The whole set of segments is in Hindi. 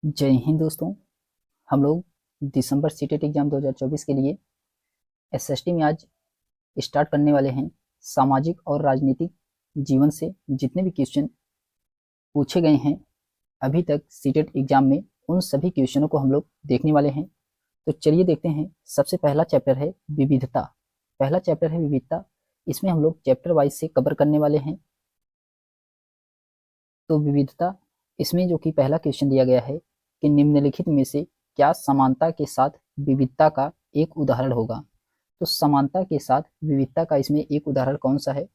जय हिंद दोस्तों। हम लोग दिसंबर सीटेट एग्जाम 2024 के लिए एसएसटी में आज स्टार्ट करने वाले हैं। सामाजिक और राजनीतिक जीवन से जितने भी क्वेश्चन पूछे गए हैं अभी तक सीटेट एग्जाम में, उन सभी क्वेश्चनों को हम लोग देखने वाले हैं। तो चलिए देखते हैं। सबसे पहला चैप्टर है विविधता। पहला चैप्टर है विविधता। इसमें हम लोग चैप्टर वाइज से कवर करने वाले हैं। तो विविधता, इसमें जो कि पहला क्वेश्चन दिया गया है कि निम्नलिखित में से क्या समानता के साथ विविधता का एक उदाहरण होगा। तो समानता के साथ विविधता का इसमें एक उदाहरण कौन सा है?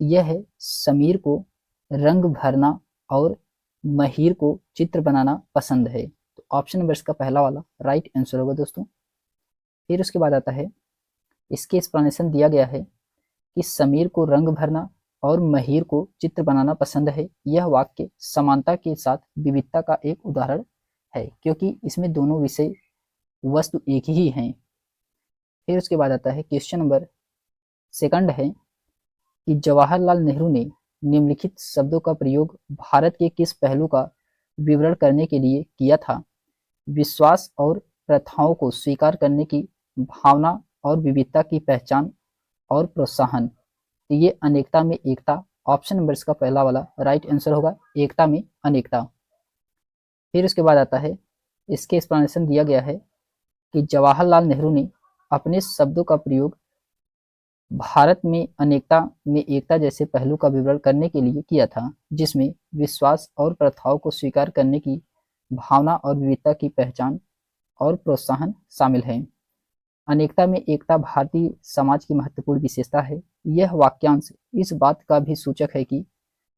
यह है समीर को रंग भरना और महिर को चित्र बनाना पसंद है। तो ऑप्शन नंबर इसका पहला वाला राइट आंसर होगा दोस्तों। फिर उसके बाद आता है, इसके एक्सप्लेनेशन दिया गया है कि समीर को रंग भरना और महिर को चित्र बनाना पसंद है। यह वाक्य समानता के साथ विविधता का एक उदाहरण है, क्योंकि इसमें दोनों विषय वस्तु एक ही हैं। फिर उसके बाद आता है क्वेश्चन नंबर सेकंड है कि जवाहरलाल नेहरू ने निम्नलिखित शब्दों का प्रयोग भारत के किस पहलू का विवरण करने के लिए किया था? विश्वास और प्रथाओं को स्वीकार करने की भावना और विविधता की पहचान और प्रोत्साहन। तो ये अनेकता में एकता। ऑप्शन नंबर इसका पहला वाला राइट आंसर होगा, एकता में अनेकता। फिर उसके बाद आता है, इसके एक्सप्लेनेशन दिया गया है कि जवाहरलाल नेहरू ने अपने शब्दों का प्रयोग भारत में अनेकता में एकता जैसे पहलू का विवरण करने के लिए किया था, जिसमें विश्वास और प्रथाओं को स्वीकार करने की भावना और विविधता की पहचान और प्रोत्साहन शामिल है। अनेकता में एकता भारतीय समाज की महत्वपूर्ण विशेषता है। यह वाक्यांश इस बात का भी सूचक है कि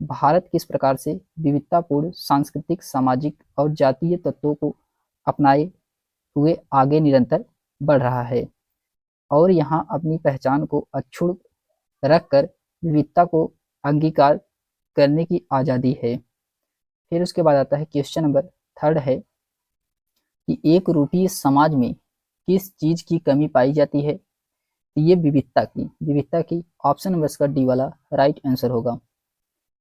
भारत किस प्रकार से विविधतापूर्ण सांस्कृतिक, सामाजिक और जातीय तत्वों को अपनाए हुए आगे निरंतर बढ़ रहा है और यहाँ अपनी पहचान को अक्षुण्ण रखकर विविधता को अंगीकार करने की आज़ादी है। फिर उसके बाद आता है क्वेश्चन नंबर थर्ड है कि एक रूपीय समाज में किस चीज की कमी पाई जाती है? ये विविधता की ऑप्शन नंबर इसका डी वाला राइट आंसर होगा।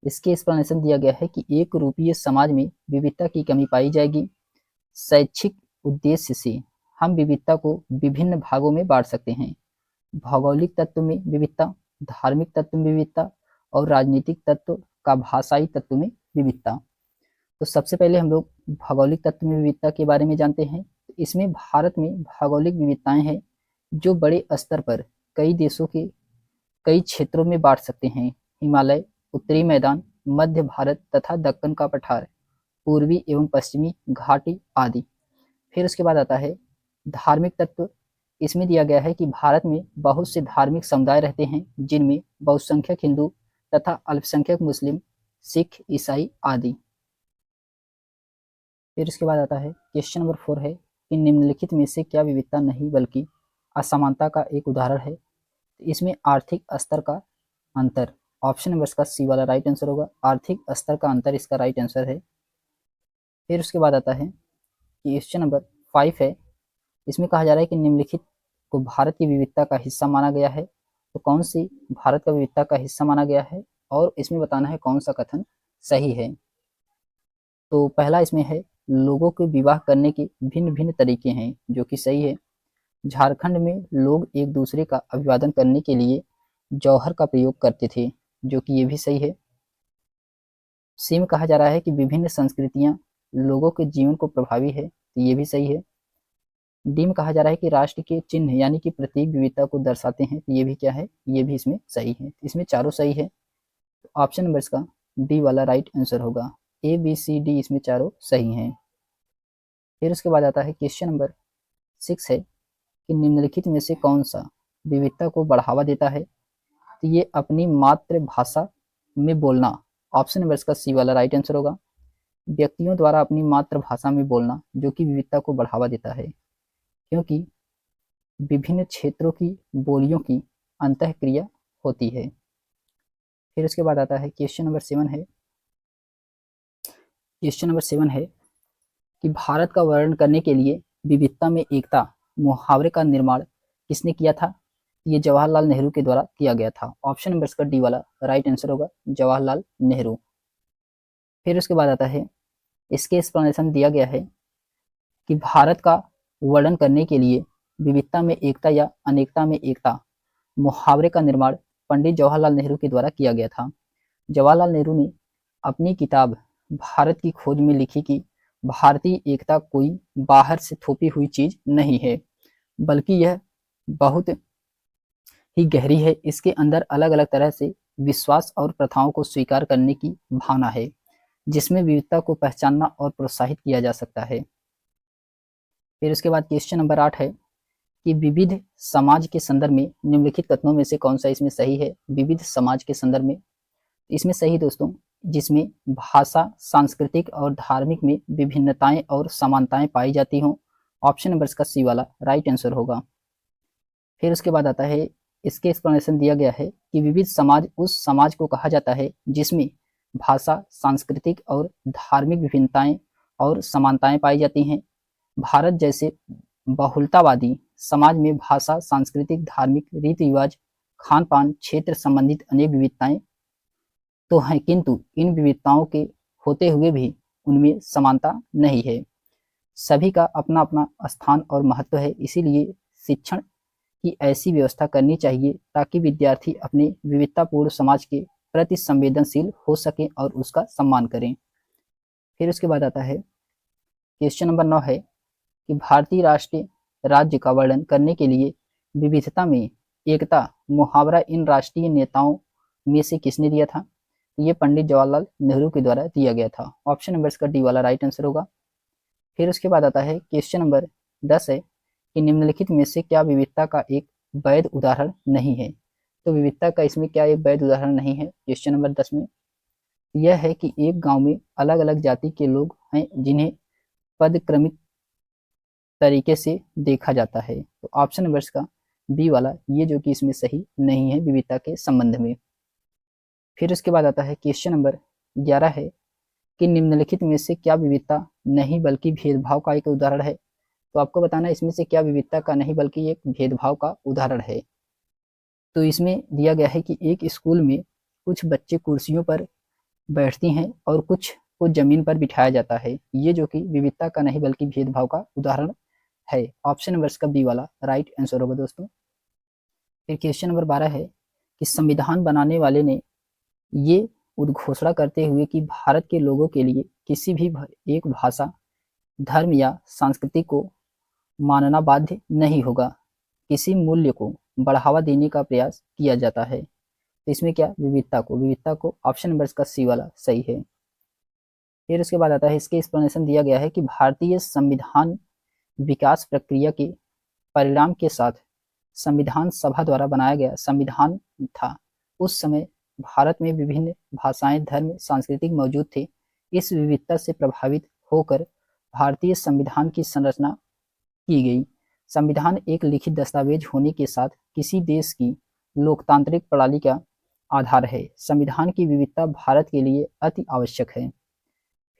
इसके एक्सप्लेनेशन दिया गया है कि एक रूपीय समाज में विविधता की कमी पाई जाएगी। शैक्षिक उद्देश्य से हम विविधता को विभिन्न भागों में बांट सकते हैं। भौगोलिक तत्व में विविधता, धार्मिक तत्व में विविधता और राजनीतिक तत्व का भाषाई तत्व में विविधता। तो सबसे पहले हम लोग भौगोलिक तत्व में विविधता के बारे में जानते हैं। इसमें भारत में भौगोलिक विविधताएं हैं जो बड़े स्तर पर कई देशों के कई क्षेत्रों में बांट सकते हैं। हिमालय, उत्तरी मैदान, मध्य भारत तथा दक्कन का पठार, पूर्वी एवं पश्चिमी घाटी आदि। फिर उसके बाद आता है धार्मिक तत्व। इसमें दिया गया है कि भारत में बहुत से धार्मिक समुदाय रहते हैं, जिनमें बहुसंख्यक हिंदू तथा अल्पसंख्यक मुस्लिम, सिख, ईसाई आदि। फिर इसके बाद आता है क्वेश्चन नंबर 4 है कि निम्नलिखित में से क्या विविधता नहीं बल्कि असमानता का एक उदाहरण है? इसमें आर्थिक स्तर का अंतर। ऑप्शन नंबर इसका सी वाला राइट आंसर होगा। आर्थिक स्तर का अंतर इसका राइट आंसर है। फिर उसके बाद आता है क्वेश्चन नंबर 5 है। इसमें कहा जा रहा है कि निम्नलिखित को भारत की विविधता का हिस्सा माना गया है। तो कौन सी भारत का विविधता का हिस्सा माना गया है और इसमें बताना है कौन सा कथन सही है। तो पहला इसमें है लोगों के विवाह करने के भिन्न भिन्न तरीके हैं, जो कि सही है। झारखंड में लोग एक दूसरे का अभिवादन करने के लिए जौहर का प्रयोग करते थे, जो कि ये भी सही है। सी में कहा जा रहा है कि विभिन्न संस्कृतियां लोगों के जीवन को प्रभावी है, तो ये भी सही है। डी में कहा जा रहा है कि राष्ट्र के चिन्ह यानी कि प्रतीक विविधता को दर्शाते हैं, तो ये भी क्या है, ये भी इसमें सही है। इसमें चारों सही है। तो ऑप्शन नंबर इसका डी वाला राइट आंसर होगा। ए बी सी डी इसमें चारों सही हैं। फिर उसके बाद आता है क्वेश्चन नंबर 6 है कि निम्नलिखित में से कौन सा विविधता को बढ़ावा देता है? तो ये अपनी मातृभाषा में बोलना। ऑप्शन नंबर इसका सी वाला राइट आंसर होगा। व्यक्तियों द्वारा अपनी मातृभाषा में बोलना जो कि विविधता को बढ़ावा देता है, क्योंकि विभिन्न क्षेत्रों की बोलियों की अंतःक्रिया होती है। फिर उसके बाद आता है क्वेश्चन नंबर 7 है। क्वेश्चन नंबर 7 है कि भारत का वर्णन करने के लिए विविधता में एकता मुहावरे का निर्माण किसने किया था? ये जवाहरलाल नेहरू के द्वारा किया गया था। ऑप्शन नंबर इसका डी वाला राइट आंसर होगा, जवाहरलाल नेहरू। फिर उसके बाद आता है इसके एक्सप्लेनेशन दिया गया है कि भारत का वर्णन करने के लिए विविधता में एकता या अनेकता में एकता मुहावरे का निर्माण पंडित जवाहरलाल नेहरू के द्वारा किया गया था। जवाहरलाल नेहरू ने अपनी किताब भारत की खोज में लिखी कि भारतीय एकता कोई बाहर से थोपी हुई चीज नहीं है, बल्कि यह बहुत ही गहरी है। इसके अंदर अलग अलग तरह से विश्वास और प्रथाओं को स्वीकार करने की भावना है, जिसमें विविधता को पहचानना और प्रोत्साहित किया जा सकता है। फिर उसके बाद क्वेश्चन नंबर 8 है कि विविध समाज के संदर्भ में निम्नलिखित कथनों में से कौन सा इसमें सही है। विविध समाज के संदर्भ में इसमें सही दोस्तों, जिसमें भाषा, सांस्कृतिक और धार्मिक में विभिन्नताएं और समानताएं पाई जाती हों। ऑप्शन नंबर इसका सी वाला राइट आंसर होगा। फिर उसके बाद आता है, इसके एक्सप्लेनेशन दिया गया है कि विविध समाज उस समाज को कहा जाता है जिसमें भाषा, सांस्कृतिक और धार्मिक विभिन्नताएं और समानताएं पाई जाती हैं। भारत जैसे बहुलतावादी समाज में भाषा, सांस्कृतिक, धार्मिक रीति रिवाज, खान पान, क्षेत्र संबंधित अनेक विविधताएं तो हैं, किंतु इन विविधताओं के होते हुए भी उनमें समानता नहीं है। सभी का अपना अपना स्थान और महत्व है। इसीलिए शिक्षण की ऐसी व्यवस्था करनी चाहिए ताकि विद्यार्थी अपने विविधतापूर्ण समाज के प्रति संवेदनशील हो सके और उसका सम्मान करें। फिर उसके बाद आता है क्वेश्चन नंबर 9 है कि भारतीय राष्ट्रीय राज्य का वर्णन करने के लिए विविधता में एकता मुहावरा इन राष्ट्रीय नेताओं में से किसने दिया था। ये पंडित जवाहरलाल नेहरू के द्वारा दिया गया था। ऑप्शन नंबर इसका डी वाला राइट आंसर होगा। फिर उसके बाद आता है क्वेश्चन नंबर 10 है कि निम्नलिखित में से क्या विविधता का एक वैध उदाहरण नहीं है। तो विविधता का इसमें क्या एक वैध उदाहरण नहीं है। क्वेश्चन नंबर 10 में यह है कि एक गांव में अलग अलग जाति के लोग हैं जिन्हें पदक्रमित तरीके से देखा जाता है। तो ऑप्शन नंबर इसका बी वाला ये जो कि इसमें सही नहीं है विविधता के संबंध में। फिर उसके बाद आता है क्वेश्चन नंबर 11 है कि निम्नलिखित में से क्या विविधता नहीं बल्कि भेदभाव का एक उदाहरण है। तो आपको बताना है इसमें से क्या विविधता का नहीं बल्कि एक भेदभाव का उदाहरण है। तो इसमें दिया गया है कि एक स्कूल में कुछ बच्चे कुर्सियों पर बैठती हैं और कुछ को जमीन पर बिठाया जाता है। ये जो कि विविधता का नहीं बल्कि भेदभाव का उदाहरण है। ऑप्शन नंबर इसका बी वाला राइट आंसर होगा दोस्तों। फिर क्वेश्चन नंबर 12 है कि संविधान बनाने वाले ने ये उद्घोषणा करते हुए कि भारत के लोगों के लिए किसी भी एक भाषा, धर्म या संस्कृति को मानना बाध्य नहीं होगा, किसी मूल्य को बढ़ावा देने का प्रयास किया जाता है। तो इसमें क्या विविधता को ऑप्शन नंबर इसका सी वाला सही है। फिर उसके बाद आता है इसके एक्सप्लेनेशन दिया गया है कि भारतीय संविधान विकास प्रक्रिया के परिणाम के साथ संविधान सभा द्वारा बनाया गया संविधान था। उस समय भारत में विभिन्न भाषाएं, धर्म, सांस्कृतिक मौजूद थे। इस विविधता से प्रभावित होकर भारतीय संविधान की संरचना की गई। संविधान एक लिखित दस्तावेज होने के साथ किसी देश की लोकतांत्रिक प्रणाली का आधार है। संविधान की विविधता भारत के लिए अति आवश्यक है।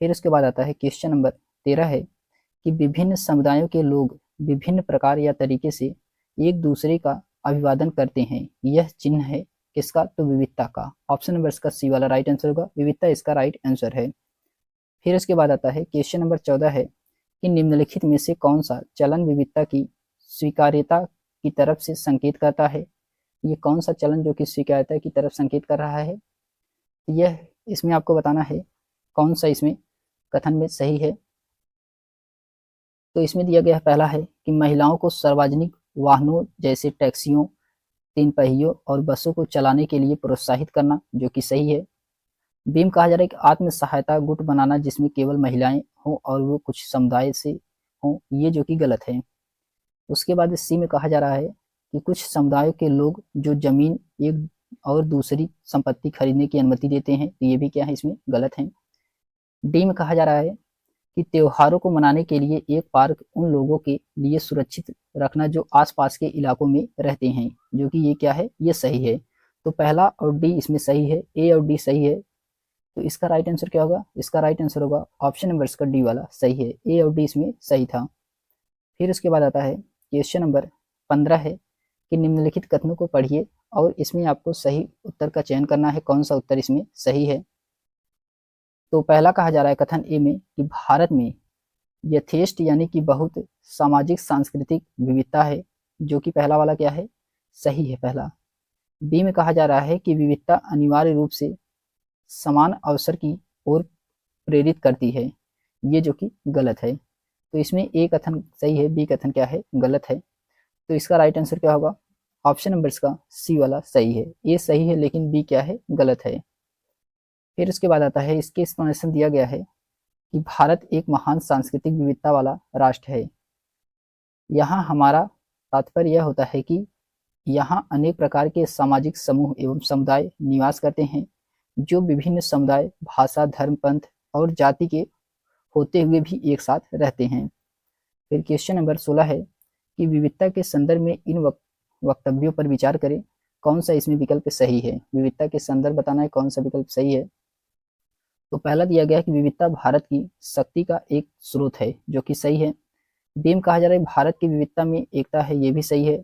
फिर उसके बाद आता है क्वेश्चन नंबर 13 है कि विभिन्न समुदायों के लोग विभिन्न प्रकार या तरीके से एक दूसरे का अभिवादन करते हैं। यह चिन्ह है किसका, तो विविधता का। ऑप्शन नंबर इसका सी वाला राइट आंसर होगा। विविधता इसका राइट आंसर है। फिर इसके बाद आता है क्वेश्चन नंबर 14 है कि निम्नलिखित में से कौन सा चलन विविधता की स्वीकार्यता की तरफ से संकेत करता है। ये कौन सा चलन जो कि स्वीकार्यता की तरफ संकेत कर रहा है, यह इसमें आपको बताना है कौन सा इसमें कथन में सही है। तो इसमें दिया गया पहला है कि महिलाओं को सार्वजनिक वाहनों जैसे टैक्सियों, 3 पहियों और बसों को चलाने के लिए प्रोत्साहित करना, जो कि सही है। बी में कहा जा रहा है कि आत्म सहायता गुट बनाना जिसमें केवल महिलाएं हों और वो कुछ समुदाय से हों, ये जो कि गलत है। उसके बाद सी में कहा जा रहा है कि कुछ समुदायों के लोग जो जमीन एक और दूसरी संपत्ति खरीदने की अनुमति देते हैं, तो ये भी क्या है इसमें गलत है। डी में कहा जा रहा है कि त्योहारों को मनाने के लिए एक पार्क उन लोगों के लिए सुरक्षित रखना जो आसपास के इलाकों में रहते हैं, जो कि ये क्या है, ये सही है। तो पहला और डी इसमें सही है, ए और डी सही है। तो इसका राइट आंसर क्या होगा, इसका राइट आंसर होगा ऑप्शन नंबर इसका डी वाला सही है। ए और डी इसमें सही था। फिर उसके बाद आता है क्वेश्चन नंबर 15 है कि निम्नलिखित कथनों को पढ़िए और इसमें आपको सही उत्तर का चयन करना है, कौन सा उत्तर इसमें सही है। तो पहला कहा जा रहा है कथन ए में कि भारत में यथेष्ट यानी कि बहुत सामाजिक सांस्कृतिक विविधता है, जो कि पहला वाला क्या है, सही है पहला। बी में कहा जा रहा है कि विविधता अनिवार्य रूप से समान अवसर की ओर प्रेरित करती है, ये जो कि गलत है। तो इसमें ए कथन सही है, बी कथन क्या है, गलत है। तो इसका राइट आंसर क्या होगा, ऑप्शन नंबर इसका सी वाला सही है। ए सही है लेकिन बी क्या है, गलत है। फिर उसके बाद आता है, इसके एक्सप्लेनेशन दिया गया है कि भारत एक महान सांस्कृतिक विविधता वाला राष्ट्र है। यहाँ हमारा तात्पर्य यह होता है कि यहाँ अनेक प्रकार के सामाजिक समूह एवं समुदाय निवास करते हैं, जो विभिन्न समुदाय, भाषा, धर्म, पंथ और जाति के होते हुए भी एक साथ रहते हैं। फिर क्वेश्चन नंबर 16 है कि विविधता के संदर्भ में इन वक्तव्यों पर विचार करें, कौन सा इसमें विकल्प सही है। विविधता के संदर्भ बताना है कौन सा विकल्प सही है। तो पहला दिया गया है कि विविधता भारत की शक्ति का एक स्रोत है, जो कि सही है। बी में कहा जा रहा है भारत की विविधता में एकता है, ये भी सही है।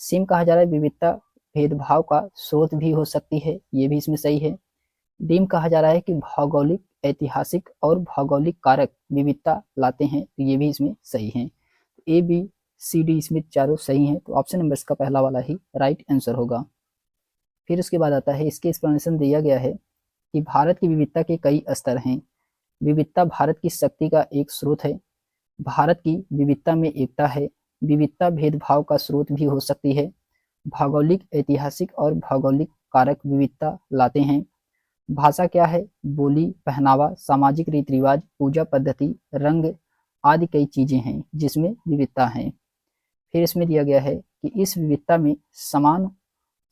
सी में कहा जा रहा है विविधता भेदभाव का स्रोत भी हो सकती है, ये भी इसमें सही है। डी में कहा जा रहा है कि भौगोलिक, ऐतिहासिक और भौगोलिक कारक विविधता लाते हैं, तो ये भी इसमें सही है। ए बी सी डी इसमें चारों सही हैं, तो ऑप्शन नंबर इसका पहला वाला ही राइट आंसर होगा। फिर उसके बाद आता है, इसके एक्सप्लेनेशन दिया गया है कि भारत की विविधता के कई स्तर हैं। विविधता भारत की शक्ति का एक स्रोत है। भारत की विविधता में एकता है। विविधता भेदभाव का स्रोत भी हो सकती है। भौगोलिक, ऐतिहासिक और भौगोलिक कारक विविधता लाते हैं। भाषा क्या है, बोली, पहनावा, सामाजिक रीति रिवाज, पूजा पद्धति, रंग आदि कई चीजें हैं जिसमें विविधता है। फिर इसमें दिया गया है कि इस विविधता में समान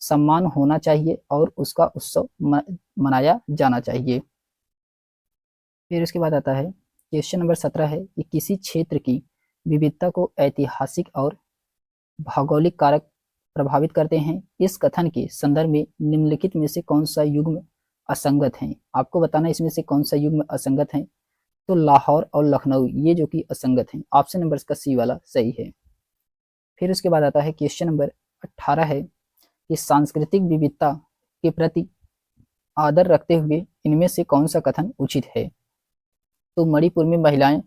सम्मान होना चाहिए और उसका उत्सव मनाया जाना चाहिए। फिर उसके बाद आता है क्वेश्चन नंबर 17 है कि किसी क्षेत्र की विविधता को ऐतिहासिक और भौगोलिक कारक प्रभावित करते हैं। इस कथन के संदर्भ में निम्नलिखित में से कौन सा युग्म असंगत है। आपको बताना इसमें से कौन सा युग्म असंगत है। तो लाहौर और लखनऊ ये जो कि असंगत हैं। ऑप्शन नंबर इसका सी वाला सही है। फिर उसके बाद आता है क्वेश्चन नंबर 18 है कि सांस्कृतिक विविधता के प्रति आदर रखते हुए इनमें से कौन सा कथन उचित है। तो मणिपुर में महिलाएं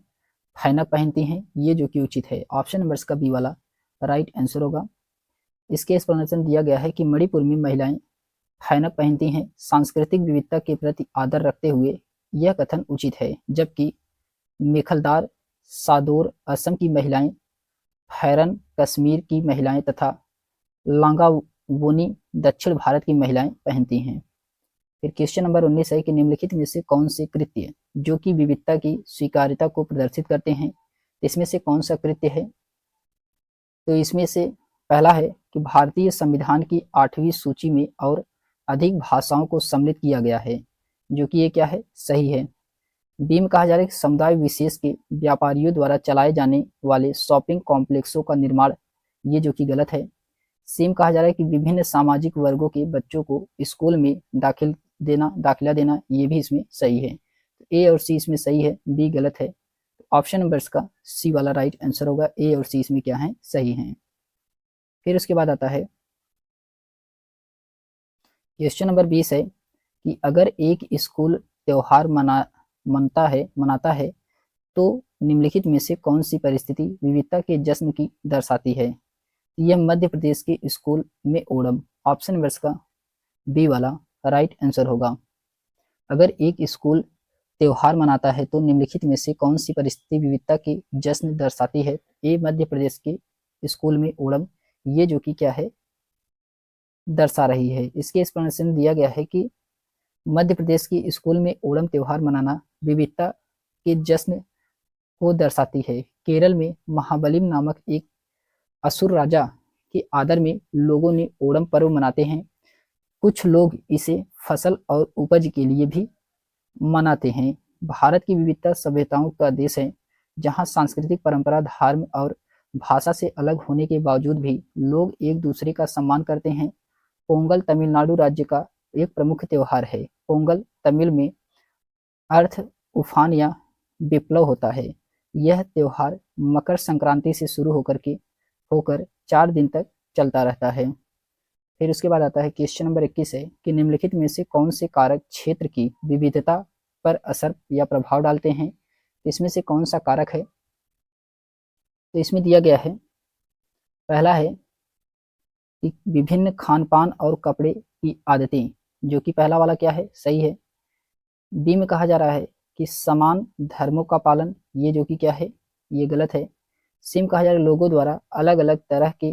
फैनक पहनती हैं, ये जो कि उचित है। ऑप्शन नंबर इसका बी वाला राइट आंसर होगा। इसके एक्सप्लेनेशन दिया गया है कि मणिपुर में महिलाएं फैनक पहनती हैं सांस्कृतिक विविधता के प्रति आदर रखते हुए, यह कथन उचित है। जबकि मेखलदार सादोर असम की महिलाएं, फैरन कश्मीर की महिलाएं तथा लांगावोनी दक्षिण भारत की महिलाएं पहनती हैं। फिर क्वेश्चन नंबर 19 है कि निम्नलिखित में से कौन से कृत्य जो कि विविधता की स्वीकार्यता को प्रदर्शित करते हैं। इसमें से कौन सा कृत्य है। तो इसमें से पहला है कि भारतीय संविधान की 8वीं सूची में और अधिक भाषाओं को सम्मिलित किया गया है, जो कि ये क्या है, सही है। बी में कहा जा रहा है कि समुदाय विशेष के व्यापारियों द्वारा चलाए जाने वाले शॉपिंग कॉम्प्लेक्सों का निर्माण, ये जो कि गलत है। सी में कहा जा रहा है कि विभिन्न सामाजिक वर्गों के बच्चों को स्कूल में दाखिला देना, ये भी इसमें सही है। तो ए और सी इसमें सही है, बी गलत है। तो ऑप्शन नंबर इसका सी वाला राइट आंसर होगा। ए और सी इसमें क्या है, सही है। फिर उसके बाद आता है क्वेश्चन नंबर 20 है कि अगर एक स्कूल त्योहार मनाता है तो निम्नलिखित में से कौन सी परिस्थिति विविधता के जश्न की दर्शाती है। यह मध्य प्रदेश के स्कूल में ओणम, ऑप्शन नंबर का बी वाला राइट आंसर होगा। अगर एक स्कूल त्योहार मनाता है तो निम्नलिखित में से कौन सी परिस्थिति विविधता की जश्न दर्शाती है। ए मध्य प्रदेश के स्कूल में ओणम, ये जो कि क्या है, दर्शा रही है। इसके एक्सप्लेनेशन दिया गया है कि मध्य प्रदेश की स्कूल में ओणम त्योहार मनाना विविधता के जश्न को दर्शाती है। केरल में महाबलिम नामक एक असुर राजा के आदर में लोगों ने ओणम पर्व मनाते हैं। कुछ लोग इसे फसल और उपज के लिए भी मनाते हैं। भारत की विविधता सभ्यताओं का देश है, जहाँ सांस्कृतिक परंपरा, धर्म और भाषा से अलग होने के बावजूद भी लोग एक दूसरे का सम्मान करते हैं। पोंगल तमिलनाडु राज्य का एक प्रमुख त्योहार है। पोंगल तमिल में अर्थ उफान या विप्लव होता है। यह त्योहार मकर संक्रांति से शुरू होकर 4 दिन तक चलता रहता है। फिर उसके बाद आता है क्वेश्चन नंबर 21 है कि निम्नलिखित में से कौन से कारक क्षेत्र की विविधता पर असर या प्रभाव डालते हैं, तो इसमें से कौन सा कारक है? तो इसमें दिया गया है, पहला है कि विभिन्न खान-पान और कपड़े की आदतें, जो कि पहला वाला क्या है? सही है। बी में कहा जा रहा है कि समान धर्मों का पालन, ये जो कि क्या है? ये गलत है। सी में कहा जा रहा है लोगों द्वारा अलग-अलग तरह के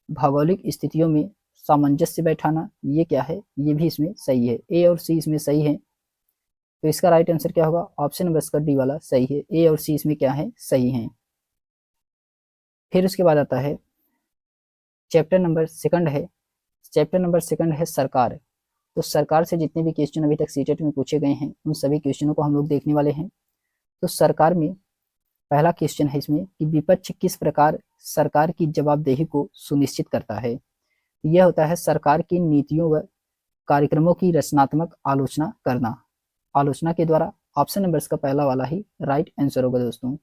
भौगोलिक स्थितियों में सामंजस्य बैठाना, ये क्या है? ये भी इसमें सही है। ए और सी इसमें सही है। तो इसका राइट आंसर क्या होगा? ऑप्शन नंबर इसका डी वाला सही है। ए और सी इसमें क्या है? सही है। फिर उसके बाद आता है चैप्टर नंबर सेकंड है, चैप्टर नंबर सेकंड है सरकार। तो सरकार से जितने भी क्वेश्चन अभी तक सीटेट में पूछे गए हैं, उन सभी क्वेश्चनों को हम लोग देखने वाले हैं। तो सरकार में पहला क्वेश्चन है इसमें कि विपक्ष किस प्रकार सरकार की जवाबदेही को सुनिश्चित करता है? यह होता है सरकार की नीतियों व कार्यक्रमों की रचनात्मक आलोचना करना। आलोचना के द्वारा, ऑप्शन नंबर इसका पहला वाला ही राइट आंसर होगा दोस्तों।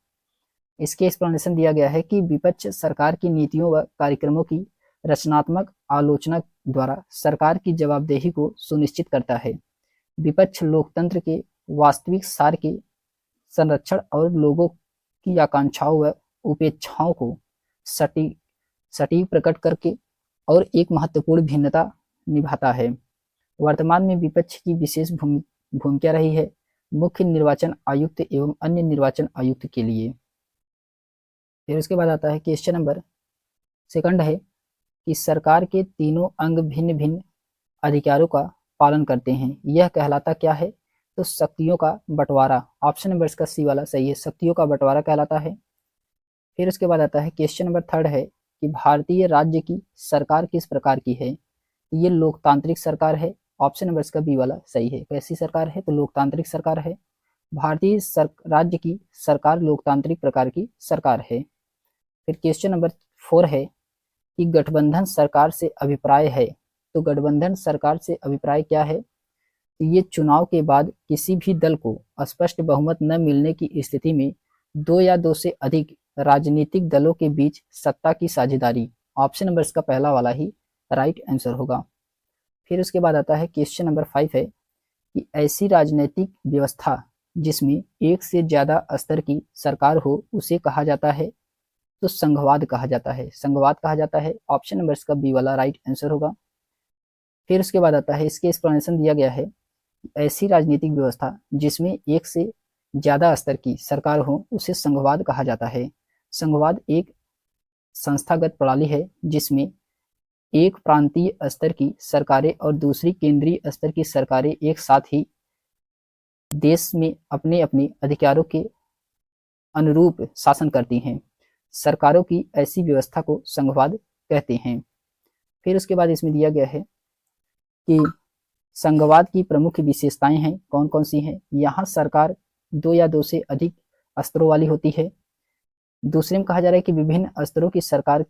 इसके एक्सप्लेनेशन दिया गया है कि विपक्ष सरकार की नीतियों व कार्यक्रमों की रचनात्मक आलोचना द्वारा सरकार की जवाबदेही को सुनिश्चित करता है। विपक्ष लोकतंत्र के वास्तविक सार के संरक्षण और लोगों की आकांक्षाओं व उपेक्षाओं को सटीक प्रकट करके और एक महत्वपूर्ण भिन्नता निभाता है। वर्तमान में विपक्ष की विशेष भूमिका रही है मुख्य निर्वाचन आयुक्त एवं अन्य निर्वाचन आयुक्त के लिए। फिर उसके बाद आता है क्वेश्चन नंबर सेकंड है कि सरकार के तीनों अंग भिन्न भिन्न अधिकारों का पालन करते हैं, यह कहलाता क्या है? तो शक्तियों का बंटवारा। ऑप्शन नंबर इसका सी वाला सही है, शक्तियों का बंटवारा कहलाता है। फिर उसके बाद आता है क्वेश्चन नंबर थर्ड है कि भारतीय राज्य की सरकार किस प्रकार की है? ये लोकतांत्रिक सरकार है। ऑप्शन नंबर इसका बी वाला सही है। कैसी सरकार है? तो लोकतांत्रिक सरकार है। भारतीय राज्य की सरकार लोकतांत्रिक प्रकार की सरकार है। फिर क्वेश्चन नंबर 4 है कि गठबंधन सरकार से अभिप्राय है। तो गठबंधन सरकार से अभिप्राय क्या है? तो ये चुनाव के बाद किसी भी दल को स्पष्ट बहुमत न मिलने की स्थिति में दो या दो से अधिक राजनीतिक दलों के बीच सत्ता की साझेदारी। ऑप्शन नंबर इसका पहला वाला ही राइट आंसर होगा। फिर उसके बाद आता है क्वेश्चन नंबर 5 है कि ऐसी राजनीतिक व्यवस्था जिसमें एक से ज्यादा स्तर की सरकार हो उसे कहा जाता है? तो संघवाद कहा जाता है। संघवाद कहा जाता है। ऑप्शन नंबर इसका बी वाला राइट आंसर होगा। फिर उसके बाद आता है, इसके एक्सप्लेनेशन दिया गया है, ऐसी राजनीतिक व्यवस्था जिसमें एक से ज्यादा स्तर की सरकार हो उसे संघवाद कहा जाता है। संघवाद एक संस्थागत प्रणाली है जिसमें एक प्रांतीय स्तर की सरकारें और दूसरी केंद्रीय स्तर की सरकारें एक साथ ही देश में अपने अपने अधिकारों के अनुरूप शासन करती हैं। सरकारों की ऐसी व्यवस्था को संघवाद कहते हैं। फिर उसके बाद इसमें दिया गया है कि संघवाद की प्रमुख विशेषताएं हैं, कौन कौन सी हैं? यहाँ सरकार दो या दो से अधिक स्तरों वाली होती है। दूसरे में कहा जा रहा है कि विभिन्न स्तरों की सरकार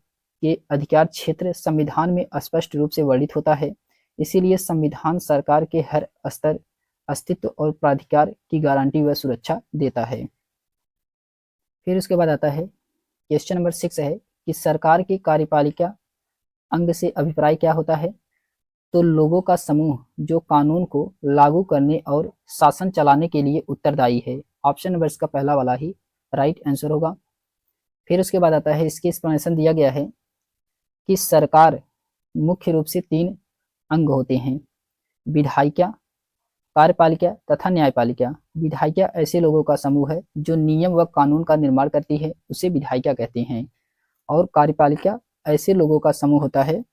के अधिकार क्षेत्र संविधान में स्पष्ट रूप से वर्णित होता है, इसीलिए संविधान सरकार के हर स्तर अस्तित्व और प्राधिकार की गारंटी व सुरक्षा देता है। फिर उसके बाद आता है क्वेश्चन नंबर 6 है कि सरकार के कार्यपालिका अंग से अभिप्राय क्या होता है? तो लोगों का समूह जो कानून को लागू करने और शासन चलाने के लिए उत्तरदायी है। ऑप्शन नंबर इसका पहला वाला ही राइट आंसर होगा। फिर उसके बाद आता है, इसके एक्सप्लेनेशन दिया गया है कि सरकार मुख्य रूप से 3 अंग होते हैं, विधायिका, कार्यपालिका तथा न्यायपालिका। विधायिका ऐसे लोगों का समूह है जो नियम व कानून का निर्माण करती है, उसे विधायिका कहते हैं। और कार्यपालिका ऐसे लोगों का समूह होता है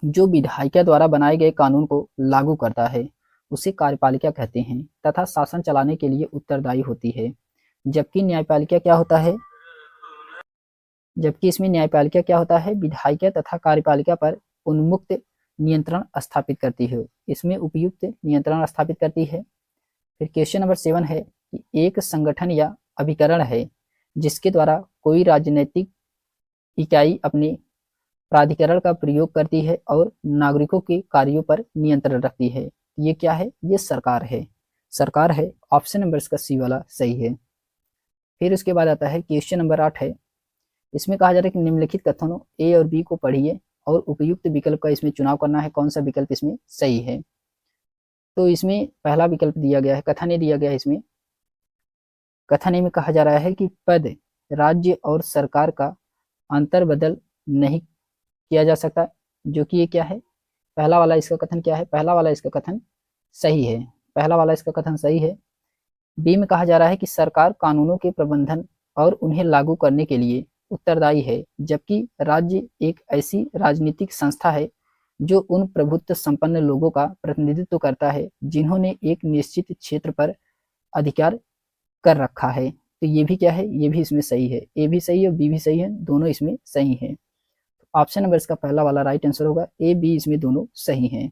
जो विधायिका द्वारा बनाए गए कानून को लागू करता है, उसे कार्यपालिका कहते हैं तथा शासन चलाने के लिए उत्तरदायी होती है। जबकि न्यायपालिका क्या होता है? जबकि इसमें न्यायपालिका क्या होता है? विधायिका तथा कार्यपालिका पर उन्मुक्त नियंत्रण स्थापित करती है, इसमें उपयुक्त नियंत्रण स्थापित करती है। फिर क्वेश्चन नंबर 7 है कि एक संगठन या अभिकरण है जिसके द्वारा कोई राजनीतिक इकाई अपने प्राधिकरण का प्रयोग करती है और नागरिकों के कार्यों पर नियंत्रण रखती है। ये क्या है? ये सरकार है। सरकार है। ऑप्शन नंबर इसका सी वाला सही है। फिर उसके बाद आता है क्वेश्चन नंबर 8 है, इसमें कहा जा रहा है कि निम्नलिखित कथनों ए और बी को पढ़िए और उपयुक्त विकल्प का इसमें चुनाव करना है, कौन सा विकल्प इसमें सही है। तो इसमें पहला विकल्प दिया गया है, कथन ए दिया गया है। इसमें कथन ए में कहा जा रहा है कि पद, राज्य और सरकार का अंतर बदल नहीं किया जा सकता, जो कि ये क्या है, पहला वाला इसका कथन क्या है, पहला वाला इसका कथन सही है, पहला वाला इसका कथन सही है। बी में कहा जा रहा है कि सरकार कानूनों के प्रबंधन और उन्हें लागू करने के लिए उत्तरदायी है, जबकि राज्य एक ऐसी राजनीतिक संस्था है जो उन प्रभुत्व संपन्न लोगों का प्रतिनिधित्व करता है जिन्होंने एक निश्चित क्षेत्र पर अधिकार कर रखा है। तो ये भी क्या है, ये भी इसमें सही है, ए भी सही है और बी भी सही है, दोनों इसमें सही है। ऑप्शन नंबर इसका पहला वाला राइट आंसर होगा, ए बी इसमें दोनों सही हैं।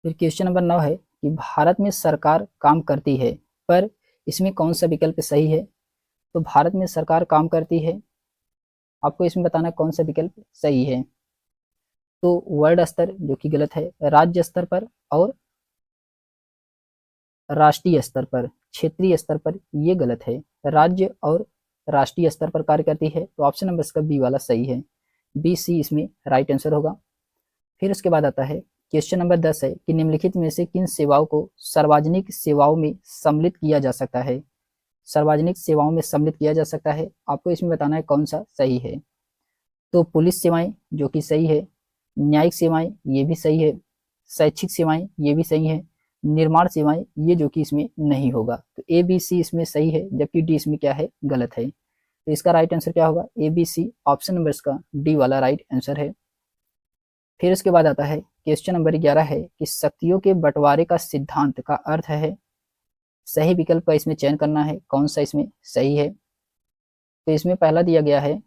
फिर क्वेश्चन नंबर 9 है कि भारत में सरकार काम करती है, पर इसमें कौन सा विकल्प सही है। तो भारत में सरकार काम करती है, आपको इसमें बताना कौन सा विकल्प सही है। तो वर्ल्ड स्तर जो कि गलत है, राज्य स्तर पर और राष्ट्रीय स्तर पर, क्षेत्रीय स्तर पर ये गलत है, राज्य और राष्ट्रीय स्तर पर कार्य करती है। तो ऑप्शन नंबर इसका बी वाला सही है, बी सी इसमें राइट आंसर होगा। फिर उसके बाद आता है क्वेश्चन नंबर 10 है कि निम्नलिखित में से किन सेवाओं को सार्वजनिक सेवाओं में सम्मिलित किया जा सकता है। सार्वजनिक सेवाओं में सम्मिलित किया जा सकता है, आपको इसमें बताना है कौन सा सही है। तो पुलिस सेवाएं जो कि सही है, न्यायिक सेवाएं ये भी सही है, शैक्षिक सेवाएं ये भी सही है, निर्माण सेवाएं ये जो कि इसमें नहीं होगा। तो ए बी सी इसमें सही है, जबकि डी इसमें क्या है, गलत है। तो इसका राइट आंसर क्या होगा, A B C, option number इसका डी वाला राइट आंसर है। फिर इसके बाद आता है क्वेश्चन नंबर 11 है कि शक्तियों के बंटवारे का सिद्धांत का अर्थ है। सही विकल्प का इसमें चयन करना है, कौन सा इसमें सही है। तो इसमें पहला दिया गया है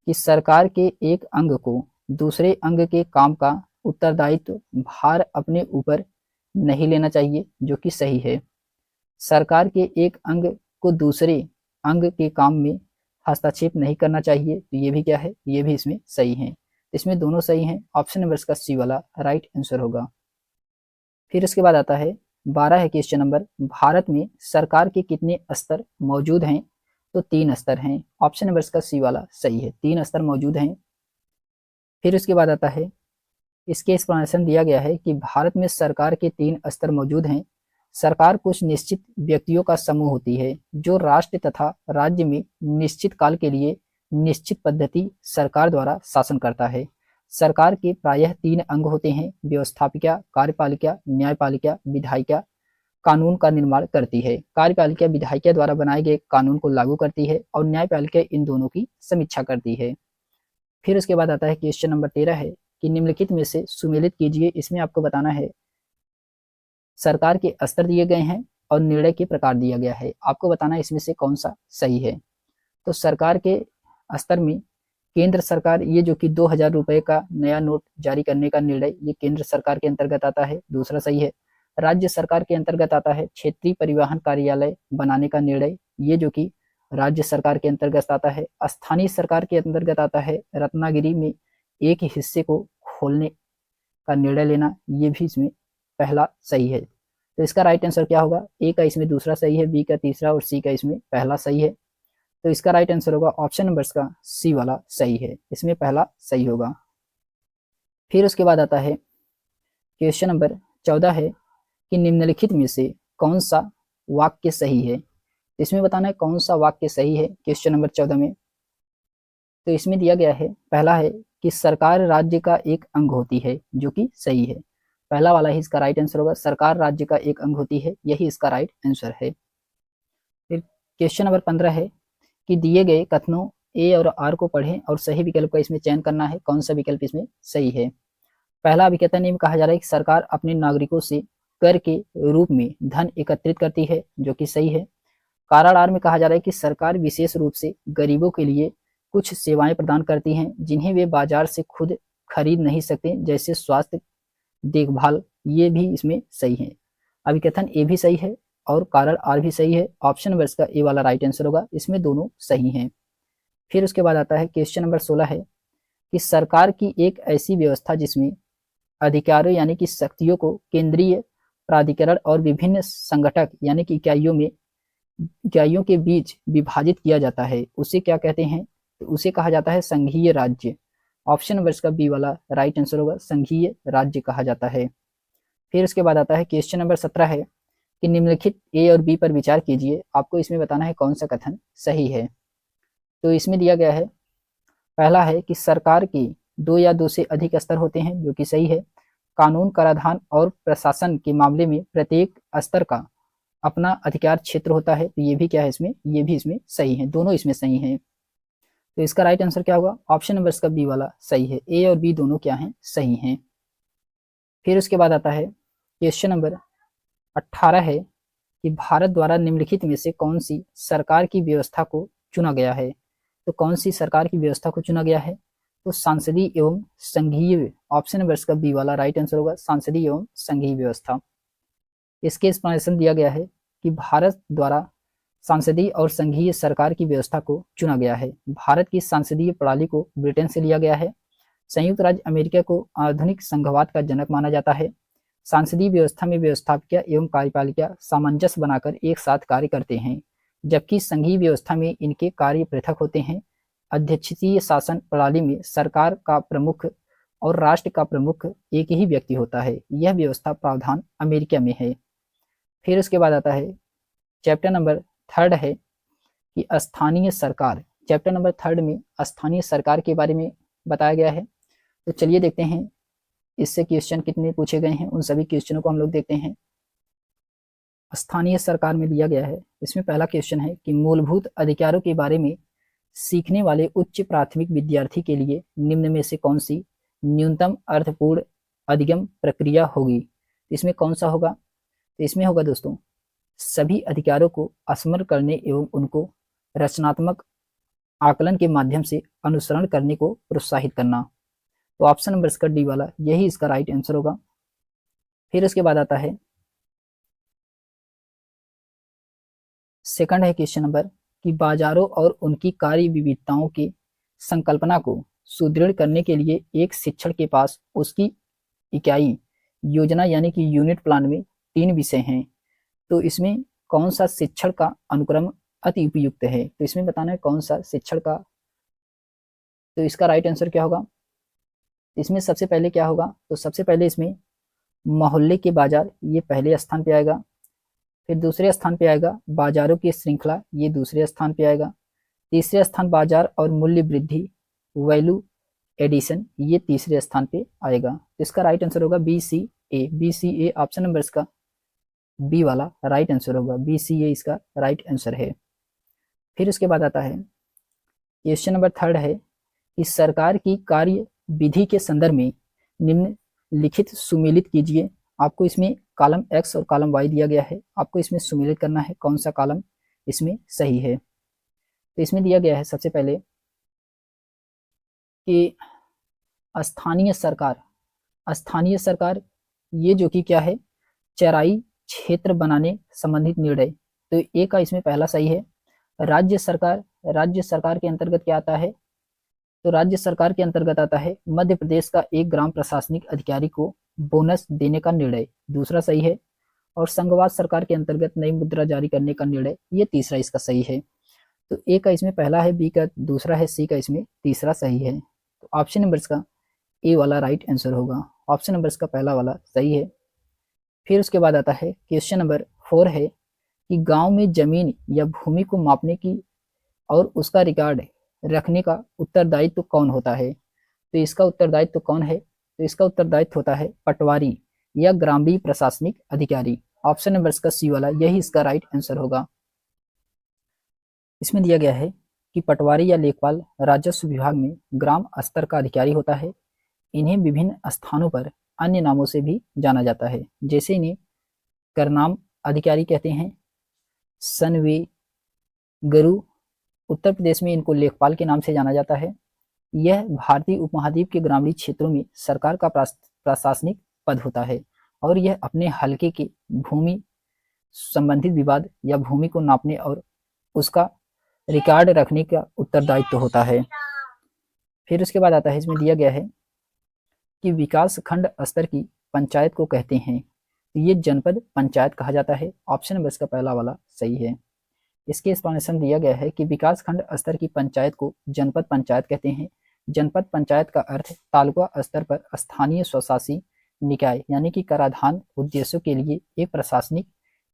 कि सरकार के एक अंग को दूसरे अंग के काम का उत्तरदायित्व भार अपने ऊपर नहीं लेना चाहिए, जो कि सही है। सरकार के एक अंग को दूसरे अंग के काम में हस्तक्षेप नहीं करना चाहिए, तो ये भी क्या है, ये भी इसमें सही है। इसमें दोनों सही हैं, ऑप्शन नंबर इसका सी वाला राइट आंसर होगा। फिर इसके बाद आता है 12 है क्वेश्चन नंबर, भारत में सरकार के कितने स्तर मौजूद हैं। तो 3 स्तर हैं, ऑप्शन नंबर इसका सी वाला सही है, 3 स्तर मौजूद हैं। फिर इसके बाद आता है, इसके एक्सप्लेनेशन दिया गया है कि भारत में सरकार के 3 स्तर मौजूद हैं। सरकार कुछ निश्चित व्यक्तियों का समूह होती है जो राष्ट्र तथा राज्य में निश्चित काल के लिए निश्चित पद्धति सरकार द्वारा शासन करता है। सरकार के प्रायः 3 अंग होते हैं, व्यवस्थापिका, कार्यपालिका, न्यायपालिका, विधायिका कानून का निर्माण करती है। कार्यपालिका विधायिका द्वारा बनाए गए कानून को लागू करती है और न्यायपालिका इन दोनों की समीक्षा करती है। फिर उसके बाद आता है क्वेश्चन नंबर 13 है कि निम्नलिखित में से सुमेलित कीजिए। इसमें आपको बताना है, सरकार के स्तर दिए गए हैं और निर्णय के प्रकार दिया गया है, आपको बताना है इसमें से कौन सा सही है। तो सरकार के स्तर में केंद्र सरकार, ये जो कि 2000 रुपए का नया नोट जारी करने का निर्णय, ये केंद्र सरकार के अंतर्गत आता है, दूसरा सही है। राज्य सरकार के अंतर्गत आता है क्षेत्रीय परिवहन कार्यालय बनाने का निर्णय, ये जो कि राज्य सरकार के अंतर्गत आता है। स्थानीय सरकार के अंतर्गत आता है रत्नागिरी में एक हिस्से को खोलने का निर्णय लेना, ये भी इसमें पहला सही है। तो इसका राइट आंसर क्या होगा, ए का इसमें दूसरा सही है, बी का तीसरा और सी का इसमें पहला सही है। तो इसका राइट आंसर होगा ऑप्शन नंबर का सी वाला सही है, इसमें पहला सही होगा। फिर उसके बाद आता है क्वेश्चन नंबर 14 है कि निम्नलिखित में से कौन सा वाक्य सही है। इसमें बताना है कौन सा वाक्य सही है क्वेश्चन नंबर 14 में। तो इसमें दिया गया है, पहला है कि सरकार राज्य का एक अंग होती है, जो कि सही है, पहला वाला ही इसका राइट आंसर होगा, सरकार राज्य का एक अंग होती है, यही इसका राइट आंसर है। फिर क्वेश्चन नंबर 15 है कि दिए गए कथनों ए और आर को पढ़ें और सही विकल्प का इसमें चयन करना है, कौन सा विकल्प इसमें सही है। पहला अभिकथन में कहा जा रहा है कि सरकार अपने नागरिकों से कर के रूप में धन एकत्रित करती है, जो कि सही है। कारण आर में कहा जा रहा है कि सरकार विशेष रूप से गरीबों के लिए कुछ सेवाएं प्रदान करती हैं जिन्हें वे बाजार से खुद खरीद नहीं सकते, जैसे स्वास्थ्य देखभाल, ये भी इसमें सही है। अभिकथन ए भी सही है और कारण आर भी सही है, ऑप्शन नंबर इसका ए वाला राइट आंसर होगा, इसमें दोनों सही हैं। फिर उसके बाद आता है क्वेश्चन नंबर 16 है कि सरकार की एक ऐसी व्यवस्था जिसमें अधिकारों यानी कि शक्तियों को केंद्रीय प्राधिकरण और विभिन्न संगठक यानी कि इकाइयों के बीच विभाजित किया जाता है, उसे क्या कहते हैं। तो उसे कहा जाता है संघीय राज्य, ऑप्शन नंबर इसका बी वाला राइट आंसर होगा, संघीय राज्य कहा जाता है। फिर उसके बाद आता है क्वेश्चन नंबर 17 है कि निम्नलिखित ए और बी पर विचार कीजिए, आपको इसमें बताना है कौन सा कथन सही है। तो इसमें दिया गया है, पहला है कि सरकार के 2 या 2 से अधिक स्तर होते हैं, जो कि सही है। कानून, कराधान और प्रशासन के मामले में प्रत्येक स्तर का अपना अधिकार क्षेत्र होता है, तो ये भी क्या है इसमें, ये भी इसमें सही है, दोनों इसमें सही हैं। तो इसका राइट आंसर क्या होगा, ऑप्शन नंबर इसका बी वाला सही है, ए और बी दोनों क्या हैं, सही हैं। फिर उसके बाद आता है क्वेश्चन नंबर 18 है कि भारत द्वारा निम्नलिखित में से कौन सी सरकार की व्यवस्था को चुना गया है। तो कौन सी सरकार की व्यवस्था को चुना गया है, तो सांसदीय एवं संघीय, ऑप्शन नंबर इसका बी वाला राइट आंसर होगा, सांसदीय एवं संघीय व्यवस्था। इसके एक्सप्लेनेशन दिया गया है कि भारत द्वारा सांसदीय और संघीय सरकार की व्यवस्था को चुना गया है। भारत की सांसदीय प्रणाली को ब्रिटेन से लिया गया है। संयुक्त राज्य अमेरिका को आधुनिक संघवाद का जनक माना जाता है। सांसदीय व्यवस्था में व्यवस्थापिका एवं कार्यपालिका सामंजस्य बनाकर एक साथ कार्य करते हैं, जबकि संघीय व्यवस्था में इनके कार्य पृथक होते हैं। अध्यक्षीय शासन प्रणाली में सरकार का प्रमुख और राष्ट्र का प्रमुख एक ही व्यक्ति होता है। यह व्यवस्था प्रावधान अमेरिका में है। फिर उसके बाद आता है चैप्टर नंबर 3 है कि स्थानीय सरकार। चैप्टर नंबर 3 में स्थानीय सरकार के बारे में बताया गया है। तो चलिए देखते हैं इससे क्वेश्चन कितने पूछे गए हैं, उन सभी क्वेश्चनों को हम लोग देखते हैं। स्थानीय सरकार में दिया गया है, इसमें पहला क्वेश्चन है कि मूलभूत अधिकारों के बारे में सीखने वाले उच्च प्राथमिक विद्यार्थी के लिए निम्न में से कौन सी न्यूनतम अर्थपूर्ण अधिगम प्रक्रिया होगी। इसमें कौन सा होगा, तो इसमें होगा दोस्तों सभी अधिकारों को स्मरण करने एवं उनको रचनात्मक आकलन के माध्यम से अनुसरण करने को प्रोत्साहित करना। तो ऑप्शन नंबर इसका डी वाला यही इसका राइट आंसर होगा। फिर उसके बाद आता है सेकंड है क्वेश्चन नंबर कि बाजारों और उनकी कार्य विविधताओं की संकल्पना को सुदृढ़ करने के लिए एक शिक्षक के पास उसकी इकाई योजना यानी कि यूनिट प्लान में 3 विषय हैं। तो इसमें कौन सा शिक्षण का अनुक्रम अति उपयुक्त है, तो इसमें बताना है कौन सा शिक्षण का, तो इसका राइट आंसर क्या होगा। इसमें सबसे पहले क्या होगा, तो सबसे पहले इसमें मोहल्ले के बाजार ये पहले स्थान पे आएगा। फिर दूसरे स्थान पे आएगा बाजारों की श्रृंखला, ये दूसरे स्थान पे आएगा। तीसरे स्थान बाजार और मूल्य वृद्धि वैल्यू एडिशन, ये तीसरे स्थान पे आएगा। तो इसका राइट आंसर होगा B C A. B C A option number इसका बी वाला राइट आंसर होगा, बी सी ए इसका राइट आंसर है। फिर उसके बाद आता है क्वेश्चन नंबर 3 है कि सरकार की कार्य विधि के संदर्भ में निम्नलिखित सुमेलित कीजिए। आपको इसमें कॉलम एक्स और कॉलम वाई दिया गया है, आपको इसमें सुमेलित करना है कौन सा कॉलम इसमें सही है। तो इसमें दिया गया है सबसे पहले कि स्थानीय सरकार, स्थानीय सरकार ये जो कि क्या है चराई क्षेत्र बनाने संबंधित निर्णय, तो ए का इसमें पहला सही है। राज्य सरकार, राज्य सरकार के अंतर्गत क्या आता है, तो राज्य सरकार के अंतर्गत आता है मध्य प्रदेश का एक ग्राम प्रशासनिक अधिकारी को बोनस देने का निर्णय, दूसरा सही है। और संघवाद सरकार के अंतर्गत नई मुद्रा जारी करने का निर्णय, ये तीसरा इसका सही है। तो ए का इसमें पहला है, बी का दूसरा है, सी का इसमें तीसरा सही है। तो ऑप्शन नंबर इसका ए वाला राइट आंसर होगा, ऑप्शन नंबर इसका पहला वाला सही है। फिर उसके बाद आता है क्वेश्चन नंबर 4 है कि गांव में जमीन या भूमि को मापने की और उसका रिकॉर्ड रखने का उत्तरदायित्व तो कौन होता है। तो इसका उत्तरदायित्व तो कौन है, तो इसका उत्तरदायित्व होता है पटवारी या ग्रामीण प्रशासनिक अधिकारी। ऑप्शन नंबर इसका सी वाला यही इसका राइट आंसर होगा। इसमें दिया गया है कि पटवारी या लेखपाल राजस्व विभाग में ग्राम स्तर का अधिकारी होता है। इन्हें विभिन्न स्थानों पर अन्य नामों से भी जाना जाता है, जैसे इन्हें करनाम अधिकारी कहते हैं, सनवे गरु, उत्तर प्रदेश में इनको लेखपाल के नाम से जाना जाता है। यह भारतीय उपमहाद्वीप के ग्रामीण क्षेत्रों में सरकार का प्रशासनिक पद होता है और यह अपने हलके के भूमि संबंधित विवाद या भूमि को नापने और उसका रिकॉर्ड रखने का उत्तरदायित्व होता है। फिर उसके बाद आता है इसमें दिया गया है कि विकास खंड स्तर की पंचायत को कहते हैं, ये जनपद पंचायत कहा जाता है। ऑप्शन नंबर इसका पहला वाला सही है। इसके एक्सप्लेनेशन दिया गया है कि विकास खंड स्तर की पंचायत को जनपद पंचायत कहते हैं। जनपद पंचायत का अर्थ तालुका स्तर पर स्थानीय स्वशासी निकाय यानी कि कराधान उद्देश्यों के लिए एक प्रशासनिक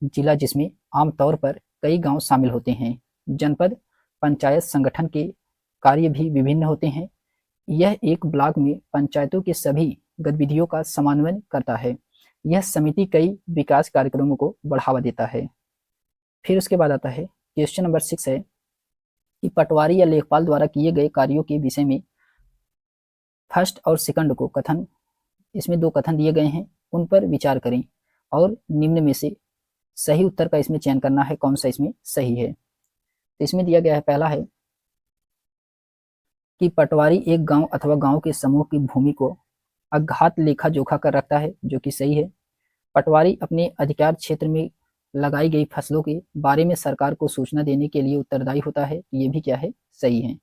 जिला जिसमें आमतौर पर कई गांव शामिल होते हैं। जनपद पंचायत संगठन के कार्य भी विभिन्न होते हैं। यह एक ब्लॉक में पंचायतों के सभी गतिविधियों का समन्वय करता है। यह समिति कई विकास कार्यक्रमों को बढ़ावा देता है। फिर उसके बाद आता है क्वेश्चन नंबर 6 है कि पटवारी या लेखपाल द्वारा किए गए कार्यों के विषय में फर्स्ट और सेकंड को कथन, इसमें 2 कथन दिए गए हैं, उन पर विचार करें और निम्न में से सही उत्तर का इसमें चयन करना है, कौन सा इसमें सही है। तो इसमें दिया गया है, पहला है कि पटवारी एक गांव अथवा गांव के समूह की भूमि को अघात लेखा जोखा कर रखता है, जो कि सही है। पटवारी अपने अधिकार क्षेत्र में लगाई गई फसलों के बारे में सरकार को सूचना देने के लिए उत्तरदायी होता है, ये भी क्या है, सही है।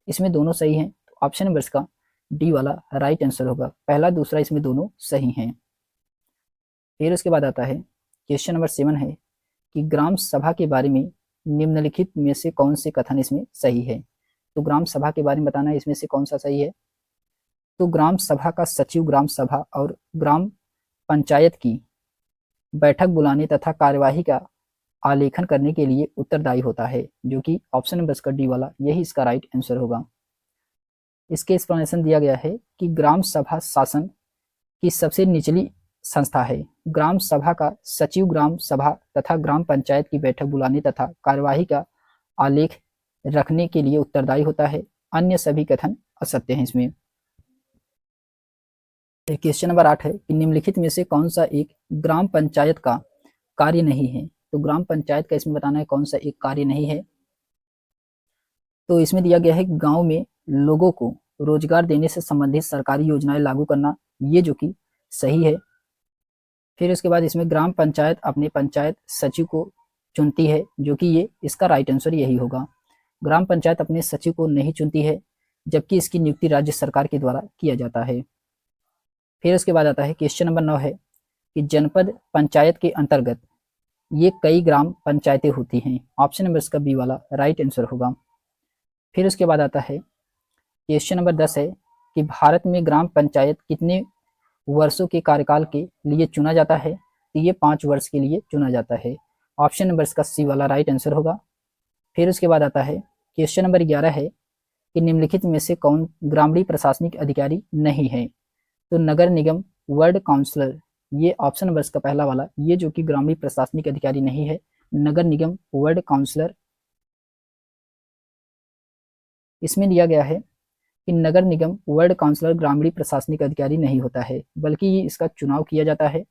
इसमें दोनों सही हैं, तो ऑप्शन नंबर इसका डी वाला राइट आंसर होगा। पहला दूसरा इसमें दोनों सही हैं। फिर उसके बाद आता है क्वेश्चन नंबर 7 है कि ग्राम सभा के बारे में निम्नलिखित में से कौन से कथन इसमें सही है। तो ग्राम सभा के बारे में बताना है, इसमें से कौन सा सही है। तो ग्राम सभा का सचिव ग्राम सभा और ग्राम पंचायत की बैठक बुलाने तथा कार्यवाही का आलेखन करने के लिए उत्तरदायी होता है, जो कि ऑप्शन नंबर इसका डी वाला यही इसका राइट आंसर होगा। इसके एक्सप्लेनेशन दिया गया है कि ग्राम सभा शासन की सबसे निचली संस्था है। ग्राम सभा का सचिव ग्राम सभा तथा ग्राम पंचायत की बैठक बुलाने तथा कार्यवाही का आलेख रखने के लिए उत्तरदायी होता है। अन्य सभी कथन असत्य हैं। इसमें क्वेश्चन नंबर 8 है कि निम्नलिखित में से कौन सा एक ग्राम पंचायत का कार्य नहीं है। तो ग्राम पंचायत का इसमें बताना है कौन सा एक कार्य नहीं है। तो इसमें दिया गया है गांव में लोगों को रोजगार देने से संबंधित सरकारी योजनाएं लागू करना, ये जो कि सही है। फिर उसके बाद इसमें ग्राम पंचायत अपने पंचायत सचिव को चुनती है, जो कि ये इसका राइट आंसर यही होगा। ग्राम पंचायत अपने सचिव को नहीं चुनती है, जबकि इसकी नियुक्ति राज्य सरकार के द्वारा किया जाता है। फिर उसके बाद आता है क्वेश्चन नंबर 9 है कि जनपद पंचायत के अंतर्गत ये कई ग्राम पंचायतें होती हैं। ऑप्शन नंबर इसका बी वाला राइट आंसर होगा। फिर उसके बाद आता है क्वेश्चन नंबर 10 है कि भारत में ग्राम पंचायत कितने वर्षों के कार्यकाल के लिए चुना जाता है। तो ये 5 वर्ष के लिए चुना जाता है। ऑप्शन नंबर इसका सी वाला राइट आंसर होगा। फिर उसके बाद आता है क्वेश्चन नंबर 11 है कि निम्नलिखित में से कौन ग्रामीण प्रशासनिक अधिकारी नहीं है। तो नगर निगम वार्ड काउंसलर, ये ऑप्शन नंबर इसका पहला वाला, ये जो कि ग्रामीण प्रशासनिक अधिकारी नहीं है। नगर निगम वार्ड काउंसलर, इसमें दिया गया है कि नगर निगम वार्ड काउंसलर ग्रामीण प्रशासनिक अधिकारी नहीं होता है, बल्कि इसका चुनाव किया जाता है।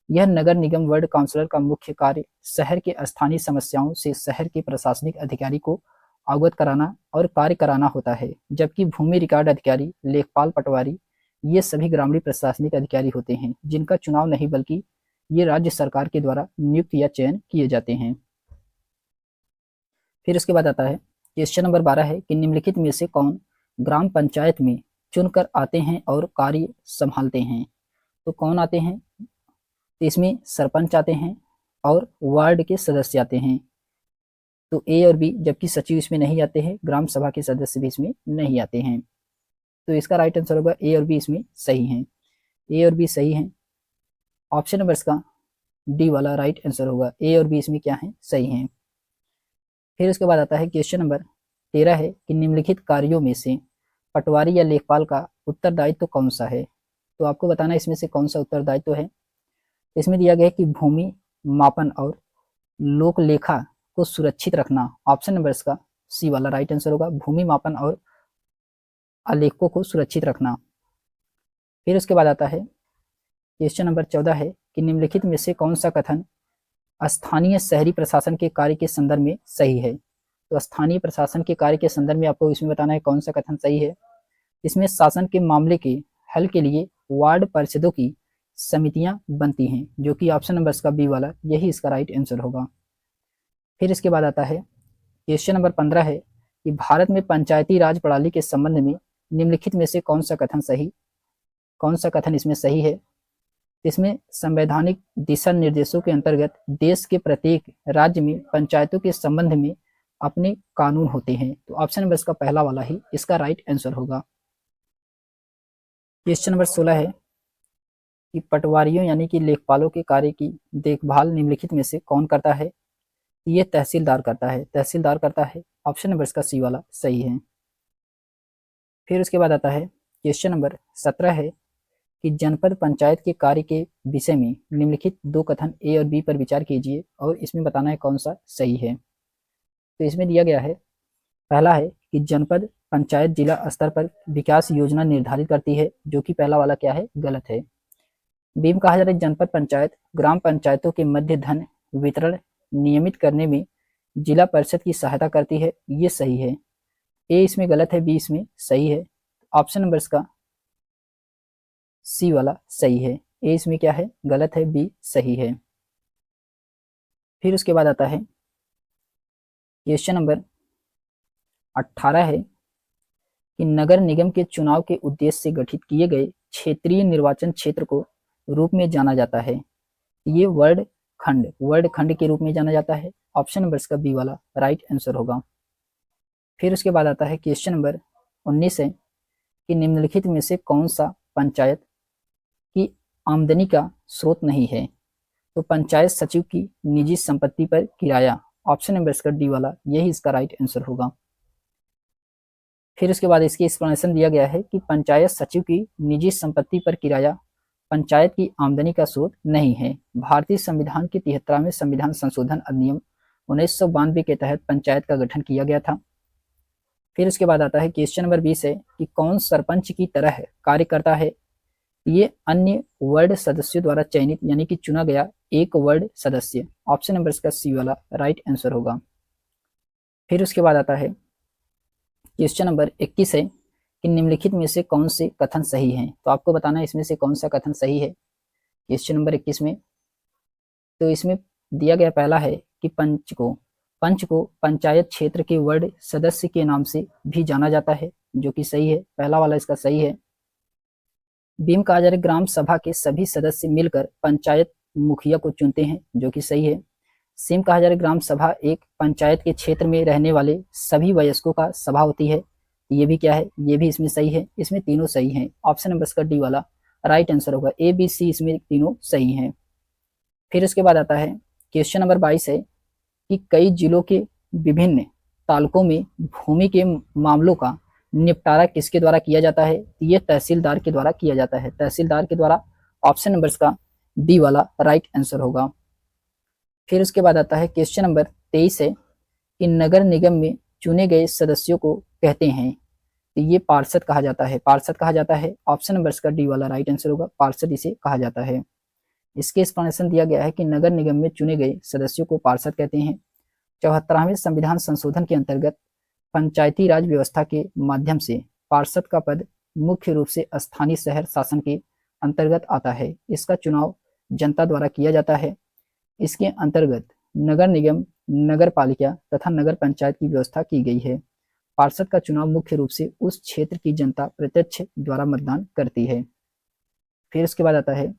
यह नगर निगम वार्ड काउंसलर का मुख्य कार्य शहर के स्थानीय समस्याओं से शहर के प्रशासनिक अधिकारी को अवगत कराना और कार्य कराना होता है, जबकि भूमि रिकॉर्ड अधिकारी, लेखपाल, पटवारी ये सभी ग्रामीण प्रशासनिक अधिकारी होते हैं, जिनका चुनाव नहीं बल्कि ये राज्य सरकार के द्वारा नियुक्त या चयन किए जाते हैं। फिर उसके बाद आता है क्वेश्चन नंबर 12 है कि निम्नलिखित में से कौन ग्राम पंचायत में चुनकर आते हैं और कार्य संभालते हैं। तो कौन आते हैं, तो इसमें सरपंच आते हैं और वार्ड के सदस्य आते हैं। तो ए और बी, जबकि सचिव इसमें नहीं आते हैं, ग्राम सभा के सदस्य भी इसमें नहीं आते हैं। तो इसका राइट आंसर होगा ए और बी इसमें सही हैं। ए और बी सही हैं। ऑप्शन नंबर इसका डी वाला राइट आंसर होगा। ए और बी इसमें क्या है, सही हैं। फिर उसके बाद आता है क्वेश्चन नंबर 13 है कि निम्नलिखित कार्यों में से पटवारी या लेखपाल का उत्तरदायित्व कौन सा है। तो आपको बताना है इसमें से कौन सा उत्तरदायित्व है। इसमें दिया गया है कि भूमि मापन और लोक लेखा को सुरक्षित रखना। ऑप्शन नंबर इसका सी वाला राइट आंसर होगा। भूमि मापन और आलेखों को सुरक्षित रखना। फिर उसके बाद आता है क्वेश्चन नंबर 14 है कि निम्नलिखित में से कौन सा कथन स्थानीय शहरी प्रशासन के कार्य के संदर्भ में सही है। तो स्थानीय प्रशासन के कार्य के संदर्भ में आपको इसमें बताना है कौन सा कथन सही है। इसमें शासन के मामले के हल के लिए वार्ड परिषदों की समितियां बनती हैं, जो कि ऑप्शन नंबर इसका बी वाला यही इसका राइट आंसर होगा। फिर इसके बाद आता है क्वेश्चन नंबर 15 है कि भारत में पंचायती राज प्रणाली के संबंध में निम्नलिखित में से कौन सा कथन इसमें सही है। इसमें संवैधानिक दिशा निर्देशों के अंतर्गत देश के प्रत्येक राज्य में पंचायतों के संबंध में अपने कानून होते हैं। तो ऑप्शन नंबर इसका पहला वाला ही इसका राइट आंसर होगा। क्वेश्चन नंबर 16 है कि पटवारियों यानी कि लेखपालों के कार्य की देखभाल निम्नलिखित में से कौन करता है? ये तहसीलदार करता है, तहसीलदार करता है। ऑप्शन नंबर इसका सी वाला सही है। फिर उसके बाद आता है क्वेश्चन नंबर 17 है कि जनपद पंचायत के कार्य के विषय में निम्नलिखित दो कथन ए और बी पर विचार कीजिए और इसमें बताना है कौन सा सही है। तो इसमें दिया गया है, पहला है कि जनपद पंचायत जिला स्तर पर विकास योजना निर्धारित करती है, जो कि पहला वाला क्या है, गलत है। बी में कहा जा रहा है जनपद पंचायत ग्राम पंचायतों के मध्य धन वितरण नियमित करने में जिला परिषद की सहायता करती है, ये सही है। ए इसमें गलत है, बी इसमें सही है। ऑप्शन नंबर इसका सी वाला सही है। ए इसमें क्या है, गलत है, बी सही है। फिर उसके बाद आता है क्वेश्चन नंबर 18 है कि नगर निगम के चुनाव के उद्देश्य से गठित किए गए क्षेत्रीय निर्वाचन क्षेत्र को रूप में जाना जाता है। ये वर्ड खंड के रूप में जाना जाता है। ऑप्शन नंबर इसका बी वाला राइट आंसर होगा। फिर उसके बाद आता है क्वेश्चन नंबर 19 है कि निम्नलिखित में से कौन सा पंचायत की आमदनी का स्रोत नहीं है? तो पंचायत सचिव की निजी संपत्ति पर किराया, ऑप्शन नंबर इसका डी वाला यही इसका राइट आंसर होगा। फिर उसके बाद इसकी एक्सप्लेनेशन दिया गया है कि पंचायत सचिव की निजी संपत्ति पर किराया पंचायत की आमदनी का स्रोत नहीं है। भारतीय संविधान के 73वें संविधान संशोधन अधिनियम 1992 के तहत पंचायत का गठन किया गया था। फिर उसके बाद आता है क्वेश्चन नंबर 20 है कि कौन सरपंच की तरह कार्य करता है? ये अन्य वार्ड सदस्यों द्वारा चयनित यानी कि चुना गया एक वार्ड सदस्य, ऑप्शन नंबर इसका सी वाला राइट आंसर होगा। फिर उसके बाद आता है क्वेश्चन नंबर 21 है कि निम्नलिखित में से कौन से कथन सही हैं? तो आपको बताना है इसमें से कौन सा कथन सही है क्वेश्चन नंबर 21 में। तो इसमें दिया गया पहला है कि पंच को पंचायत क्षेत्र के वार्ड सदस्य के नाम से भी जाना जाता है, जो कि सही है, पहला वाला इसका सही है। बीम कहा जा रहा है ग्राम सभा के सभी सदस्य मिलकर पंचायत मुखिया को चुनते हैं, जो कि सही है। सिम कहा जा रहा है ग्राम सभा एक पंचायत के क्षेत्र में रहने वाले सभी वयस्कों का सभा होती है, ये भी क्या है, ये भी इसमें सही है। इसमें तीनों सही हैं, ऑप्शन नंबर इसका डी वाला राइट आंसर होगा। ए बी सी इसमें तीनों सही हैं। फिर इसके बाद आता है क्वेश्चन नंबर 22 है कि कई जिलों के विभिन्न तालुकों में भूमि के मामलों का निपटारा किसके द्वारा किया जाता है? ये तहसीलदार के द्वारा किया जाता है, तहसीलदार के द्वारा, ऑप्शन नंबर इसका बी वाला राइट आंसर होगा। फिर उसके बाद आता है क्वेश्चन नंबर 23 है कि नगर निगम में चुने गए सदस्यों को कहते हैं, तो ये पार्षद कहा जाता है, पार्षद कहा जाता है, ऑप्शन नंबर इसका डी वाला राइट आंसर होगा, पार्षद इसे कहा जाता है। इसके एक्सप्लेनेशन दिया गया है कि नगर निगम में चुने गए सदस्यों को पार्षद कहते हैं। 74वें संविधान संशोधन के अंतर्गत पंचायती राज व्यवस्था के माध्यम से पार्षद का पद मुख्य रूप से स्थानीय शहर शासन के अंतर्गत आता है। इसका चुनाव जनता द्वारा किया जाता है। इसके अंतर्गत नगर निगम, नगर पालिका तथा नगर पंचायत की व्यवस्था की गई है। पार्षद का चुनाव मुख्य रूप से उस क्षेत्र की जनता प्रत्यक्ष द्वारा मतदान करती है। फिर उसके बाद आता है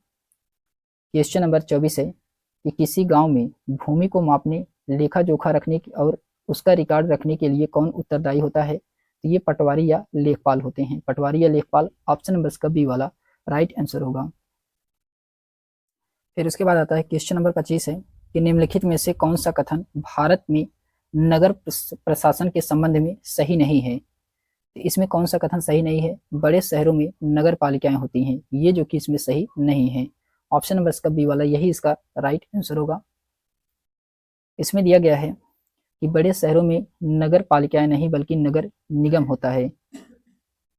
क्वेश्चन नंबर 24 है कि किसी गांव में भूमि को मापने, लेखा जोखा रखने और उसका रिकॉर्ड रखने के लिए कौन उत्तरदायी होता है? तो ये पटवारी या लेखपाल होते हैं, पटवारी या लेखपाल, ऑप्शन नंबर इसका बी वाला राइट आंसर होगा। फिर उसके बाद आता है क्वेश्चन नंबर 25 है कि निम्नलिखित में से कौन सा कथन भारत में नगर प्रशासन के संबंध में सही नहीं है? तो इसमें कौन सा कथन सही नहीं है? बड़े शहरों में नगर पालिकाएं होती हैं, ये जो कि इसमें सही नहीं है, ऑप्शन नंबर इसका बी वाला यही इसका राइट आंसर होगा। इसमें दिया गया है कि बड़े शहरों में नगर पालिकाएं नहीं बल्कि नगर निगम होता है,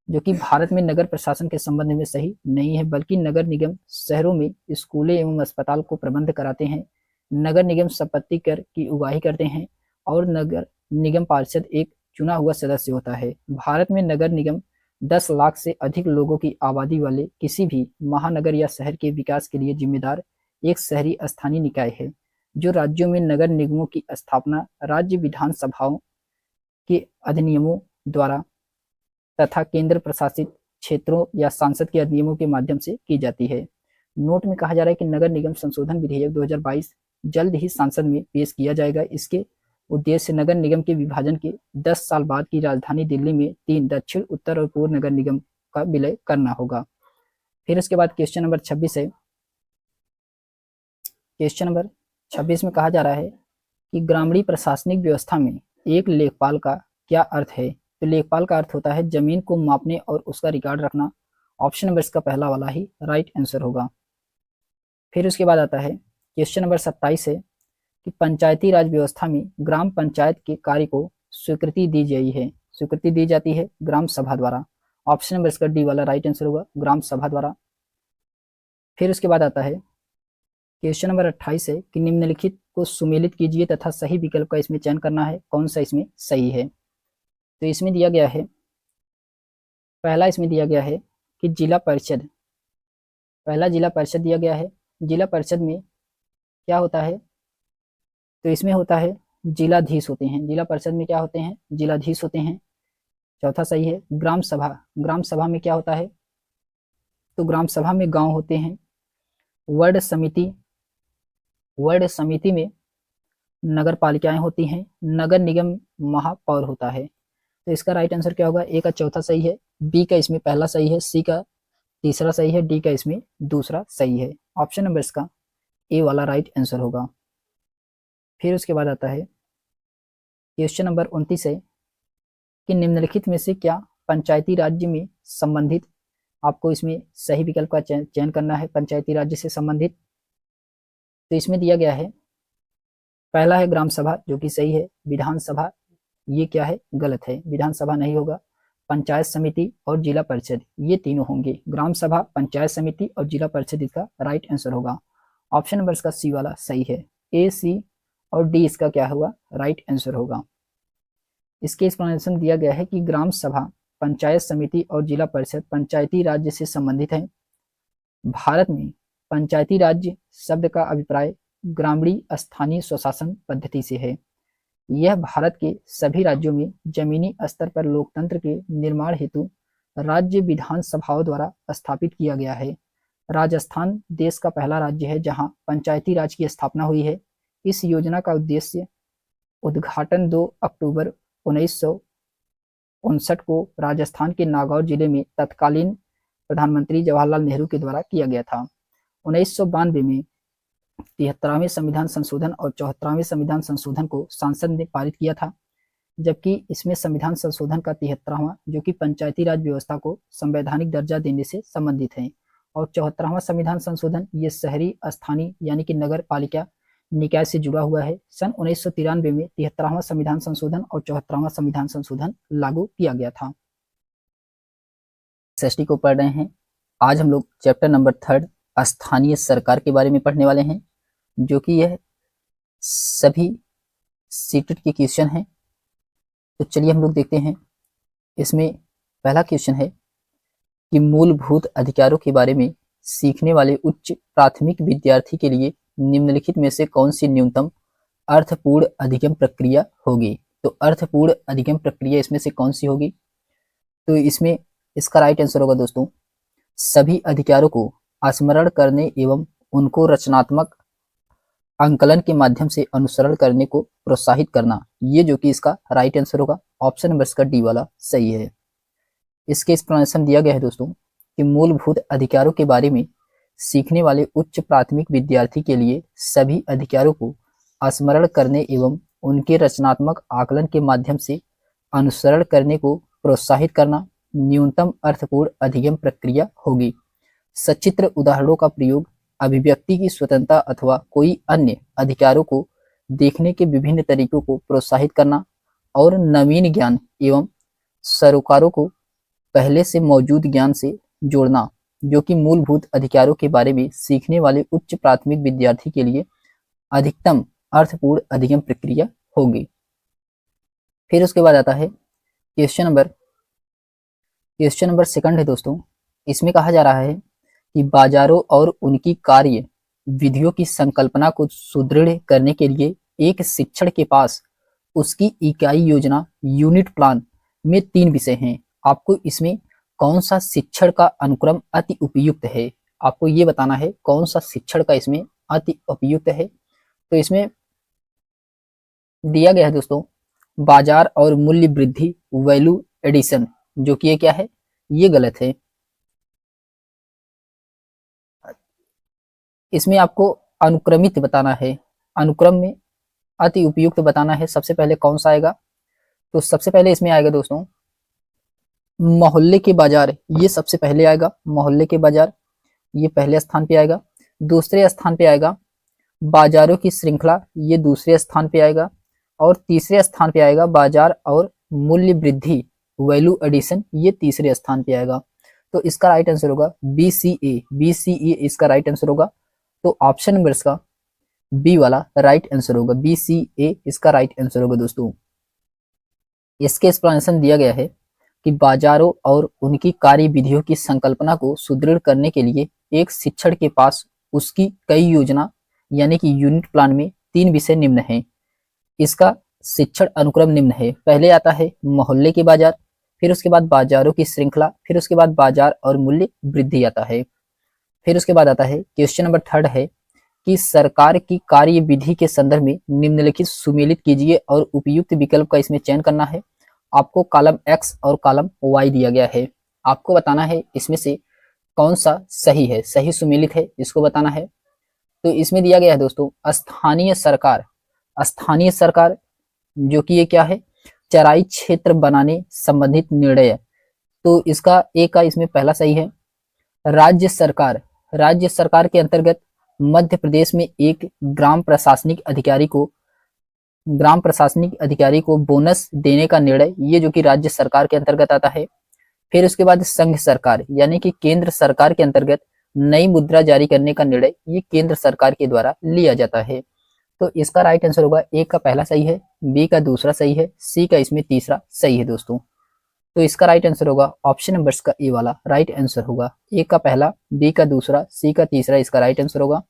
जो कि भारत में नगर प्रशासन के संबंध में सही नहीं है, बल्कि नगर निगम शहरों में स्कूलें एवं अस्पताल को प्रबंध कराते हैं। नगर निगम संपत्ति कर की उगाही करते हैं और नगर निगम पार्षद एक चुना हुआ सदस्य होता है। भारत में नगर निगम 10 लाख से अधिक लोगों की आबादी वाले किसी भी महानगर या शहर के विकास के लिए जिम्मेदार एक शहरी स्थानीय निकाय है, जो राज्यों में नगर निगमों की स्थापना राज्य विधानसभाओं के अधिनियमों द्वारा तथा केंद्र प्रशासित क्षेत्रों या सांसद के अधिनियमों के माध्यम से की जाती है। नोट में कहा जा रहा है कि नगर निगम संशोधन विधेयक 2022 जल्द ही संसद में पेश किया जाएगा। इसके उद्देश्य नगर निगम के विभाजन के 10 साल बाद की राजधानी दिल्ली में 3 दक्षिण, उत्तर और पूर्व नगर निगम का विलय करना होगा। फिर इसके बाद क्वेश्चन नंबर 26 है क्वेश्चन नंबर 26 में कहा जा रहा है कि ग्रामीण प्रशासनिक व्यवस्था में एक लेखपाल का क्या अर्थ है। तो लेखपाल का अर्थ होता है जमीन को मापने और उसका रिकॉर्ड रखना। ऑप्शन नंबर इसका पहला वाला ही राइट आंसर होगा। फिर उसके बाद आता है क्वेश्चन नंबर 27 है कि पंचायती राज व्यवस्था में ग्राम पंचायत के कार्य को स्वीकृति दी गई है। स्वीकृति दी जाती है ग्राम सभा द्वारा। ऑप्शन नंबर इसका डी वाला राइट आंसर होगा, ग्राम सभा द्वारा। फिर उसके बाद आता है क्वेश्चन नंबर 28 है कि निम्नलिखित को सुमेलित कीजिए तथा सही विकल्प का इसमें चयन करना है, कौन सा इसमें सही है। तो इसमें दिया गया है, पहला इसमें दिया गया है कि जिला परिषद, पहला जिला परिषद दिया गया है। जिला परिषद में क्या होता है, तो इसमें होता है जिलाधीश होते हैं। जिला परिषद में क्या होते हैं, जिलाधीश होते हैं। चौथा सही है। ग्राम सभा, ग्राम सभा में क्या होता है, तो ग्राम सभा में गांव होते हैं। वार्ड समिति, वार्ड समिति में नगर पालिकाएं होती हैं। नगर निगम महापौर होता है। तो इसका राइट आंसर क्या होगा, ए का चौथा सही है, बी का इसमें पहला सही है, सी का तीसरा सही है, डी का इसमें दूसरा सही है। ऑप्शन नंबर इसका ए वाला राइट आंसर होगा। फिर उसके बाद आता है क्वेश्चन नंबर 29 है कि निम्नलिखित में से क्या पंचायती राज्य में संबंधित, आपको इसमें सही विकल्प का चयन करना है पंचायती राज्य से संबंधित। तो इसमें दिया गया है, पहला है ग्राम सभा जो कि सही है। विधानसभा ये क्या है, गलत है, विधानसभा नहीं होगा। पंचायत समिति और जिला परिषद ये तीनों होंगे। ग्राम सभा, पंचायत समिति और जिला परिषद इसका राइट आंसर होगा। ऑप्शन नंबर इसका सी वाला सही है। ए, सी और डी इसका क्या होगा, राइट आंसर होगा। इसके एक्सप्लेनेशन दिया गया है कि ग्राम सभा, पंचायत समिति और जिला परिषद पंचायती राज्य से संबंधित है। भारत में पंचायती राज्य शब्द का अभिप्राय ग्रामीण स्थानीय स्वशासन पद्धति से है। यह भारत के सभी राज्यों में जमीनी स्तर पर लोकतंत्र के निर्माण हेतु राज्य विधानसभाओं द्वारा स्थापित किया गया है। राजस्थान देश का पहला राज्य है जहां पंचायती राज की स्थापना हुई है। इस योजना का उद्देश्य उद्घाटन 2 अक्टूबर 1959 को राजस्थान के नागौर जिले में तत्कालीन प्रधानमंत्री जवाहरलाल नेहरू के द्वारा किया गया था। 1992 में 73वें संविधान संशोधन और 74वें संविधान संशोधन को संसद ने पारित किया था, जबकि इसमें संविधान संशोधन का 73वां जो कि पंचायती राज व्यवस्था को संवैधानिक दर्जा देने से संबंधित है, और 74वां संविधान संशोधन ये शहरी स्थानीय यानी कि नगर पालिका निकाय से जुड़ा हुआ है। सन 1993 में 73वां संविधान संशोधन और 74वां संविधान संशोधन लागू किया गया था। एसएसटी को पढ़ रहे हैं। आज हम लोग चैप्टर नंबर 3 स्थानीय सरकार के बारे में पढ़ने वाले हैं, जो कि यह सभी सीटेट के क्वेश्चन हैं। तो चलिए हम लोग देखते हैं। इसमें पहला क्वेश्चन है कि मूलभूत अधिकारों के बारे में सीखने वाले उच्च प्राथमिक विद्यार्थी के लिए निम्नलिखित में से कौन सी न्यूनतम अर्थपूर्ण अधिगम प्रक्रिया होगी। तो अर्थपूर्ण अधिगम प्रक्रिया इसमें से कौन सी होगी, तो इसमें इसका राइट आंसर होगा दोस्तों, सभी अधिकारों को स्मरण करने एवं उनको रचनात्मक आंकलन के माध्यम से अनुसरण करने को प्रोत्साहित करना, ये जो कि इसका राइट आंसर होगा। ऑप्शन नंबर इसका डी वाला सही है। इसके एक्सप्लेनेशन दिया गया है दोस्तों कि मूलभूत अधिकारों के बारे में सीखने वाले उच्च प्राथमिक विद्यार्थी के लिए सभी अधिकारों को स्मरण करने एवं उनके रचनात्मक आकलन के माध्यम से अनुसरण करने को प्रोत्साहित करना न्यूनतम अर्थपूर्ण अधिगम प्रक्रिया होगी। सचित्र उदाहरणों का प्रयोग अभिव्यक्ति की स्वतंत्रता अथवा कोई अन्य अधिकारों को देखने के विभिन्न तरीकों को प्रोत्साहित करना और नवीन ज्ञान एवं सरोकारों को पहले से मौजूद ज्ञान से जोड़ना, जो कि मूलभूत अधिकारों के बारे में सीखने वाले उच्च प्राथमिक विद्यार्थी के लिए अधिकतम अर्थपूर्ण अधिगम प्रक्रिया होगी। फिर उसके बाद आता है क्वेश्चन नंबर सेकंड है दोस्तों। इसमें कहा जा रहा है कि बाजारों और उनकी कार्य विधियों की संकल्पना को सुदृढ़ करने के लिए एक शिक्षण के पास उसकी इकाई योजना यूनिट प्लान में 3 विषय हैं। आपको इसमें कौन सा शिक्षण का अनुक्रम अति उपयुक्त है, आपको ये बताना है कौन सा शिक्षण का इसमें अति उपयुक्त है। तो इसमें दिया गया है दोस्तों बाजार और मूल्य वृद्धि, वैल्यू एडिशन, जो कि ये क्या है, ये गलत है। इसमें आपको अनुक्रमित बताना है, अनुक्रम में अति उपयुक्त बताना है। सबसे पहले कौन सा आएगा? तो सबसे पहले इसमें आएगा दोस्तों मोहल्ले के बाजार, ये सबसे पहले आएगा। मोहल्ले के बाजार ये पहले स्थान पे आएगा। दूसरे स्थान पे आएगा बाजारों की श्रृंखला, ये दूसरे स्थान पे आएगा। और तीसरे स्थान पे आएगा बाजार और मूल्य वृद्धि, वैल्यू एडिशन, ये तीसरे स्थान पे आएगा। तो इसका राइट आंसर होगा BCA, BCA इसका राइट आंसर होगा। तो ऑप्शन नंबर इसका बी वाला राइट आंसर होगा, BCA इसका राइट आंसर होगा दोस्तों। इसके एक्सप्लेनेशन दिया गया है कि बाजारों और उनकी कार्य विधियों की संकल्पना को सुदृढ़ करने के लिए एक शिक्षक के पास उसकी कई योजना यानी कि यूनिट प्लान में 3 विषय निम्न हैं। इसका शिक्षण अनुक्रम निम्न है। पहले आता है मोहल्ले के बाजार, फिर उसके बाद बाजारों की श्रृंखला, फिर उसके बाद बाजार और मूल्य वृद्धि आता है। फिर उसके बाद आता है क्वेश्चन नंबर 3 है कि सरकार की कार्य विधि के संदर्भ में निम्नलिखित सुमेलित कीजिए और उपयुक्त विकल्प का इसमें चयन करना है। आपको कॉलम X और कॉलम Y दिया गया है। आपको बताना है इसमें से कौन सा सही है, सही सुमेलित है, इसको बताना है। तो इसमें दिया गया है दोस्तों स्थानीय सरकार, स्थानीय सरकार जो कि ये क्या है, चराई क्षेत्र बनाने संबंधित निर्णय। तो इसका ए का इसमें पहला सही है। राज्य सरकार, राज्य सरकार के अंतर्गत मध्य प्रदेश में एक ग्राम प्रशासनिक अधिकारी को बोनस देने का निर्णय, ये जो कि राज्य सरकार के अंतर्गत आता है। फिर उसके बाद संघ सरकार यानी कि केंद्र सरकार के अंतर्गत नई मुद्रा जारी करने का निर्णय, ये केंद्र सरकार के द्वारा लिया जाता है। तो इसका राइट आंसर होगा ए का पहला सही है, बी का दूसरा सही है, सी का इसमें तीसरा सही है दोस्तों। तो इसका राइट आंसर होगा ऑप्शन नंबर का ए वाला राइट आंसर होगा। ए का पहला, बी का दूसरा, सी का तीसरा इसका राइट आंसर होगा।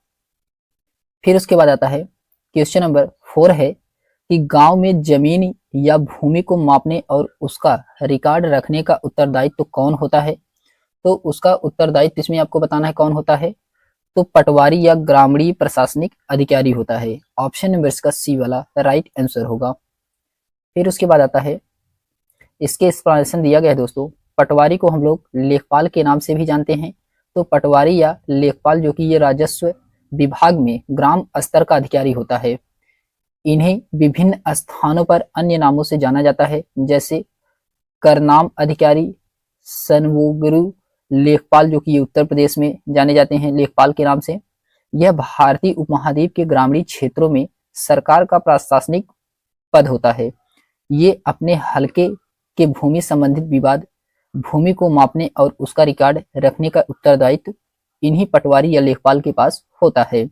फिर उसके बाद आता है क्वेश्चन नंबर 4 है कि गांव में जमीन या भूमि को मापने और उसका रिकॉर्ड रखने का उत्तरदायित्व तो कौन होता है? तो उसका उत्तरदायित्व इसमें आपको बताना है कौन होता है। तो पटवारी या ग्रामीण प्रशासनिक अधिकारी होता है। ऑप्शन नंबर इसका सी वाला राइट आंसर होगा। फिर उसके बाद आता है इसके एक्सप्लेनेशन दिया गया है दोस्तों। पटवारी को हम लोग लेखपाल के नाम से भी जानते हैं। तो पटवारी या लेखपाल जो कि ये राजस्व विभाग में ग्राम स्तर का अधिकारी होता है। इन्हें विभिन्न स्थानों पर अन्य नामों से जाना जाता है, जैसे करनाम अधिकारी, सनवोगुरु लेखपाल जो कि उत्तर प्रदेश में जाने जाते हैं लेखपाल के नाम से। यह भारतीय उपमहाद्वीप के ग्रामीण क्षेत्रों में सरकार का प्रशासनिक पद होता है। ये अपने हलके के भूमि संबंधित विवाद, भूमि को मापने और उसका रिकॉर्ड रखने का उत्तरदायित्व इन्हीं पटवारी या लेखपाल के पास होता है।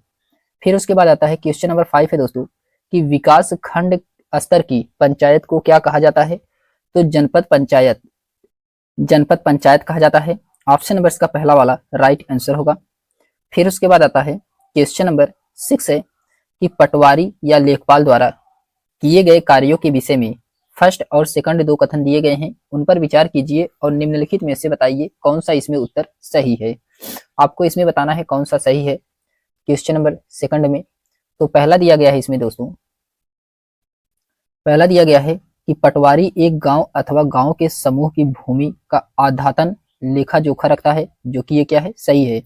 फिर उसके बाद आता है क्वेश्चन नंबर 5 है दोस्तों कि विकास खंड स्तर की पंचायत को क्या कहा जाता है? तो जनपद पंचायत, जनपद पंचायत कहा जाता है। ऑप्शन नंबर इसका पहला वाला राइट आंसर होगा। फिर उसके बाद आता है क्वेश्चन नंबर 6 है कि पटवारी या लेखपाल द्वारा किए गए कार्यों के विषय में फर्स्ट और सेकंड 2 कथन दिए गए हैं, उन पर विचार कीजिए और निम्नलिखित में से बताइए कौन सा इसमें उत्तर सही है। आपको इसमें बताना है कौन सा सही है क्वेश्चन नंबर सेकंड में। तो पहला दिया गया है इसमें दोस्तों, पहला दिया गया है कि पटवारी एक गांव अथवा गांव के समूह की भूमि का आधातन लेखा जोखा रखता है, जो कि ये क्या है, सही है।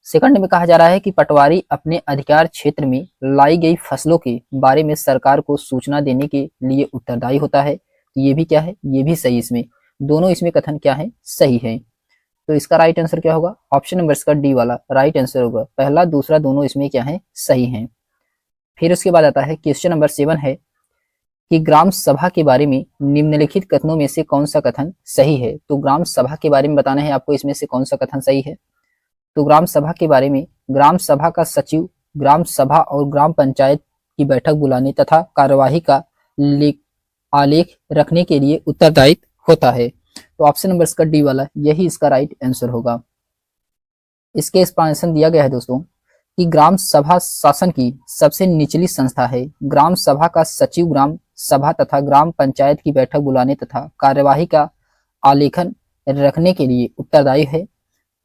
सेकंड में कहा जा रहा है कि पटवारी अपने अधिकार क्षेत्र में लाई गई फसलों के बारे में सरकार को सूचना देने के लिए उत्तरदायी होता है। ये भी क्या है, ये भी सही। इसमें दोनों इसमें कथन क्या है, सही है। तो इसका राइट आंसर क्या होगा? ऑप्शन नंबर इसका डी वाला राइट आंसर होगा। पहला दूसरा दोनों इसमें क्या है, सही है। फिर उसके बाद आता है क्वेश्चन नंबर 7 है कि ग्राम सभा के बारे में निम्नलिखित कथनों में से कौन सा कथन सही है? तो ग्राम सभा के बारे में बताना है आपको, इसमें से कौन सा कथन सही है। तो ग्राम सभा के बारे में, ग्राम सभा का सचिव ग्राम सभा और ग्राम पंचायत की बैठक बुलाने तथा कार्यवाही का आलेख रखने के लिए उत्तरदायित्व होता है। तो ऑप्शन नंबर इसका डी वाला यही इसका राइट आंसर होगा। इसके एक्सप्लेनेशन दिया गया है दोस्तों कि ग्राम सभा शासन की सबसे निचली संस्था है। ग्राम सभा का सचिव ग्राम सभा तथा ग्राम पंचायत की बैठक बुलाने तथा कार्यवाही का आलेखन रखने के लिए उत्तरदायी है।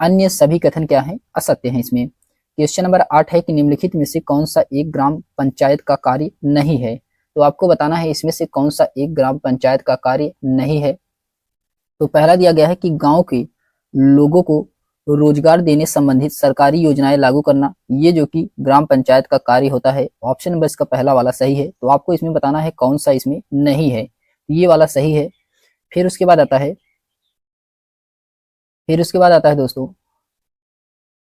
अन्य सभी कथन क्या है, असत्य हैं। इसमें क्वेश्चन नंबर 8 है कि निम्नलिखित में से कौन सा एक ग्राम पंचायत का कार्य नहीं है? तो आपको बताना है इसमें से कौन सा एक ग्राम पंचायत का कार्य नहीं है। तो पहला दिया गया है कि गांव के लोगों को रोजगार देने संबंधित सरकारी योजनाएं लागू करना, ये जो कि ग्राम पंचायत का कार्य होता है। ऑप्शन नंबर इसका पहला वाला सही है। तो आपको इसमें बताना है कौन सा इसमें नहीं है, ये वाला सही है। फिर उसके बाद आता है दोस्तों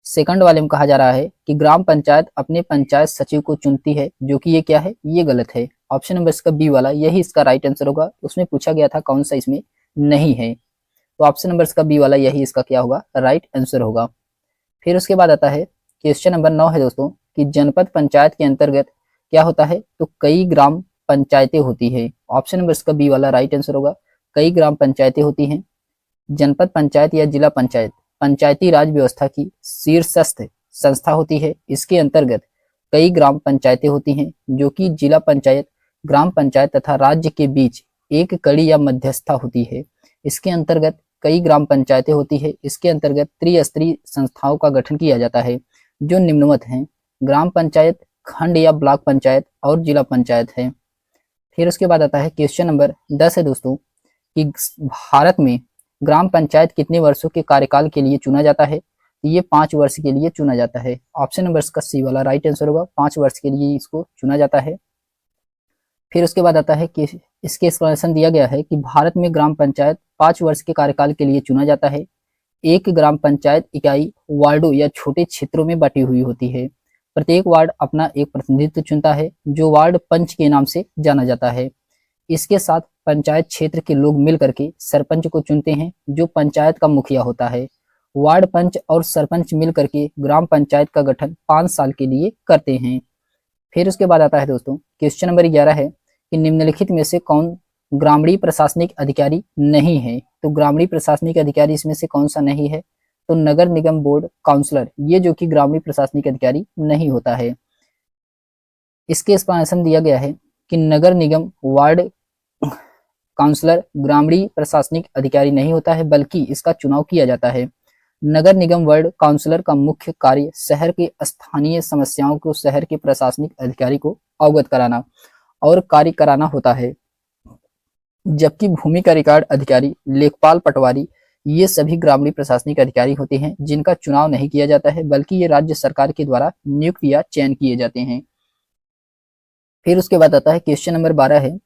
सेकंड वाले में कहा जा रहा है कि ग्राम पंचायत अपने पंचायत सचिव को चुनती है, जो कि ये क्या है, ये गलत है। ऑप्शन नंबर इसका बी वाला यही इसका राइट आंसर होगा। उसमें पूछा गया था कौन सा इसमें नहीं है, तो ऑप्शन नंबर इसका बी वाला यही इसका क्या होगा, राइट आंसर होगा। फिर उसके बाद आता है क्वेश्चन नंबर 9 है दोस्तों कि जनपद पंचायत के अंतर्गत क्या होता है, तो कई ग्राम पंचायतें होती है। ऑप्शन नंबर इसका बी वाला राइट आंसर होगा, कई ग्राम पंचायतें होती हैं। जनपद पंचायत या जिला पंचायत पंचायती राज व्यवस्था की शीर्षस्थ संस्था होती है। इसके अंतर्गत कई ग्राम पंचायतें होती हैं, जो कि जिला पंचायत, ग्राम पंचायत तथा राज्य के बीच एक कड़ी या मध्यस्थता होती है। इसके अंतर्गत कई ग्राम पंचायतें होती है। इसके अंतर्गत त्रिस्तरीय संस्थाओं का गठन किया जाता है, जो निम्नवत हैं: ग्राम पंचायत, खंड या ब्लॉक पंचायत और जिला पंचायत है। फिर उसके बाद आता है क्वेश्चन नंबर 10 है दोस्तों कि भारत में ग्राम पंचायत कितने वर्षों के कार्यकाल के लिए चुना जाता है, तो ये 5 वर्ष के लिए चुना जाता है। ऑप्शन नंबर इसका सी वाला राइट आंसर होगा, 5 वर्ष के लिए इसको चुना जाता है। फिर उसके बाद आता है कि इसके एक्सप्लेनेशन दिया गया है कि भारत में ग्राम पंचायत 5 वर्ष के कार्यकाल के लिए चुना जाता है। एक ग्राम पंचायत इकाई वार्डों या छोटे क्षेत्रों में बटी हुई होती है। प्रत्येक वार्ड अपना एक प्रतिनिधित्व चुनता है, जो वार्ड पंच के नाम से जाना जाता है। इसके साथ पंचायत क्षेत्र के लोग मिल करके सरपंच को चुनते हैं, जो पंचायत का मुखिया होता है। वार्ड पंच और सरपंच मिल करके ग्राम पंचायत का गठन 5 साल के लिए करते हैं। फिर उसके बाद आता है दोस्तों क्वेश्चन नंबर 11 है कि निम्नलिखित में से कौन ग्रामीण प्रशासनिक अधिकारी नहीं है, तो ग्रामीण प्रशासनिक अधिकारी इसमें से कौन सा नहीं है, तो नगर निगम बोर्ड काउंसलर, ये जो कि ग्रामीण प्रशासनिक अधिकारी नहीं होता है। इसके एक्सप्लेनेशन दिया गया है कि नगर निगम वार्ड काउंसलर ग्रामीण प्रशासनिक अधिकारी नहीं होता है, बल्कि इसका चुनाव किया जाता है। नगर निगम वार्ड काउंसलर का मुख्य कार्य शहर के स्थानीय समस्याओं को शहर के प्रशासनिक अधिकारी को अवगत कराना और कार्य कराना होता है, जबकि भूमि का रिकॉर्ड अधिकारी, लेखपाल, पटवारी, ये सभी ग्रामीण प्रशासनिक अधिकारी होते हैं, जिनका चुनाव नहीं किया जाता है, बल्कि ये राज्य सरकार के द्वारा नियुक्त या चयन किए जाते हैं। फिर उसके बाद आता है क्वेश्चन नंबर 12 है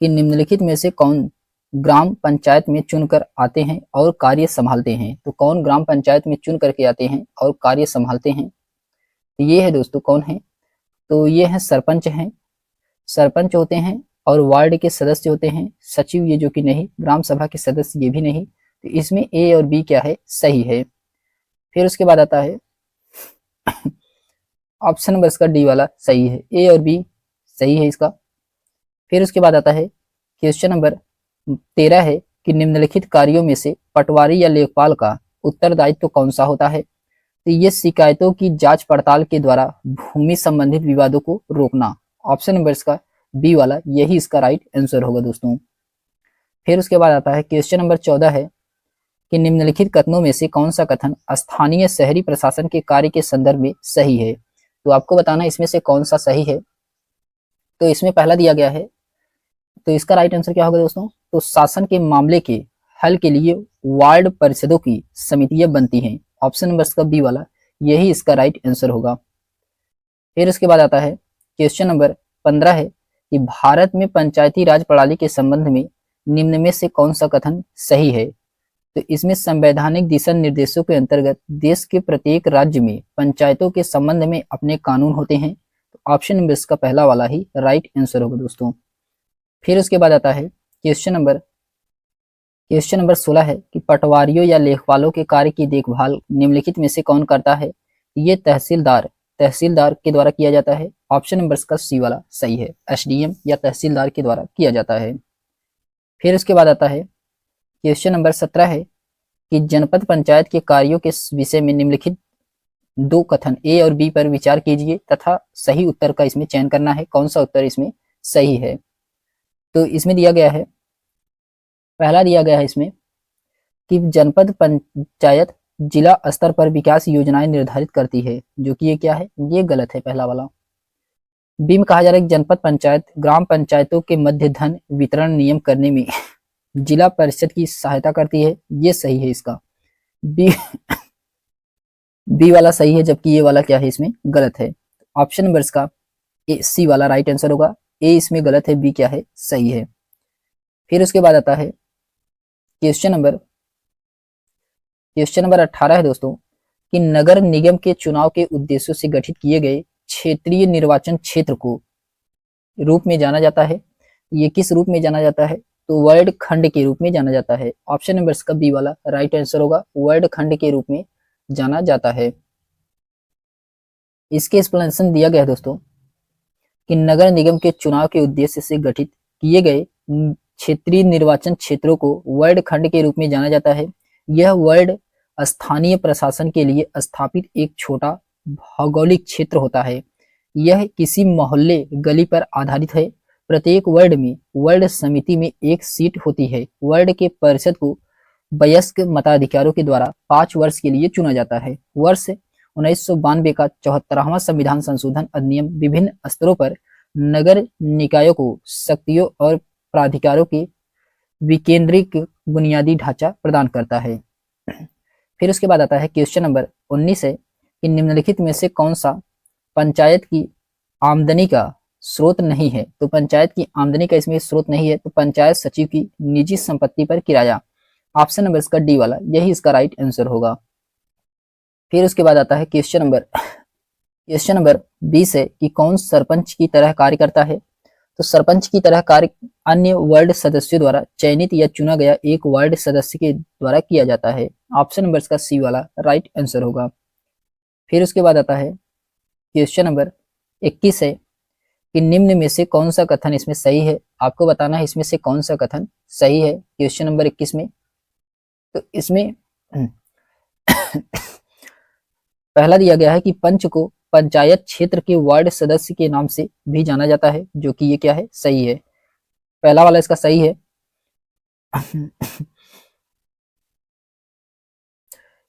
कि निम्नलिखित में से कौन ग्राम पंचायत में चुनकर आते हैं और कार्य संभालते हैं, तो कौन ग्राम पंचायत में चुन करके आते हैं और कार्य संभालते हैं, तो ये है दोस्तों कौन है, तो ये है सरपंच हैं, सरपंच होते हैं और वार्ड के सदस्य होते हैं, सचिव ये जो कि नहीं, ग्राम सभा के सदस्य ये भी नहीं। तो इसमें ए और बी क्या है, सही है। फिर उसके बाद आता है ऑप्शन नंबर इसका डी वाला सही है, ए और बी सही है इसका। फिर उसके बाद आता है क्वेश्चन नंबर 13 है कि निम्नलिखित कार्यों में से पटवारी या लेखपाल का उत्तरदायित्व कौन सा होता है, तो ये शिकायतों की जांच पड़ताल के द्वारा भूमि संबंधित विवादों को रोकना। ऑप्शन नंबर इसका बी वाला यही इसका राइट आंसर होगा दोस्तों। फिर उसके बाद आता है क्वेश्चन नंबर 14 है कि निम्नलिखित कथनों में से कौन सा कथन स्थानीय शहरी प्रशासन के कार्य के संदर्भ में सही है, तो आपको बताना इसमें से कौन सा सही है। तो इसमें पहला दिया गया है, तो इसका राइट आंसर क्या होगा दोस्तों, तो शासन के मामले के हल के लिए वार्ड परिषदों की समितियां बनती हैं। ऑप्शन नंबर इसका बी वाला यही इसका राइट आंसर होगा। फिर उसके बाद आता है क्वेश्चन नंबर 15 है कि भारत में पंचायती राज प्रणाली के संबंध में निम्न में से कौन सा कथन सही है, तो इसमें संवैधानिक दिशा निर्देशों के अंतर्गत देश के प्रत्येक राज्य में पंचायतों के संबंध में अपने कानून होते हैं। तो ऑप्शन नंबर इसका पहला वाला ही राइट आंसर होगा दोस्तों। फिर उसके बाद आता है क्वेश्चन नंबर 16 है कि पटवारियों या लेखपालों के कार्य की देखभाल निम्नलिखित में से कौन करता है, ये तहसीलदार के द्वारा किया जाता है। ऑप्शन नंबर इसका सी वाला सही है, एसडीएम या तहसीलदार के द्वारा किया जाता है। फिर उसके बाद आता है क्वेश्चन नंबर 17 है कि जनपद पंचायत के कार्यों के विषय में निम्नलिखित 2 कथन ए और बी पर विचार कीजिए तथा सही उत्तर का इसमें चयन करना है, कौन सा उत्तर इसमें सही है। तो इसमें दिया गया है, पहला दिया गया है इसमें कि जनपद पंचायत जिला स्तर पर विकास योजनाएं निर्धारित करती है, जो कि ये क्या है, ये गलत है पहला वाला। बी में कहा जा रहा है कि जनपद पंचायत ग्राम पंचायतों के मध्य धन वितरण नियम करने में जिला परिषद की सहायता करती है, ये सही है इसका। बी बी वाला सही है, जबकि ये वाला क्या है इसमें गलत है। ऑप्शन नंबर इसका सी वाला राइट आंसर होगा। ए इसमें गलत है, बी क्या है सही है। फिर उसके बाद आता है क्वेश्चन नंबर 18 है दोस्तों, कि नगर निगम के चुनाव के उद्देश्यों से गठित किए गए क्षेत्रीय निर्वाचन क्षेत्र को रूप में जाना जाता है। ये किस रूप में जाना जाता है? तो वर्ड खंड के रूप में जाना जाता है। ऑप्शन नंबर इसका बी वाला राइट आंसर होगा, वर्ड खंड के रूप में जाना जाता है। इसके एक्सप्लेनेशन दिया गया है दोस्तों, कि नगर निगम के चुनाव के उद्देश्य से गठित किए गए क्षेत्रीय निर्वाचन क्षेत्रों को वर्ड खंड के रूप में जाना जाता है। यह वर्ड स्थानीय प्रशासन के लिए स्थापित एक छोटा भौगोलिक क्षेत्र होता है। यह किसी मोहल्ले गली पर आधारित है। प्रत्येक वर्ड में वर्ड समिति में एक सीट होती है। वर्ड के परिषद को वयस्क मताधिकारों के द्वारा 5 वर्ष के लिए चुना जाता है। वर्ष 1992 का 74वां संविधान संशोधन अधिनियम विभिन्न स्तरों पर नगर निकायों को शक्तियों और प्राधिकारों के विकेंद्रिक बुनियादी ढांचा प्रदान करता है। फिर उसके बाद आता है क्वेश्चन नंबर 19 है, कि निम्नलिखित में से कौन सा पंचायत की आमदनी का स्रोत नहीं है? तो पंचायत की आमदनी का इसमें स्रोत नहीं है, तो पंचायत सचिव की निजी संपत्ति पर किराया। ऑप्शन नंबर इसका डी वाला, यही इसका राइट आंसर होगा। फिर उसके बाद आता है क्वेश्चन नंबर 20 है, कि कौन सरपंच की तरह कार्य करता है? तो सरपंच की तरह कार्य अन्य वार्ड सदस्यों द्वारा चयनित या चुना गया एक वार्ड सदस्य के द्वारा किया जाता है। ऑप्शन नंबर इसका सी वाला राइट आंसर होगा। फिर उसके बाद आता है क्वेश्चन नंबर 21 है, कि निम्न में से कौन सा कथन इसमें सही है? आपको बताना है इसमें से कौन सा कथन सही है क्वेश्चन नंबर 21 में। तो इसमें पहला दिया गया है कि पंच को पंचायत क्षेत्र के वार्ड सदस्य के नाम से भी जाना जाता है, जो कि ये क्या है सही है। पहला वाला इसका सही है।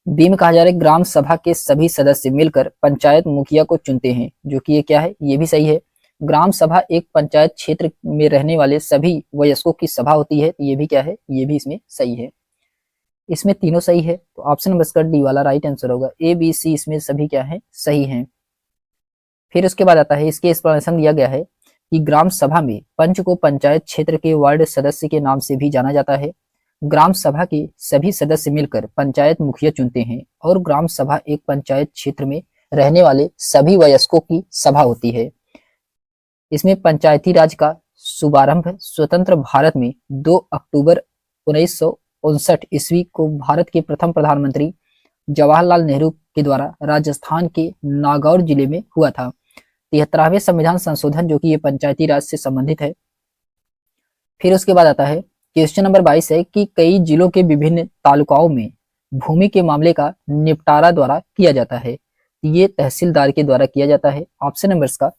बी में कहा जा रहा है ग्राम सभा के सभी सदस्य मिलकर पंचायत मुखिया को चुनते हैं, जो कि ये क्या है ये भी सही है। ग्राम सभा एक पंचायत क्षेत्र में रहने वाले सभी वयस्कों की सभा होती है, ये भी क्या है ये भी इसमें सही है। इसमें तीनों सही है, तो ऑप्शन नंबर इसका डी वाला राइट आंसर होगा। ए बी सी इसमें सभी क्या है सही है। फिर उसके बाद आता है इसके एक्सप्लेनेशन दिया गया है, कि ग्राम सभा में पंच को पंचायत क्षेत्र के वार्ड सदस्य के नाम से भी जाना जाता है। ग्राम सभा के सभी सदस्य मिलकर पंचायत मुखिया चुनते हैं, और ग्राम सभा एक पंचायत क्षेत्र में रहने वाले सभी वयस्कों की सभा होती है। इसमें पंचायती राज का शुभारंभ स्वतंत्र भारत में 2 अक्टूबर 1959 ईस्वी को भारत के प्रथम प्रधानमंत्री जवाहरलाल नेहरू के द्वारा राजस्थान के नागौर जिले में हुआ था। 73वें संविधान संशोधन, जो कि ये पंचायती राज से संबंधित है। फिर उसके बाद आता है क्वेश्चन नंबर 22 है, कि कई जिलों के विभिन्न तालुकाओं में भूमि के मामले का निपटारा द्वारा किया जाता है। ये तहसीलदार के द्वारा किया जाता है। ऑप्शन नंबर इसका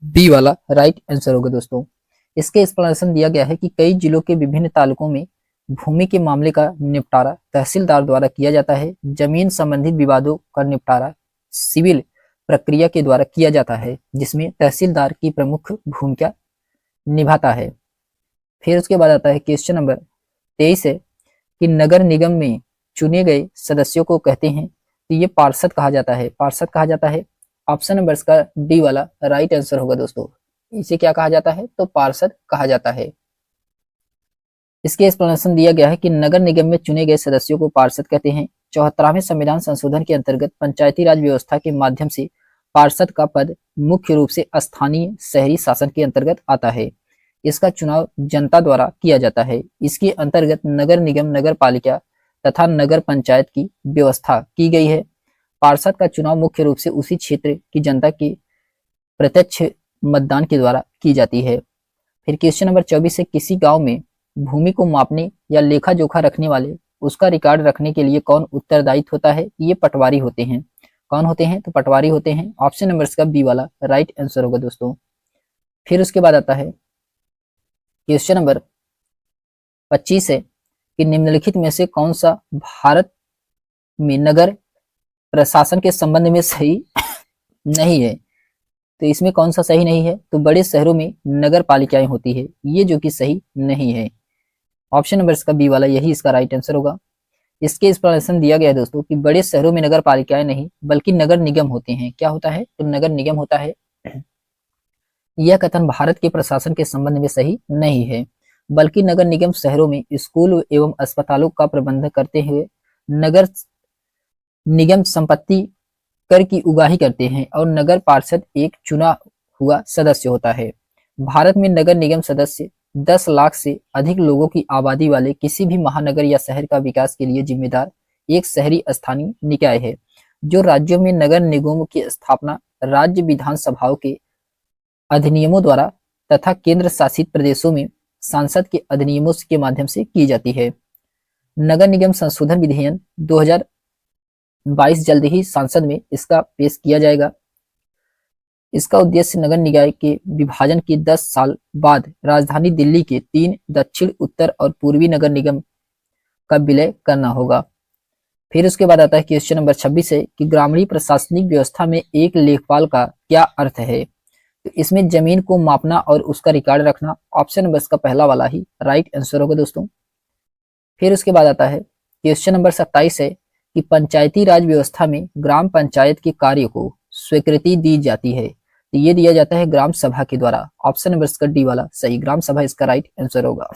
बी वाला राइट आंसर होगा दोस्तों। इसके एक्सप्लेनेशन दिया गया है, कि कई जिलों के विभिन्न तालुकों में भूमि के मामले का निपटारा तहसीलदार द्वारा किया जाता है। जमीन संबंधित विवादों का निपटारा सिविल प्रक्रिया के द्वारा किया जाता है, जिसमें तहसीलदार की प्रमुख भूमिका निभाता है। फिर उसके बाद आता है क्वेश्चन नंबर 23 है, कि नगर निगम में चुने गए सदस्यों को कहते हैं, तो ये पार्षद कहा जाता है। पार्षद कहा जाता है। ऑप्शन नंबर इसका डी वाला राइट आंसर होगा दोस्तों। इसे क्या कहा जाता है? तो पार्षद कहा जाता है। इसके एक्सप्लेनेशन दिया गया है, कि नगर निगम में चुने गए सदस्यों को पार्षद कहते हैं। 74वें संविधान संशोधन के अंतर्गत पंचायती राज व्यवस्था के माध्यम से पार्षद का पद मुख्य रूप से स्थानीय शहरी शासन के अंतर्गत आता है। इसका चुनाव जनता द्वारा किया जाता है। इसके अंतर्गत नगर निगम, नगर पालिका तथा नगर पंचायत की व्यवस्था की गई है। पार्षद का चुनाव मुख्य रूप से उसी क्षेत्र की जनता के प्रत्यक्ष मतदान के द्वारा की जाती है। फिर क्वेश्चन नंबर 24 है, किसी गांव में भूमि को मापने या लेखा जोखा रखने वाले उसका रिकॉर्ड रखने के लिए कौन उत्तरदायित्व होता है? ये पटवारी होते हैं। कौन होते हैं? तो पटवारी होते हैं। ऑप्शन नंबर इसका बी वाला राइट आंसर होगा दोस्तों। फिर उसके बाद आता है क्वेश्चन नंबर 25 है, कि निम्नलिखित में से कौन सा भारत में नगर प्रशासन के संबंध में सही नहीं है? तो इसमें कौन सा सही नहीं है? तो बड़े शहरों में नगर पालिकाएं होती है, ये जो कि सही नहीं है। ऑप्शन नंबर इसका बी वाला, यही इसका राइट आंसर होगा। इसके एक्सप्लेनेशन दिया गया है दोस्तों कि बड़े शहरों में नगर पालिकाएं नहीं बल्कि नगर निगम होते हैं। क्या होता है? तो नगर निगम होता है। यह कथन भारत के प्रशासन के संबंध में सही नहीं है, बल्कि नगर निगम शहरों में स्कूल एवं अस्पतालों का प्रबंध करते हुए नगर निगम संपत्ति कर की उगाही करते हैं और नगर पार्षद एक चुना हुआ सदस्य होता है। भारत में नगर निगम सदस्य 10 लाख से अधिक लोगों की आबादी वाले किसी भी महानगर या शहर का विकास के लिए जिम्मेदार एक शहरी स्थानीय निकाय है, जो राज्यों में नगर निगमों की स्थापना राज्य विधानसभाओं के अधिनियमों द्वारा तथा केंद्र शासित प्रदेशों में सांसद के अधिनियमों के माध्यम से की जाती है। नगर निगम संशोधन विधेयक 2022 जल्द ही संसद में इसका पेश किया जाएगा। इसका उद्देश्य नगर निकाय के विभाजन के 10 साल बाद राजधानी दिल्ली के 3 दक्षिण, उत्तर और पूर्वी नगर निगम का विलय करना होगा। फिर उसके बाद आता है क्वेश्चन नंबर 26 है कि ग्रामीण प्रशासनिक व्यवस्था में एक लेखपाल का क्या अर्थ है? तो इसमें जमीन को मापना और उसका रिकॉर्ड रखना। ऑप्शन नंबर इसका पहला वाला ही राइट आंसर होगा दोस्तों। फिर उसके बाद आता है क्वेश्चन नंबर 27 है कि पंचायती राज व्यवस्था में ग्राम पंचायत के कार्य को स्वीकृति दी जाती है, तो ये दिया जाता है ग्राम सभा के द्वारा। ऑप्शन नंबर इसका डी वाला सही, ग्राम सभा इसका राइट आंसर होगा।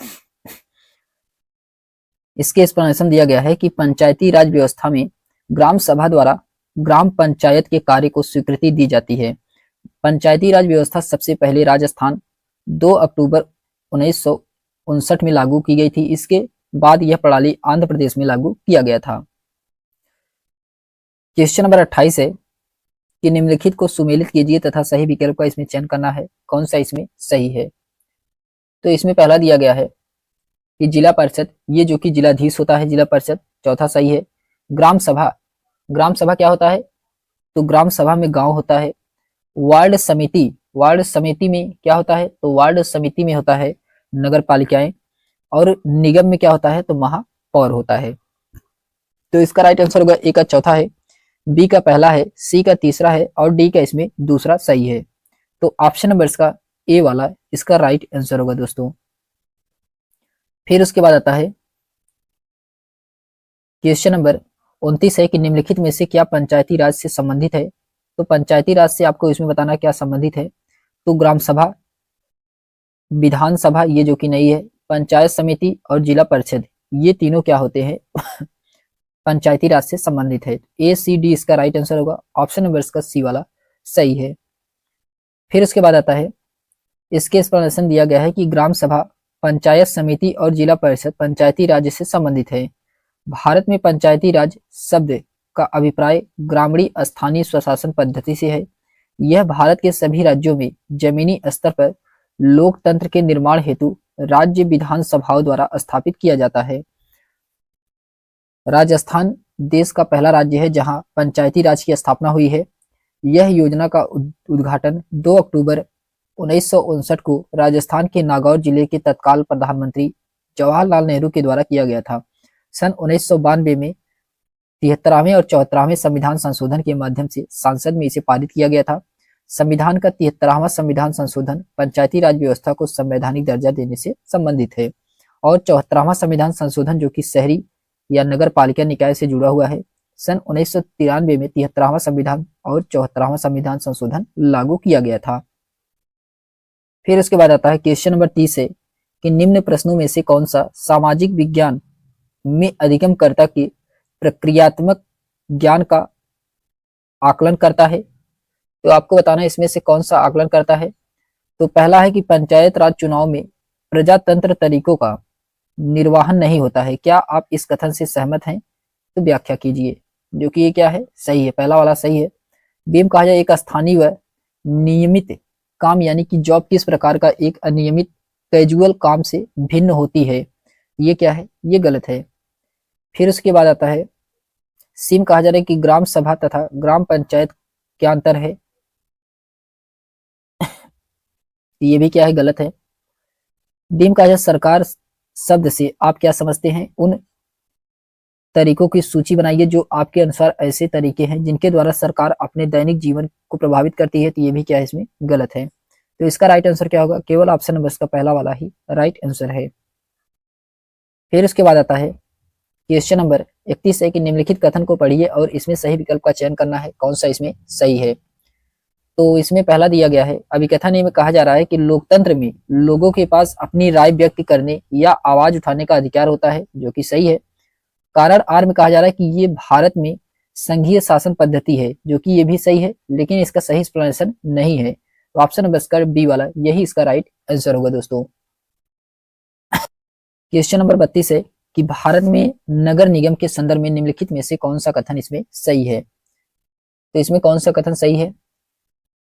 इसके एक्सप्लेनेशन दिया गया है कि पंचायती राज व्यवस्था में ग्राम सभा द्वारा ग्राम पंचायत के कार्य को स्वीकृति दी जाती है। पंचायती राज व्यवस्था सबसे पहले राजस्थान 2 अक्टूबर 1959 में लागू की गई थी। इसके बाद यह प्रणाली आंध्र प्रदेश में लागू किया गया था। क्वेश्चन नंबर 28 है कि निम्नलिखित को सुमेलित कीजिए तथा सही विकल्प का इसमें चयन करना है, कौन सा इसमें सही है। तो इसमें पहला दिया गया है कि जिला परिषद, ये जो कि जिलाधीश होता है जिला परिषद, चौथा सही है। ग्राम सभा, ग्राम सभा क्या होता है? तो ग्राम सभा में गांव होता है। वार्ड समिति, वार्ड समिति में क्या होता है? तो वार्ड समिति में होता है नगर पालिकाएं, और निगम में क्या होता है? तो महापौर होता है। तो इसका राइट आंसर होगा ए का चौथा है, बी का पहला है, सी का तीसरा है और डी का इसमें दूसरा सही है। तो ऑप्शन नंबर इसका ए वाला इसका राइट आंसर होगा दोस्तों। फिर उसके बाद आता है क्वेश्चन नंबर 29 है कि निम्नलिखित में से क्या पंचायती राज से संबंधित है? तो पंचायती राज से आपको इसमें बताना क्या संबंधित है। तो ग्राम सभा, विधानसभा ये जो कि नहीं है, पंचायत समिति और जिला परिषद ये तीनों क्या होते हैं? पंचायती राज से संबंधित है। ए सी डी इसका राइट आंसर होगा। ऑप्शन नंबर इसका सी वाला सही है। फिर उसके बाद आता है इसके एक्सप्लेनेशन दिया गया है कि ग्राम सभा, पंचायत समिति और जिला परिषद पंचायती राज से संबंधित है। भारत में पंचायती राज शब्द का अभिप्राय ग्रामीण स्थानीय स्वशासन पद्धति से है। यह भारत के सभी राज्यों में जमीनी स्तर पर लोकतंत्र के निर्माण हेतु राज्य विधानसभाओं द्वारा स्थापित किया जाता है। राजस्थान देश का पहला राज्य है जहां पंचायती राज की स्थापना हुई है। यह योजना का उद्घाटन 2 अक्टूबर 1959 को राजस्थान के नागौर जिले के तत्काल प्रधानमंत्री जवाहरलाल नेहरू के द्वारा किया गया था। सन 1992 में 73वें और 74वें संविधान संशोधन के माध्यम से संसद में इसे पारित किया गया था। संविधान का 73वां संविधान संशोधन पंचायती राज व्यवस्था को संवैधानिक दर्जा देने से संबंधित है और 74वां संविधान संशोधन जो कि शहरी या नगर पालिका निकाय से जुड़ा हुआ है, सन 1993 में 73वां संविधान और 74वां संविधान संशोधन लागू किया गया था। फिर उसके बाद आता है क्वेश्चन नंबर 30 है कि निम्न प्रश्नों में से कौन सा सामाजिक विज्ञान में अधिगमकर्ता के प्रक्रियात्मक ज्ञान का आकलन करता है। तो आपको बताना है इसमें से कौन सा आकलन करता है। तो पहला है कि पंचायत राज चुनाव में प्रजातंत्र तरीकों का निर्वाहन नहीं होता है। क्या आप इस कथन से सहमत हैं? तो व्याख्या कीजिए। जो कि ये क्या है? सही है, पहला वाला सही है। बेम कहा जाए एक स्थानीय व नियमित काम यानी कि जॉब किस प्रकार का एक अनियमित कैजुअल काम से भिन्न होती है, ये क्या है? ये गलत है। फिर उसके बाद आता है सिम कहा जा रहा है कि ग्राम सभा तथा ग्राम पंचायत क्या अंतर है, ये भी क्या है? गलत है। डीम कहा जाए सरकार शब्द से आप क्या समझते हैं? उन तरीकों की सूची बनाइए जो आपके अनुसार ऐसे तरीके हैं जिनके द्वारा सरकार अपने दैनिक जीवन को प्रभावित करती है, तो ये भी क्या है? इसमें गलत है। तो इसका राइट आंसर क्या होगा? केवल ऑप्शन नंबर इसका पहला वाला ही राइट आंसर है। फिर उसके बाद आता है क्वेश्चन नंबर 31 है कि निम्नलिखित कथन को पढ़िए और इसमें सही विकल्प का चयन करना है, कौन सा इसमें सही है। तो इसमें पहला दिया गया है, अभिकथन में कहा जा रहा है कि लोकतंत्र में लोगों के पास अपनी राय व्यक्त करने या आवाज उठाने का अधिकार होता है, जो कि सही है। कारण आर में कहा जा रहा है कि ये भारत में संघीय शासन पद्धति है, जो कि ये भी सही है, लेकिन इसका सही एक्सप्लेनेशन नहीं है। तो ऑप्शन नंबर इसका बी वाला यही इसका राइट आंसर होगा दोस्तों। क्वेश्चन नंबर 32 है कि भारत में नगर निगम के संदर्भ में निम्नलिखित में से कौन सा कथन इसमें सही है। तो इसमें कौन सा कथन सही है।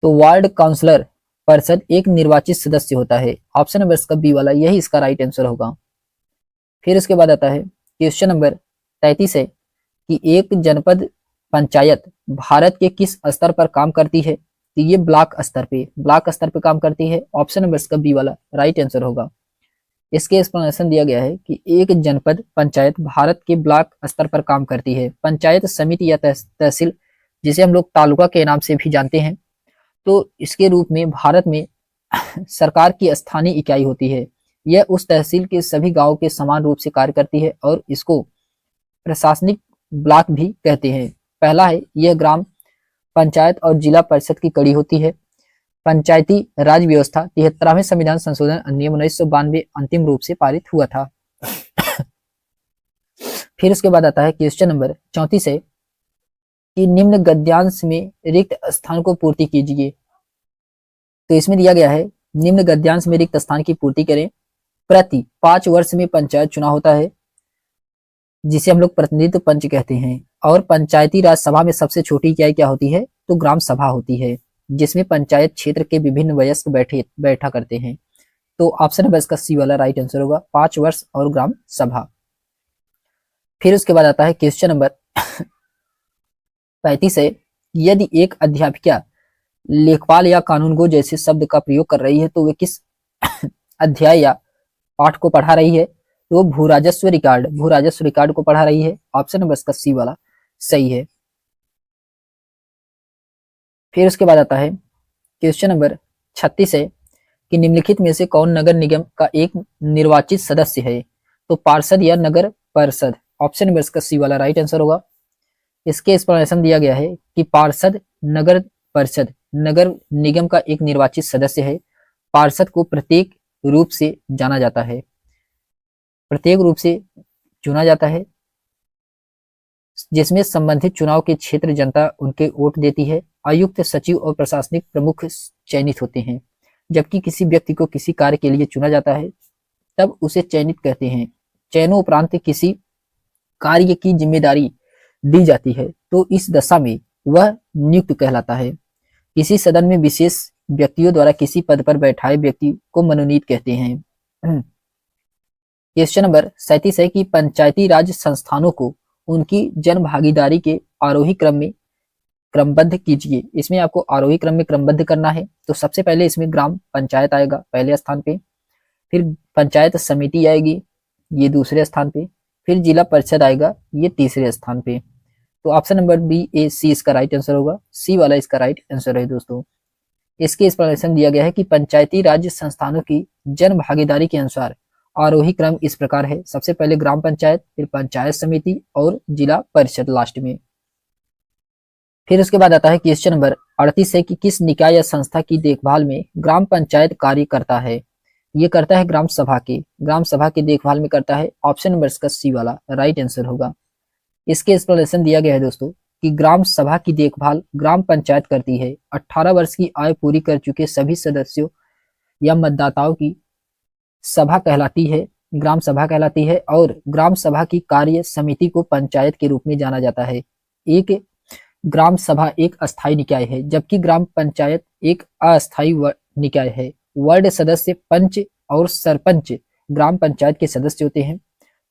तो वार्ड काउंसलर परिषद एक निर्वाचित सदस्य होता है, ऑप्शन नंबर इसका बी वाला यही इसका राइट आंसर होगा। फिर इसके बाद आता है क्वेश्चन नंबर 33 है कि एक जनपद पंचायत भारत के किस स्तर पर काम करती है। तो ये ब्लॉक स्तर पे काम करती है, ऑप्शन नंबर इसका बी वाला राइट आंसर होगा। इसके एक्सप्लेनेशन दिया गया है कि एक जनपद पंचायत भारत के ब्लॉक स्तर पर काम करती है। पंचायत समिति या तहसील, जिसे हम लोग तालुका के नाम से भी जानते हैं, तो इसके रूप में भारत में सरकार की स्थानीय इकाई होती है। यह उस तहसील के सभी गांवों के समान रूप से कार्य करती है और इसको प्रशासनिक ब्लॉक भी कहते हैं। पहला है, यह ग्राम पंचायत और जिला परिषद की कड़ी होती है। पंचायती राज व्यवस्था 73वें संविधान संशोधन अधिनियम 1992 अंतिम रूप से पारित हुआ था। फिर उसके बाद आता है क्वेश्चन नंबर 34 है कि निम्न गद्यांश में रिक्त स्थान को पूर्ति कीजिए। तो इसमें दिया गया है, निम्न गद्यांश में रिक्त स्थान की पूर्ति करें। प्रति 5 वर्ष में पंचायत चुनाव होता है, जिसे हम लोग प्रतिनिधित्व पंच कहते हैं। और पंचायती राज सभा में सबसे छोटी इकाई क्या होती है, तो ग्राम सभा होती है, जिसमें पंचायत क्षेत्र के विभिन्न वयस्क बैठा करते हैं। तो ऑप्शन नंबर इसका सी वाला राइट आंसर होगा, 5 वर्ष और ग्राम सभा। फिर उसके बाद आता है क्वेश्चन नंबर 35 है, यदि एक अध्यापिका लेखपाल या कानूनगो जैसे शब्द का प्रयोग कर रही है तो वे किस अध्याय या पाठ को पढ़ा रही है। तो भू राजस्व रिकॉर्ड को पढ़ा रही है, ऑप्शन नंबर इसका सी वाला सही है। फिर उसके बाद आता है क्वेश्चन नंबर 36 है कि निम्नलिखित में से कौन नगर निगम का एक निर्वाचित सदस्य है। तो पार्षद या नगर परिषद, ऑप्शन नंबर इसका सी वाला राइट आंसर होगा। इसके एक्सप्लेनेशन दिया गया है कि पार्षद नगर परिषद नगर निगम का एक निर्वाचित सदस्य है। पार्षद को प्रत्येक रूप से जाना जाता है, प्रत्येक रूप से चुना जाता है, जिसमें संबंधित चुनाव के क्षेत्र जनता उनके वोट देती है। आयुक्त, सचिव और प्रशासनिक प्रमुख चयनित होते हैं। जबकि किसी व्यक्ति को किसी कार्य के लिए चुना जाता है तब उसे चयनित कहते हैं। चयनों उपरांत किसी कार्य की जिम्मेदारी दी जाती है तो इस दशा में वह नियुक्त कहलाता है। किसी सदन में विशेष व्यक्तियों द्वारा किसी पद पर बैठाए व्यक्ति को मनोनीत कहते हैं। क्वेश्चन नंबर 37 है कि पंचायती राज संस्थानों को उनकी जन भागीदारी के आरोही क्रम में क्रमबद्ध कीजिए। इसमें आपको आरोही क्रम में क्रमबद्ध करना है। तो सबसे पहले इसमें ग्राम पंचायत आएगा पहले स्थान पे, फिर पंचायत समिति आएगी ये दूसरे स्थान पे, फिर जिला परिषद आएगा ये तीसरे स्थान पे। तो ऑप्शन नंबर बी ए सी इसका राइट आंसर होगा, सी वाला इसका राइट आंसर है दोस्तों। इसके एक्सप्लेनेशन दिया गया है कि पंचायती राज्य संस्थानों की जन भागीदारी के अनुसार आरोही क्रम इस प्रकार है, सबसे पहले ग्राम पंचायत, फिर पंचायत समिति और जिला परिषद लास्ट में। फिर उसके बाद आता है क्वेश्चन नंबर 38 है कि किस निकाय या संस्था की देखभाल में ग्राम पंचायत कार्य करता है। ये करता है ग्राम सभा की देखभाल में करता है, ऑप्शन नंबर इसका सी वाला राइट आंसर होगा। इसके एक्सप्लेनेशन दिया गया है दोस्तों कि ग्राम सभा की देखभाल ग्राम पंचायत करती है। 18 वर्ष की आयु पूरी कर चुके सभी सदस्यों या मतदाताओं की सभा कहलाती है, ग्राम सभा कहलाती है। और ग्राम सभा की कार्य समिति को पंचायत के रूप में जाना जाता है। एक ग्राम सभा एक अस्थायी निकाय है, जबकि ग्राम पंचायत एक अस्थायी निकाय है। वार्ड सदस्य, पंच और सरपंच ग्राम पंचायत के सदस्य होते हैं।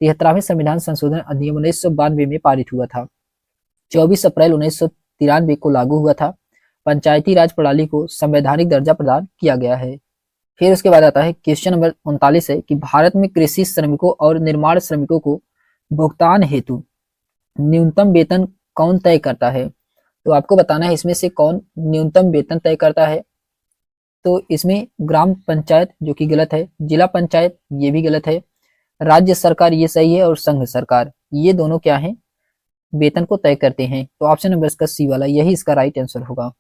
73वें संविधान संशोधन अधिनियम 1992 में पारित हुआ था। 24 अप्रैल 1993 को लागू हुआ था। पंचायती राज प्रणाली को संवैधानिक दर्जा प्रदान किया गया है। फिर उसके बाद आता है क्वेश्चन नंबर 39 है कि भारत में कृषि श्रमिकों और निर्माण श्रमिकों को भुगतान हेतु न्यूनतम वेतन कौन तय करता है। तो आपको बताना है इसमें से कौन न्यूनतम वेतन तय करता है। तो इसमें ग्राम पंचायत जो कि गलत है, जिला पंचायत ये भी गलत है, राज्य सरकार ये सही है, और संघ सरकार, ये दोनों क्या है, वेतन को तय करते हैं। तो ऑप्शन नंबर इसका सी वाला यही इसका राइट आंसर होगा।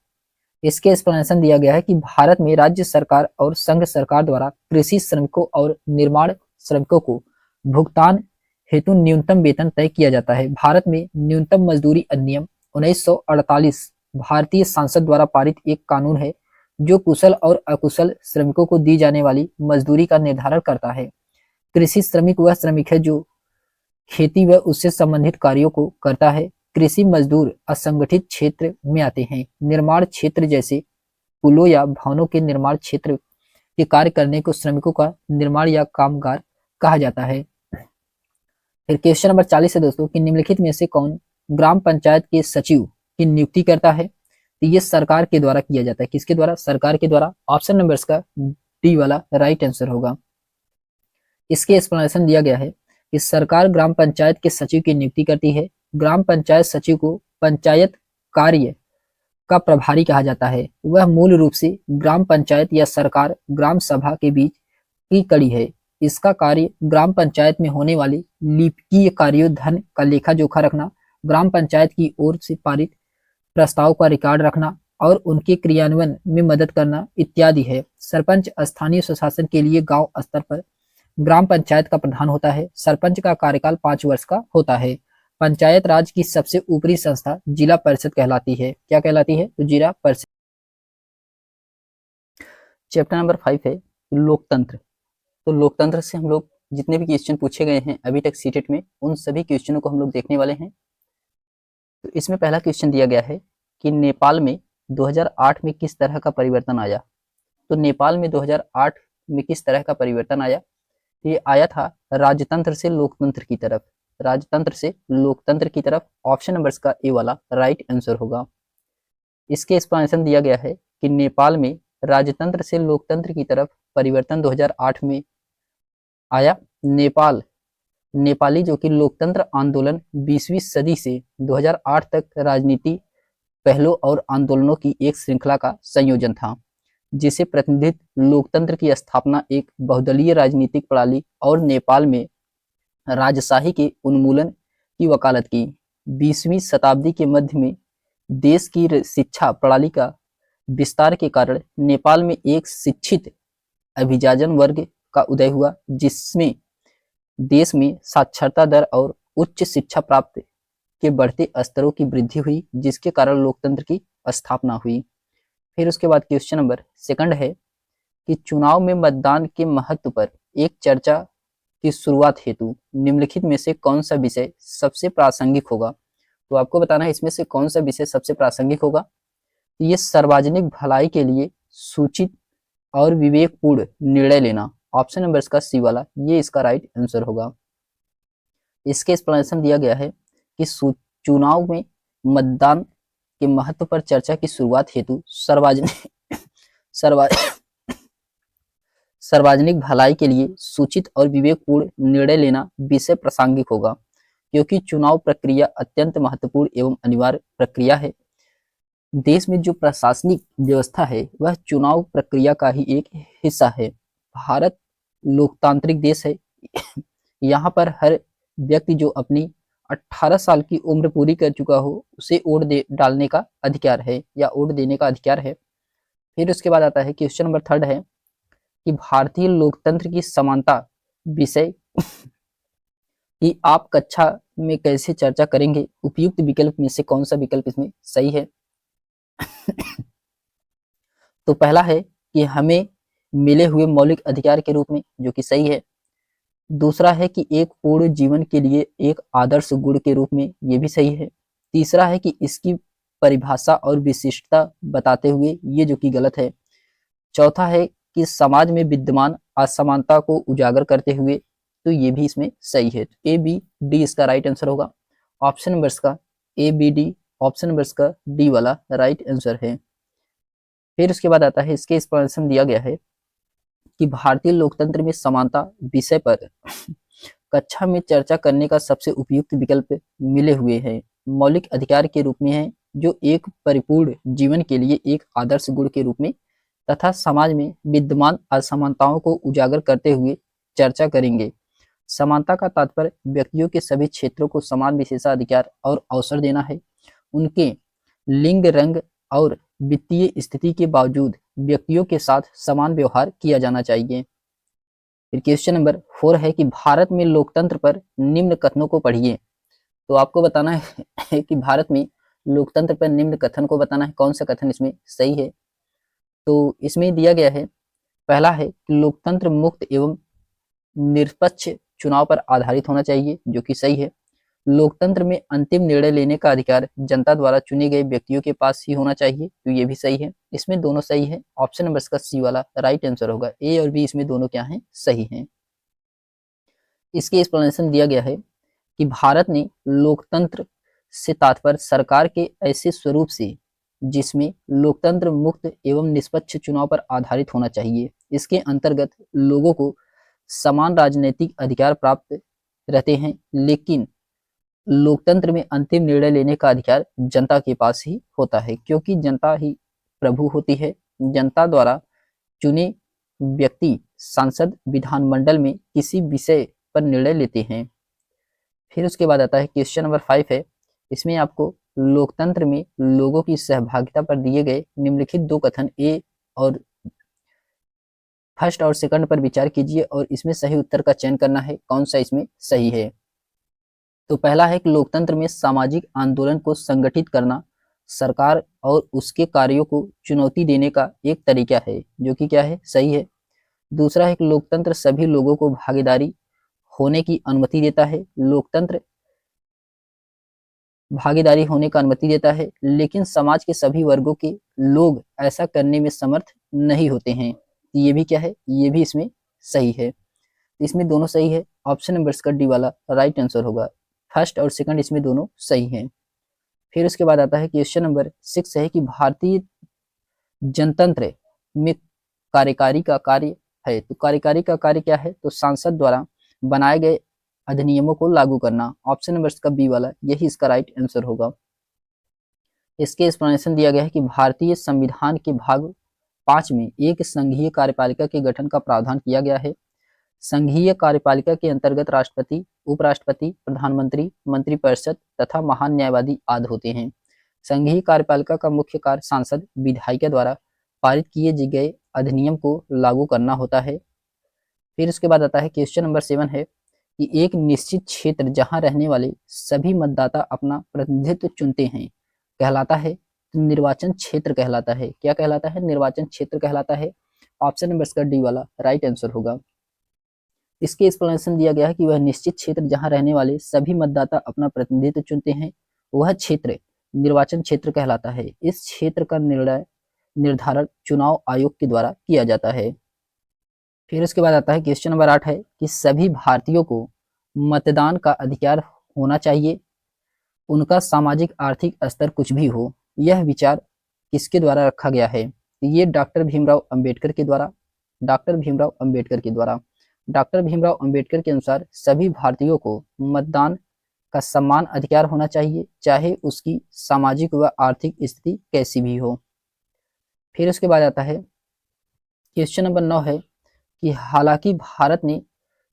इसके एक्सप्लेनेशन दिया गया है कि भारत में राज्य सरकार और संघ सरकार द्वारा कृषि श्रमिकों और निर्माण श्रमिकों को भुगतान हेतु न्यूनतम वेतन तय किया जाता है। भारत में न्यूनतम मजदूरी अधिनियम 1948 भारतीय संसद द्वारा पारित एक कानून है जो कुशल और अकुशल श्रमिकों को दी जाने वाली मजदूरी का निर्धारण करता है। कृषि श्रमिक वह श्रमिक है जो खेती व उससे संबंधित कार्यों को करता है। कृषि मजदूर असंगठित क्षेत्र में आते हैं। निर्माण क्षेत्र जैसे पुलों या भवनों के निर्माण क्षेत्र के कार्य करने को श्रमिकों का निर्माण या कामगार कहा जाता है। फिर क्वेश्चन नंबर 40 है दोस्तों कि निम्नलिखित में से कौन ग्राम पंचायत के सचिव की नियुक्ति करता है? तो ये सरकार के द्वारा किया जाता है। किसके द्वारा? सरकार के द्वारा। ऑप्शन नंबर इसका डी वाला राइट आंसर होगा। इसके एक्सप्लेनेशन दिया गया है कि सरकार ग्राम पंचायत के सचिव की नियुक्ति करती है। ग्राम पंचायत सचिव को पंचायत कार्य का प्रभारी कहा जाता है। वह मूल रूप से ग्राम पंचायत या सरकार ग्राम सभा के बीच की कड़ी है। इसका कार्य ग्राम पंचायत में होने वाले लिपिकीय कार्यों, धन का लेखा जोखा रखना, ग्राम पंचायत की ओर से पारित प्रस्ताव का रिकॉर्ड रखना और उनके क्रियान्वयन में मदद करना इत्यादि है। सरपंच स्थानीय स्वशासन के लिए गांव स्तर पर ग्राम पंचायत का प्रधान होता है। सरपंच का कार्यकाल 5 वर्ष का होता है। पंचायत राज की सबसे ऊपरी संस्था जिला परिषद कहलाती है। क्या कहलाती है? तो जिला परिषद। चैप्टर नंबर 5 है लोकतंत्र। तो लोकतंत्र से हम लोग जितने भी क्वेश्चन पूछे गए हैं अभी तक सीटेट में, उन सभी क्वेश्चनों को हम लोग देखने वाले हैं। तो इसमें पहला क्वेश्चन दिया गया है कि नेपाल में 2008 में किस तरह का परिवर्तन आया? तो नेपाल में 2008 में किस तरह का परिवर्तन आया? ये आया था राजतंत्र से लोकतंत्र की तरफ। राजतंत्र से लोकतंत्र की तरफ। ऑप्शन नंबर का ए वाला राइट आंसर होगा। इसके एक्सप्लेनेशन दिया गया है कि नेपाल में राजतंत्र से लोकतंत्र की तरफ परिवर्तन 2008 में आया। नेपाली जो कि लोकतंत्र आंदोलन 20वीं सदी से 2008 तक राजनीति पहलों और आंदोलनों की एक श्रृंखला का संयोजन था, जिसे प्रतिनिधित्व लोकतंत्र की स्थापना एक बहुदलीय राजनीतिक प्रणाली और नेपाल में राजशाही के उन्मूलन की वकालत की। 20वीं शताब्दी के मध्य में देश की शिक्षा प्रणाली का विस्तार के कारण नेपाल में एक शिक्षित अभिजाजन वर्ग का उदय हुआ, जिसमें देश में साक्षरता दर और उच्च शिक्षा प्राप्त के बढ़ते स्तरों की वृद्धि हुई, जिसके कारण लोकतंत्र की स्थापना हुई। फिर उसके बाद क्वेश्चन नंबर सेकंड है कि चुनाव में मतदान के महत्व पर एक चर्चा की शुरुआत हेतु निम्नलिखित में से कौन सा विषय सबसे प्रासंगिक होगा? तो आपको बताना है इसमें से कौन सा विषय सबसे प्रासंगिक होगा। ये सार्वजनिक भलाई के लिए सूचित और विवेकपूर्ण निर्णय लेना। ऑप्शन नंबर इसका सी वाला ये इसका राइट आंसर होगा। इसके एक्सप्लेनेशन दिया गया है कि चुनाव में मतदान के महत्व पर चर्चा की शुरुआत हेतु सार्वजनिक भलाई के लिए सूचित और विवेकपूर्ण निर्णय लेना विषय प्रासंगिक होगा, क्योंकि चुनाव प्रक्रिया अत्यंत महत्वपूर्ण एवं अनिवार्य प्रक्रिया है। देश में जो प्रशासनिक व्यवस्था है वह चुनाव प्रक्रिया का ही एक हिस्सा है। भारत लोकतांत्रिक देश है। यहाँ पर हर व्यक्ति जो अपनी 18 साल की उम्र पूरी कर चुका हो उसे वोट डालने का अधिकार है या वोट देने का अधिकार है। फिर उसके बाद आता है क्वेश्चन नंबर थर्ड है कि भारतीय लोकतंत्र की समानता विषय कि आप कक्षा में कैसे चर्चा करेंगे। उपयुक्त विकल्प में से कौन सा विकल्प इसमें सही है? तो पहला है कि हमें मिले हुए मौलिक अधिकार के रूप में, जो कि सही है। दूसरा है कि एक पूर्ण जीवन के लिए एक आदर्श गुण के रूप में, ये भी सही है। तीसरा है कि इसकी परिभाषा और विशिष्टता बताते हुए, ये जो कि गलत है। चौथा है कि समाज में विद्यमान असमानता को उजागर करते हुए, तो ये भी इसमें सही है। ए बी डी इसका राइट आंसर होगा। ऑप्शन नंबर का A B D, option number का डी वाला राइट आंसर है। फिर उसके बाद आता है इसके एक्सप्लेनेशन दिया गया है कि भारतीय लोकतंत्र में समानता विषय पर कक्षा में चर्चा करने का सबसे उपयुक्त विकल्प मिले हुए हैं मौलिक अधिकार के रूप में है, जो एक परिपूर्ण जीवन के लिए एक आदर्श गुण के रूप में तथा समाज में विद्यमान असमानताओं को उजागर करते हुए चर्चा करेंगे। समानता का तात्पर्य व्यक्तियों के सभी क्षेत्रों को समान विशेषाधिकार और अवसर देना है। उनके लिंग, रंग और वित्तीय स्थिति के बावजूद व्यक्तियों के साथ समान व्यवहार किया जाना चाहिए। फिर क्वेश्चन नंबर 4 है कि भारत में लोकतंत्र पर निम्न कथनों को पढ़िए। तो आपको बताना है कि भारत में लोकतंत्र पर निम्न कथन को बताना है, कौन सा कथन इसमें सही है। तो इसमें दिया गया है, पहला है कि लोकतंत्र मुक्त एवं निष्पक्ष चुनाव पर आधारित होना चाहिए, जो कि सही है। लोकतंत्र में अंतिम निर्णय लेने का अधिकार जनता द्वारा चुने गए व्यक्तियों के पास ही होना चाहिए, तो ये भी सही है। इसमें दोनों सही है। ऑप्शन नंबर इसका सी वाला राइट आंसर होगा। ए और बी इसमें दोनों क्या हैं, सही हैं। इसके एक्सप्लेनेशन दिया गया है कि भारत ने लोकतंत्र से तात्पर्य सरकार के ऐसे स्वरूप से जिसमें लोकतंत्र मुक्त एवं निष्पक्ष चुनाव पर आधारित होना चाहिए। इसके अंतर्गत लोगों को समान राजनीतिक अधिकार प्राप्त रहते हैं, लेकिन लोकतंत्र में अंतिम निर्णय लेने का अधिकार जनता के पास ही होता है, क्योंकि जनता ही प्रभु होती है। जनता द्वारा चुने व्यक्ति सांसद विधानमंडल में किसी विषय पर निर्णय लेते हैं। फिर उसके बाद आता है क्वेश्चन नंबर 5 है, इसमें आपको लोकतंत्र में लोगों की सहभागिता पर दिए गए निम्नलिखित दो कथन ए और फर्स्ट और सेकंड पर विचार कीजिए और इसमें सही उत्तर का चयन करना है, कौन सा इसमें सही है। तो पहला है कि लोकतंत्र में सामाजिक आंदोलन को संगठित करना सरकार और उसके कार्यों को चुनौती देने का एक तरीका है, जो कि क्या है, सही है। दूसरा है कि लोकतंत्र सभी लोगों को भागीदारी होने की अनुमति देता है। लोकतंत्र भागीदारी होने का अनुमति देता है, लेकिन समाज के सभी वर्गों के लोग ऐसा करने में समर्थ नहीं होते हैं। ये भी क्या है, ये भी इसमें सही है। इसमें दोनों सही है। ऑप्शन नंबर इसका डी वाला राइट आंसर होगा। फर्स्ट और सेकंड इसमें दोनों सही हैं। फिर उसके बाद आता है क्वेश्चन नंबर 6 है कि भारतीय जनतंत्र में कार्यकारी का कार्य है। तो कार्यकारी का कार्य क्या है, तो सांसद द्वारा बनाए गए अधिनियमों को लागू करना। ऑप्शन नंबर इसका बी वाला यही इसका राइट आंसर होगा। इसके एक्सप्लेनेशन दिया गया है कि भारतीय संविधान के भाग 5 में एक संघीय कार्यपालिका के गठन का प्रावधान किया गया है। संघीय कार्यपालिका के अंतर्गत राष्ट्रपति, उपराष्ट्रपति, प्रधानमंत्री, मंत्रिपरिषद तथा महान न्यायवादी आदि होते हैं। संघीय कार्यपालिका का मुख्य कार्य सांसद विधायिका द्वारा पारित किए गए अधिनियम को लागू करना होता है। फिर उसके बाद आता है क्वेश्चन नंबर 7 है कि एक निश्चित क्षेत्र जहां रहने वाले सभी मतदाता अपना प्रतिनिधित्व चुनते हैं कहलाता है, तो निर्वाचन क्षेत्र कहलाता है। क्या कहलाता है, निर्वाचन क्षेत्र कहलाता है। ऑप्शन नंबर इसका डी वाला राइट आंसर होगा। इसके एक्सप्लेनेशन दिया गया है कि वह निश्चित क्षेत्र जहां रहने वाले सभी मतदाता अपना प्रतिनिधित्व चुनते हैं वह क्षेत्र निर्वाचन क्षेत्र कहलाता है। इस क्षेत्र का निर्धारण चुनाव आयोग के द्वारा किया जाता है। फिर उसके बाद आता है क्वेश्चन नंबर 8 है कि सभी भारतीयों को मतदान का अधिकार होना चाहिए, उनका सामाजिक आर्थिक स्तर कुछ भी हो। यह विचार किसके द्वारा रखा गया है, ये डॉक्टर भीमराव अंबेडकर के द्वारा। डॉक्टर भीमराव अंबेडकर के द्वारा डॉक्टर भीमराव अंबेडकर के अनुसार सभी भारतीयों को मतदान का समान अधिकार होना चाहिए, चाहे उसकी सामाजिक व आर्थिक स्थिति कैसी भी हो। फिर उसके बाद आता है क्वेश्चन नंबर 9 है कि हालांकि भारत ने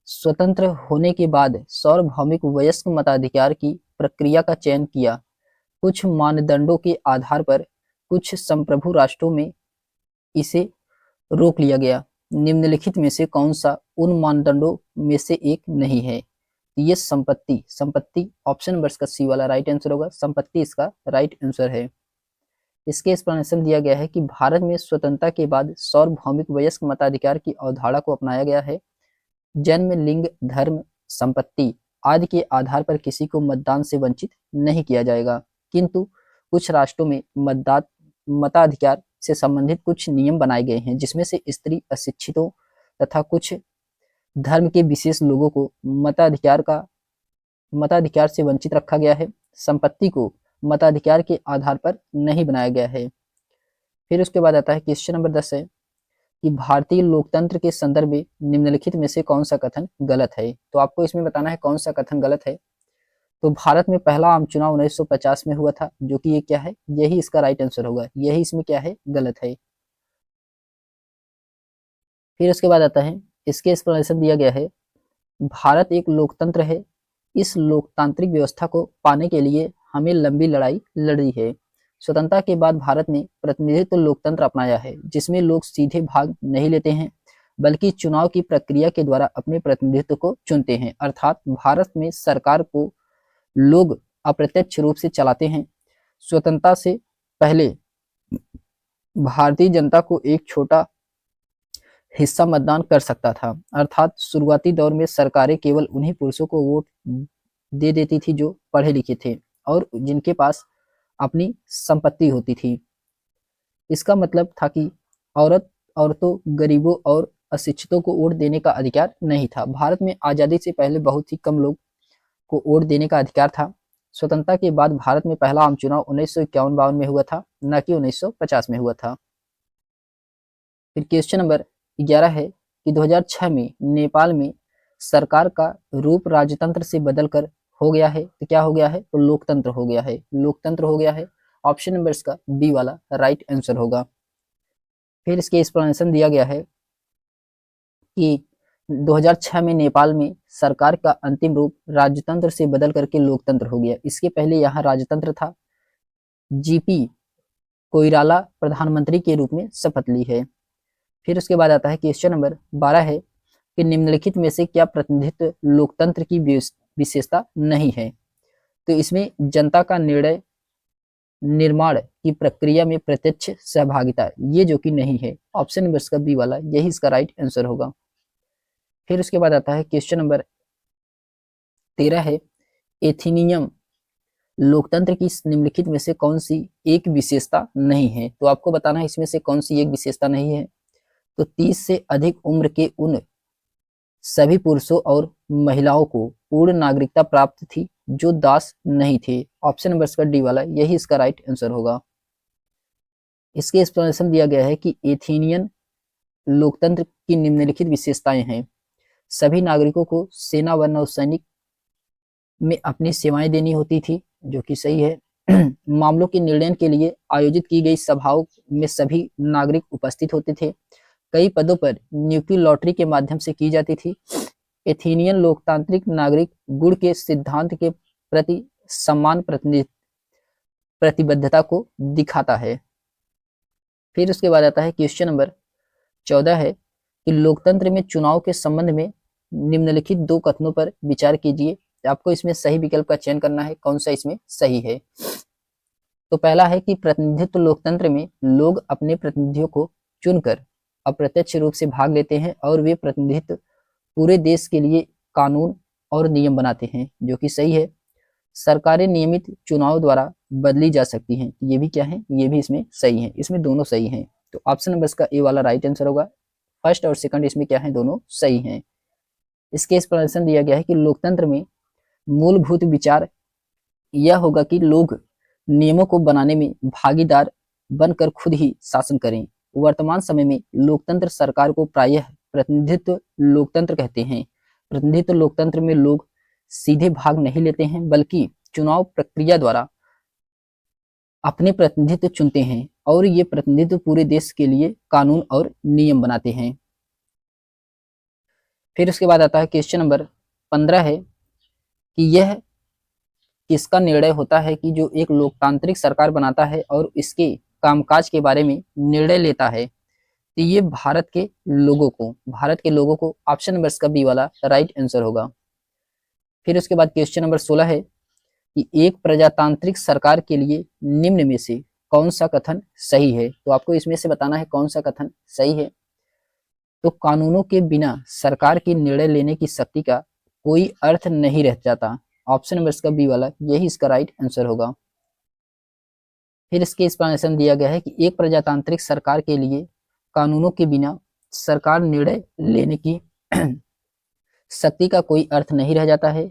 स्वतंत्र होने के बाद सार्वभौमिक वयस्क मताधिकार की प्रक्रिया का चयन किया, कुछ मानदंडों के आधार पर कुछ संप्रभु राष्ट्रों में इसे रोक लिया गया। निम्नलिखित में से कौन सा उन मानदंडों में से एक नहीं है। ये संपत्ति ऑप्शन नंबर का सी वाला राइट आंसर होगा। संपत्ति इसका राइट आंसर है। इसके एक्सप्लेनेशन दिया गया है कि भारत में स्वतंत्रता के बाद सार्वभौमिक वयस्क मताधिकार की अवधारणा को अपनाया गया है। जन्म, लिंग, धर्म, संपत्ति आदि के आधार पर किसी को मतदान से वंचित नहीं किया जाएगा, किंतु कुछ राष्ट्रों में मताधिकार से संबंधित कुछ नियम बनाए गए हैं, जिसमें से स्त्री, अशिक्षितों तथा कुछ धर्म के विशेष लोगों को मताधिकार से वंचित रखा गया है। संपत्ति को मताधिकार के आधार पर नहीं बनाया गया है। फिर उसके बाद आता है क्वेश्चन नंबर 10 है कि भारतीय लोकतंत्र के संदर्भ में निम्नलिखित में से कौन सा कथन गलत है। तो आपको इसमें बताना है कौन सा कथन गलत है। तो भारत में पहला आम चुनाव 1950 में हुआ था, जो कि ये क्या है, यही इसका राइट आंसर होगा। यही इसमें क्या है, गलत है। फिर उसके बाद आता है इसके एक्सप्लेनेशन दिया गया है भारत एक लोकतंत्र है। इस लोकतांत्रिक व्यवस्था को पाने के लिए हमें लंबी लड़ाई लड़ी है। स्वतंत्रता के बाद भारत ने प्रतिनिधित्व लोकतंत्र अपनाया है, जिसमें लोग सीधे भाग नहीं लेते हैं, बल्कि चुनाव की प्रक्रिया के द्वारा अपने प्रतिनिधित्व को चुनते हैं। अर्थात भारत में सरकार को लोग अप्रत्यक्ष रूप से चलाते हैं। स्वतंत्रता से पहले भारतीय जनता को एक छोटा हिस्सा मतदान कर सकता था। अर्थात शुरुआती दौर में सरकारें केवल उन्हीं पुरुषों को वोट दे देती थी जो पढ़े लिखे थे और जिनके पास अपनी संपत्ति होती थी। इसका मतलब था कि औरतों, गरीबों और अशिक्षितों को वोट देने का अधिकार नहीं था। भारत में आज़ादी से पहले बहुत ही कम लोग को वोट देने का अधिकार था। स्वतंत्रता के बाद भारत में पहला आम चुनाव 1951-52 में हुआ था, न कि 1950 में हुआ था। फिर क्वेश्चन नंबर 11 है कि 2006 में नेपाल में सरकार का रूप राजतंत्र से बदलकर हो गया है। तो क्या हो गया है? तो लोकतंत्र हो गया है। लोकतंत्र हो गया है। ऑप्शन नंबर इसका बी वाला राइट आंसर होगा। फिर इसके एक्सप्लेनेशन दिया गया है कि 2006 में नेपाल में सरकार का अंतिम रूप राजतंत्र से बदल करके लोकतंत्र हो गया। इसके पहले यहाँ राजतंत्र था। जीपी कोइराला प्रधानमंत्री के रूप में शपथ ली है। फिर उसके बाद आता है क्वेश्चन नंबर 12 है कि निम्नलिखित में से क्या प्रतिनिधित्व लोकतंत्र की विशेषता नहीं है? तो इसमें जनता का निर्णय निर्माण की प्रक्रिया में प्रत्यक्ष सहभागिता, ये जो कि नहीं है। ऑप्शन नंबर इसका बी वाला, यही इसका राइट आंसर होगा। फिर उसके बाद आता है क्वेश्चन नंबर 13 है एथेनियम लोकतंत्र की निम्नलिखित में से कौन सी एक विशेषता नहीं है? तो आपको बताना है इसमें से कौन सी एक विशेषता नहीं है। तो 30 से अधिक उम्र के उन सभी पुरुषों और महिलाओं को पूर्ण नागरिकता प्राप्त थी जो दास नहीं थे। ऑप्शन नंबर इसका डी वाला, यही इसका राइट आंसर होगा। इसके एक्सप्लेनेशन दिया गया है कि एथेनियन लोकतंत्र की निम्नलिखित विशेषताएं हैं। सभी नागरिकों को सेना व नौसैनिक में अपनी सेवाएं देनी होती थी, जो कि सही है। मामलों के निर्णय के लिए आयोजित की गई सभाओं में सभी नागरिक उपस्थित होते थे। कई पदों पर नियुक्ति लॉटरी के माध्यम से की जाती थी। एथेनियन लोकतांत्रिक नागरिक गुण के सिद्धांत के प्रति समान प्रतिबद्धता को दिखाता है। फिर उसके बाद आता है क्वेश्चन नंबर 14 है कि लोकतंत्र में चुनाव के संबंध में निम्नलिखित दो कथनों पर विचार कीजिए। आपको इसमें सही विकल्प का चयन करना है, कौन सा इसमें सही है। तो पहला है कि प्रतिनिधित्व लोकतंत्र में लोग अपने प्रतिनिधियों को चुनकर अप्रत्यक्ष रूप से भाग लेते हैं और वे प्रतिनिधित्व पूरे देश के लिए कानून और नियम बनाते हैं, जो कि सही है। सरकारें नियमित चुनाव द्वारा बदली जा सकती हैं, ये भी क्या है, ये भी इसमें सही है। इसमें दोनों सही हैं, तो ऑप्शन नंबर इसका ए वाला राइट आंसर होगा। फर्स्ट और सेकंड इसमें क्या है, दोनों सही हैं। इसके एक्सप्लेनेशन दिया गया है कि लोकतंत्र में मूलभूत विचार यह होगा कि लोग नियमों को बनाने में भागीदार बनकर खुद ही शासन करें। वर्तमान समय में लोकतंत्र सरकार को प्रायः प्रतिनिधित्व लोकतंत्र कहते हैं। प्रतिनिधित्व लोकतंत्र में लोग सीधे भाग नहीं लेते हैं, बल्कि चुनाव प्रक्रिया द्वारा अपने प्रतिनिधित्व चुनते हैं और ये प्रतिनिधित्व पूरे देश के लिए कानून और नियम बनाते हैं। फिर उसके बाद आता है क्वेश्चन नंबर 15 है कि यह किसका निर्णय होता है कि जो एक लोकतांत्रिक सरकार बनाता है और इसके कामकाज के बारे में निर्णय लेता है। तो ये भारत के लोगों को ऑप्शन नंबर इसका बी वाला राइट आंसर होगा। फिर उसके बाद क्वेश्चन नंबर 16 है कि एक प्रजातांत्रिक सरकार के लिए निम्न में से कौन सा कथन सही है। तो आपको इसमें से बताना है कौन सा कथन सही है। तो कानूनों के बिना सरकार की निर्णय लेने की शक्ति का कोई अर्थ नहीं रह जाता। ऑप्शन नंबर इसका बी वाला, यही इसका राइट आंसर होगा। फिर इसके एक्सप्लेनेशन दिया गया है कि एक प्रजातांत्रिक सरकार के लिए कानूनों के बिना सरकार निर्णय लेने की शक्ति का कोई अर्थ नहीं रह जाता है।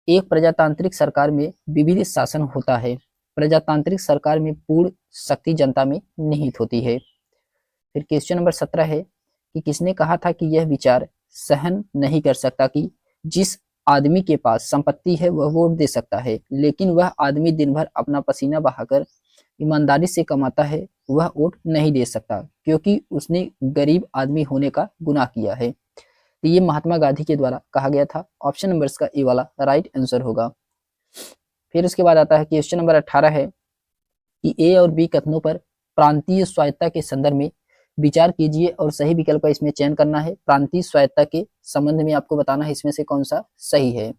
एक प्रजातांत्रिक सरकार में विविध शासन होता है। प्रजातांत्रिक सरकार में पूर्ण शक्ति जनता में निहित होती है। फिर क्वेश्चन नंबर 17 है कि किसने कहा था कि यह विचार सहन नहीं कर सकता कि जिस आदमी के पास संपत्ति है वह वोट दे सकता है, लेकिन वह आदमी दिन भर अपना पसीना बहाकर ईमानदारी से कमाता है, वह वोट नहीं दे सकता क्योंकि उसने गरीब आदमी होने का गुनाह किया है। तो ये महात्मा गांधी के द्वारा कहा गया था। ऑप्शन नंबर इसका ए वाला राइट आंसर होगा। फिर उसके बाद आता है क्वेश्चन नंबर 18 है कि ए और बी कथनों पर प्रांतीय स्वायत्तता के संदर्भ में विचार कीजिए और सही विकल्प का इसमें चयन करना है। प्रांतीय स्वायत्तता के संबंध में आपको बताना है इसमें से कौन सा सही है।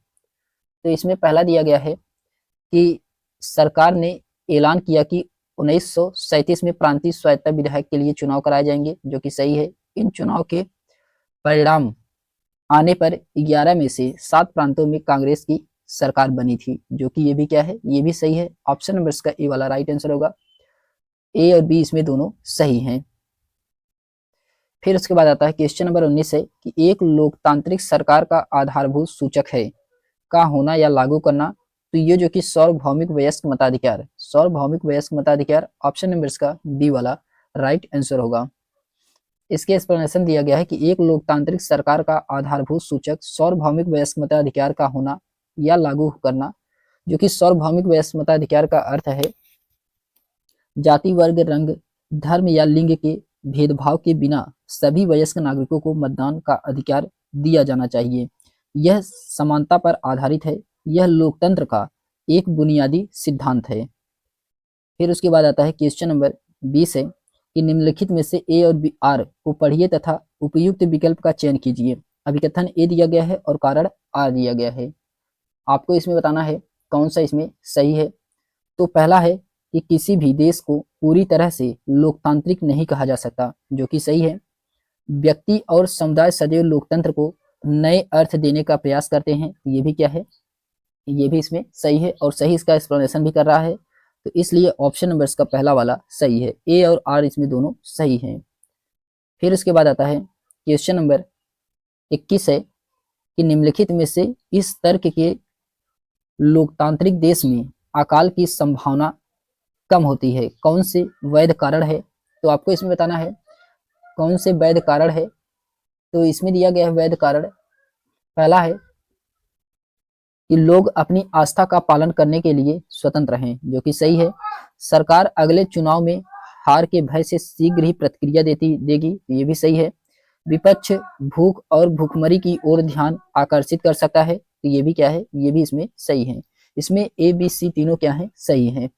तो इसमें पहला दिया गया है कि सरकार ने ऐलान किया कि 1937 में प्रांतीय स्वायत्तता विधायक के लिए चुनाव कराए जाएंगे, जो कि सही है। इन चुनाव के परिणाम आने पर 11 में से 7 प्रांतों में कांग्रेस की सरकार बनी थी, जो कि ये भी क्या है, ये भी सही है। ऑप्शन नंबर इसका ए वाला राइट आंसर होगा। ए और बी इसमें दोनों सही हैं। फिर उसके बाद आता है क्वेश्चन नंबर 19 है कि एक लोकतांत्रिक सरकार का आधारभूत सूचक है का होना या लागू करना। तो ये जो कि सार्वभौमिक वयस्क मताधिकार, सार्वभौमिक वयस्क मताधिकार ऑप्शन नंबर इसका बी वाला राइट आंसर होगा। इसके एक्सप्लेनेशन दिया गया है कि एक लोकतांत्रिक सरकार का आधारभूत सूचक सार्वभौमिक वयस्क मताधिकार का होना या लागू करना, जो कि सार्वभौमिक वयस्क मताधिकार का अर्थ है जाति, वर्ग, रंग, धर्म या लिंग के भेदभाव के बिना सभी वयस्क नागरिकों को मतदान का अधिकार दिया जाना चाहिए। यह समानता पर आधारित है। यह लोकतंत्र का एक बुनियादी सिद्धांत है। फिर उसके बाद आता है क्वेश्चन नंबर 20 है कि निम्नलिखित में से ए और बी आर को पढ़िए तथा उपयुक्त विकल्प का चयन कीजिए। अभिकथन ए दिया गया है और कारण आर दिया गया है। आपको इसमें बताना है कौन सा इसमें सही है। तो पहला है कि किसी भी देश को पूरी तरह से लोकतांत्रिक नहीं कहा जा सकता, जो कि सही है। व्यक्ति और समुदाय सदैव लोकतंत्र को नए अर्थ देने का प्रयास करते हैं, ये भी क्या है, ये भी इसमें सही है और सही इसका एक्सप्लेनेशन भी कर रहा है। तो इसलिए ऑप्शन नंबर इसका पहला वाला सही है। ए और आर इसमें दोनों सही हैं। फिर इसके बाद आता है क्वेश्चन नंबर 21 है कि निम्नलिखित में से इस तर्क के लोकतांत्रिक देश में अकाल की संभावना कम होती है, कौन से वैध कारण है। तो आपको इसमें बताना है कौन से वैध कारण है। तो इसमें दिया गया है वैध कारण, पहला है कि लोग अपनी आस्था का पालन करने के लिए स्वतंत्र हैं, जो कि सही है। सरकार अगले चुनाव में हार के भय से शीघ्र ही प्रतिक्रिया देगी, ये भी सही है। विपक्ष भूख और भूखमरी की ओर ध्यान आकर्षित कर सकता है, तो ये भी क्या है, ये भी इसमें सही है। इसमें ए बी सी तीनों क्या है, सही है।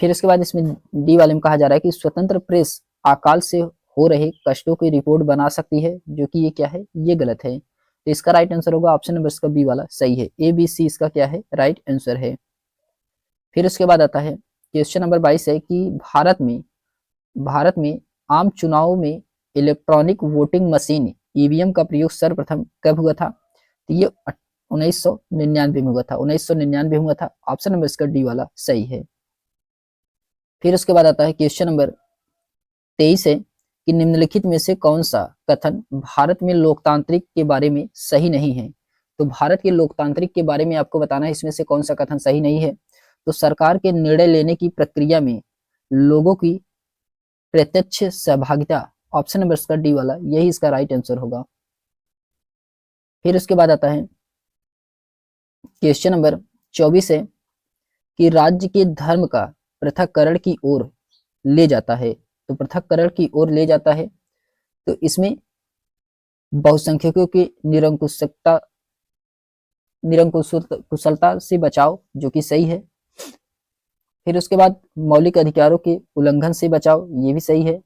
फिर इसके बाद इसमें डी वाले में कहा जा रहा है कि स्वतंत्र प्रेस अकाल से हो रहे कष्टों की रिपोर्ट बना सकती है, जो कि ये क्या है, ये गलत है। तो इसका राइट आंसर होगा ऑप्शन नंबर इसका बी वाला सही है। ए बी सी इसका क्या है, राइट आंसर है। फिर उसके बाद आता है क्वेश्चन नंबर 22 है कि भारत में आम चुनाव में इलेक्ट्रॉनिक वोटिंग मशीन ईवीएम का प्रयोग सर्वप्रथम कब हुआ था। तो ये 1999 में हुआ था, 1999 में हुआ था। ऑप्शन नंबर इसका डी वाला सही है। फिर उसके बाद आता है क्वेश्चन नंबर 23 है कि निम्नलिखित में से कौन सा कथन भारत में लोकतांत्रिक के बारे में सही नहीं है। तो भारत के लोकतांत्रिक के बारे में आपको बताना है इसमें से कौन सा कथन सही नहीं है। तो सरकार के निर्णय लेने की प्रक्रिया में लोगों की प्रत्यक्ष सहभागिता, ऑप्शन नंबर इसका डी वाला, यही इसका राइट आंसर होगा। फिर उसके बाद आता है क्वेश्चन नंबर 24 है कि राज्य के धर्म का पृथक्करण की ओर ले जाता है। तो पृथक्करण की ओर ले जाता है, तो इसमें बहुसंख्यकों की निरंकुशलता से बचाव, जो कि सही है। फिर उसके बाद मौलिक अधिकारों के उल्लंघन से बचाव, ये भी सही है।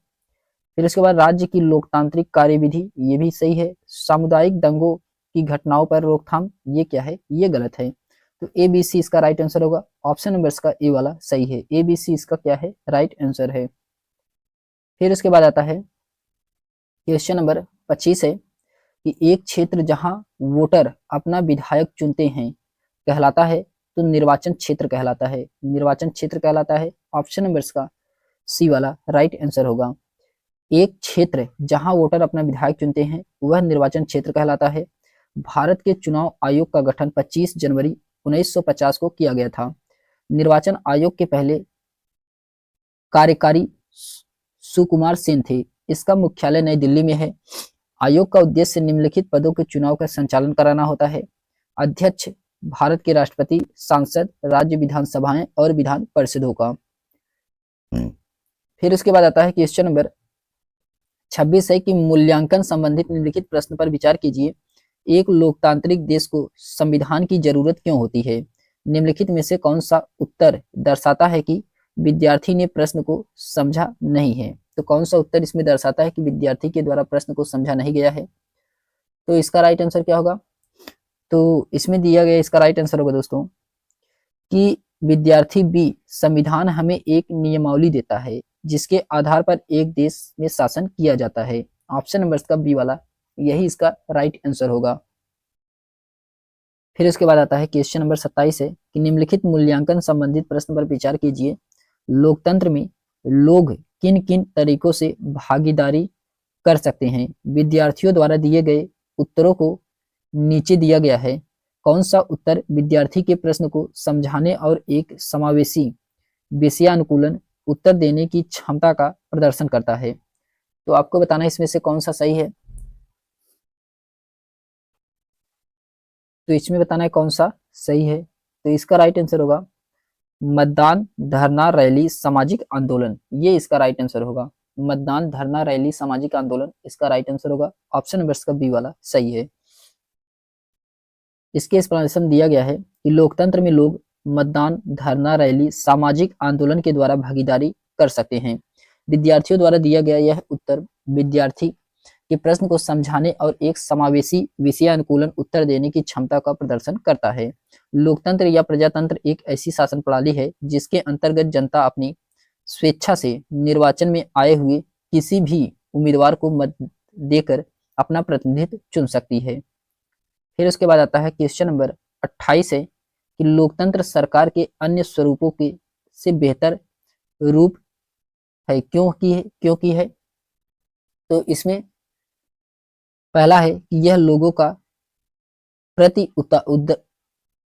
फिर उसके बाद राज्य की लोकतांत्रिक कार्यविधि, ये भी सही है। सामुदायिक दंगों की घटनाओं पर रोकथाम, ये क्या है, ये गलत है। तो ए बी सी इसका राइट आंसर होगा। ऑप्शन नंबर इसका ए वाला सही है। ए बी सी इसका क्या है, राइट आंसर है। फिर उसके बाद आता है क्वेश्चन नंबर 25 है कि एक क्षेत्र जहां वोटर अपना विधायक चुनते हैं कहलाता है, तो निर्वाचन क्षेत्र कहलाता है, निर्वाचन क्षेत्र कहलाता है। ऑप्शन नंबर इसका सी वाला राइट आंसर होगा। एक क्षेत्र जहां वोटर अपना विधायक चुनते हैं वह निर्वाचन क्षेत्र कहलाता है। भारत के चुनाव आयोग का गठन 25 जनवरी 1950 को किया गया था। निर्वाचन आयोग के पहले कार्यकारी सुकुमार सेन थे। इसका मुख्यालय नई दिल्ली में है। आयोग का उद्देश्य निम्नलिखित पदों के चुनाव का संचालन कराना होता है। अध्यक्ष भारत के राष्ट्रपति, सांसद, राज्य विधानसभाएं और विधान परिषदों का। फिर इसके बाद आता है क्वेश्चन नंबर 26 है कि मूल्यांकन संबंधित निम्नलिखित प्रश्न पर विचार कीजिए। एक लोकतांत्रिक देश को संविधान की जरूरत क्यों होती है? निम्नलिखित में से कौन सा उत्तर दर्शाता है कि विद्यार्थी ने प्रश्न को समझा नहीं है? तो कौन सा उत्तर इसमें दर्शाता है कि विद्यार्थी के द्वारा प्रश्न को समझा नहीं गया है? तो इसका राइट आंसर क्या होगा? तो इसमें दिया गया इसका राइट आंसर होगा दोस्तों कि विद्यार्थी बी, संविधान हमें एक नियमावली देता है जिसके आधार पर एक देश में शासन किया जाता है। ऑप्शन नंबर का बी वाला यही इसका राइट आंसर होगा। फिर उसके बाद आता है क्वेश्चन नंबर 27 है कि निम्नलिखित मूल्यांकन संबंधित प्रश्न पर विचार कीजिए। लोकतंत्र में लोग किन किन तरीकों से भागीदारी कर सकते हैं? विद्यार्थियों द्वारा दिए गए उत्तरों को नीचे दिया गया है। कौन सा उत्तर विद्यार्थी के प्रश्न को समझाने और एक समावेशी विषयानुकूलन उत्तर देने की क्षमता का प्रदर्शन करता है? तो आपको बताना है इसमें से कौन सा सही है। तो इसमें बताना है कौन सा सही है। तो इसका राइट आंसर होगा मतदान, धरना, रैली, सामाजिक आंदोलन। ये इसका राइट आंसर होगा। मतदान, धरना, रैली, सामाजिक आंदोलन इसका राइट आंसर होगा। ऑप्शन नंबर का बी वाला सही है। इसके एक्सप्लेनेशन दिया गया है कि लोकतंत्र में लोग मतदान, धरना, रैली, सामाजिक आंदोलन के द्वारा भागीदारी कर सकते हैं। विद्यार्थियों द्वारा दिया गया यह उत्तर विद्यार्थी के प्रश्न को समझाने और एक समावेशी विषयानुकूलन उत्तर देने की क्षमता का प्रदर्शन करता है। लोकतंत्र या प्रजातंत्र एक ऐसी शासन प्रणाली है जिसके अंतर्गत जनता अपनी स्वेच्छा से निर्वाचन में आए हुए किसी भी उम्मीदवार को मत देकर अपना प्रतिनिधित्व चुन सकती है। फिर उसके बाद आता है क्वेश्चन नंबर 28 है कि लोकतंत्र सरकार के अन्य स्वरूपों के से बेहतर रूप है, क्योंकि है। तो इसमें पहला है कि यह लोगों का प्रति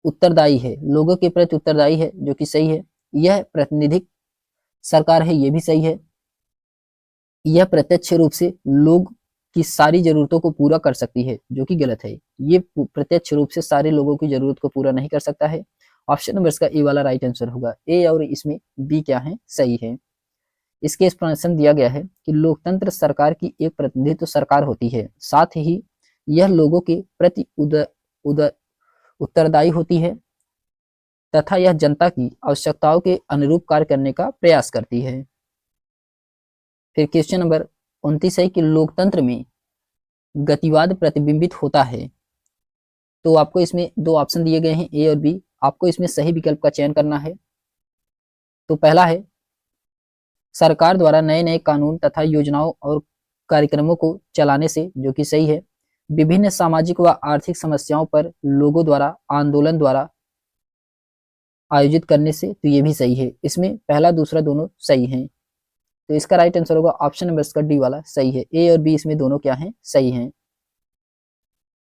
उत्तरदायी है, लोगों के प्रति उत्तरदायी है, जो कि सही है। यह प्रातिनिधिक सरकार है, ये भी सही है। यह प्रत्यक्ष रूप से लोग की सारी जरूरतों को पूरा कर सकती है, जो कि गलत है। ये प्रत्यक्ष रूप से सारे लोगों की जरूरत को पूरा नहीं कर सकता है। ऑप्शन नंबर इसका ए वाला राइट आंसर होगा। ए और इसमें बी क्या है, सही है। इसके एक्सप्लेनेशन दिया गया है कि लोकतंत्र सरकार की एक प्रतिनिधित्व सरकार होती है, साथ ही यह लोगों के प्रति उत्तरदायी होती है तथा यह जनता की आवश्यकताओं के अनुरूप कार्य करने का प्रयास करती है। फिर क्वेश्चन नंबर 29 है कि लोकतंत्र में गतिवाद प्रतिबिंबित होता है। तो आपको इसमें दो ऑप्शन दिए गए हैं, ए और बी। आपको इसमें सही विकल्प का चयन करना है। तो पहला है सरकार द्वारा नए नए कानून तथा योजनाओं और कार्यक्रमों को चलाने से, जो कि सही है। विभिन्न सामाजिक व आर्थिक समस्याओं पर लोगों द्वारा आंदोलन द्वारा आयोजित करने से, तो ये भी सही है। इसमें पहला दूसरा दोनों सही हैं। तो इसका राइट आंसर होगा ऑप्शन नंबर इसका डी वाला सही है। ए और बी इसमें दोनों क्या हैं, सही हैं।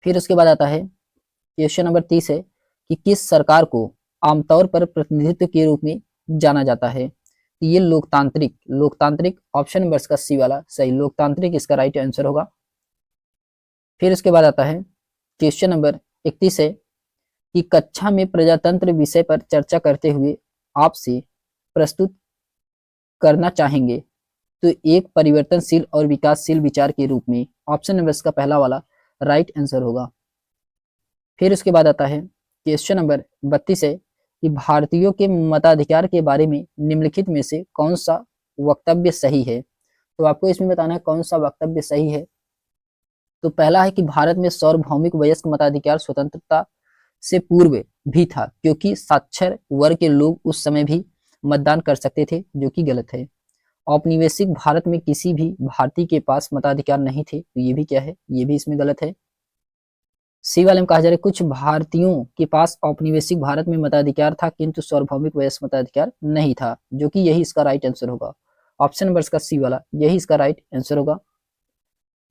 फिर उसके बाद आता है क्वेश्चन नंबर 30 है कि किस सरकार को आमतौर पर प्रतिनिधित्व के रूप में जाना जाता है? तो ये लोकतांत्रिक ऑप्शन नंबर इसका सी वाला सही, लोकतांत्रिक इसका राइट आंसर होगा। फिर उसके बाद आता है क्वेश्चन नंबर 31 है कि कक्षा में प्रजातंत्र विषय पर चर्चा करते हुए आपसे प्रस्तुत करना चाहेंगे तो एक परिवर्तनशील और विकासशील विचार के रूप में। ऑप्शन नंबर इसका पहला वाला राइट आंसर होगा। फिर उसके बाद आता है क्वेश्चन नंबर 32 है कि भारतीयों के मताधिकार के बारे में निम्नलिखित में से कौन सा वक्तव्य सही है? तो आपको इसमें बताना है कौन सा वक्तव्य सही है। तो पहला है कि भारत में सार्वभौमिक वयस्क मताधिकार स्वतंत्रता से पूर्व भी था, क्योंकि साक्षर वर्ग के लोग उस समय भी मतदान कर सकते थे, जो कि गलत है। औपनिवेशिक भारत में किसी भी भारतीय के पास मताधिकार नहीं थे, तो ये भी क्या है, ये भी इसमें गलत है। सी वाले में कहा जा रहा है कुछ भारतीयों के पास औपनिवेशिक भारत में मताधिकार था किंतु सार्वभौमिक वयस्क मताधिकार नहीं था, जो कि यही इसका राइट आंसर होगा। ऑप्शन नंबर इसका सी वाला यही इसका राइट आंसर होगा।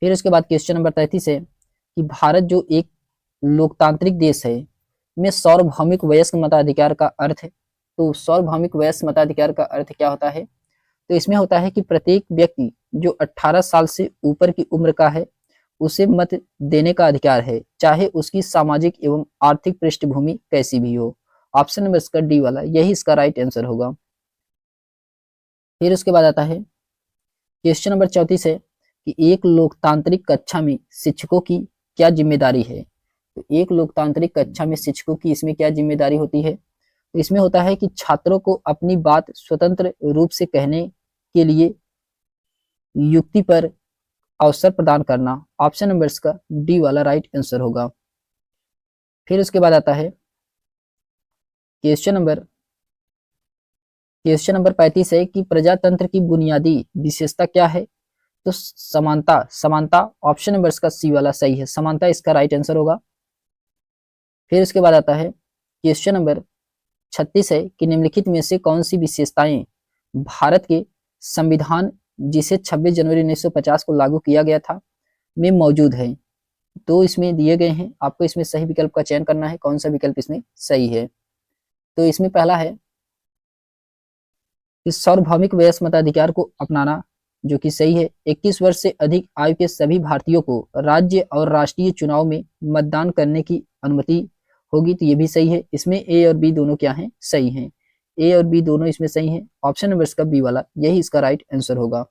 फिर उसके बाद क्वेश्चन नंबर 33 है कि भारत जो एक लोकतांत्रिक देश है में सार्वभौमिक वयस्क मताधिकार का अर्थ है। तो सार्वभौमिक वयस्क मताधिकार का अर्थ क्या होता है? तो इसमें होता है कि प्रत्येक व्यक्ति जो 18 साल से ऊपर की उम्र का है उसे मत देने का अधिकार है, चाहे उसकी सामाजिक एवं आर्थिक पृष्ठभूमि कैसी भी हो। ऑप्शन नंबर इसका डी वाला यही इसका राइट आंसर होगा। फिर उसके बाद आता है क्वेश्चन नंबर 34 है कि एक लोकतांत्रिक कक्षा में शिक्षकों की क्या जिम्मेदारी है। तो एक लोकतांत्रिक कक्षा में शिक्षकों की इसमें क्या जिम्मेदारी होती है, तो इसमें होता है कि छात्रों को अपनी बात स्वतंत्र रूप से कहने के लिए युक्ति पर अवसर प्रदान करना। ऑप्शन नंबर इसका डी वाला राइट आंसर होगा। फिर उसके बाद आता है क्वेश्चन नंबर 35 है कि प्रजातंत्र की बुनियादी विशेषता क्या है। तो समानता ऑप्शन नंबर इसका सी वाला सही है, समानता इसका राइट आंसर होगा। फिर उसके बाद आता है क्वेश्चन नंबर 36 है कि निम्नलिखित में से कौन सी विशेषताएं भारत के संविधान जिसे 26 जनवरी 1950 को लागू किया गया था में मौजूद है। तो इसमें दिए गए हैं, आपको इसमें सही विकल्प का चयन करना है, कौन सा विकल्प इसमें सही है। तो इसमें पहला है कि सार्वभौमिक वयस्क मताधिकार को अपनाना, जो कि सही है। 21 वर्ष से अधिक आयु के सभी भारतीयों को राज्य और राष्ट्रीय चुनाव में मतदान करने की अनुमति होगी, तो ये भी सही है। इसमें ए और बी दोनों क्या हैं, सही हैं। ए और बी दोनों इसमें सही हैं। ऑप्शन नंबर इसका बी वाला यही इसका राइट आंसर होगा।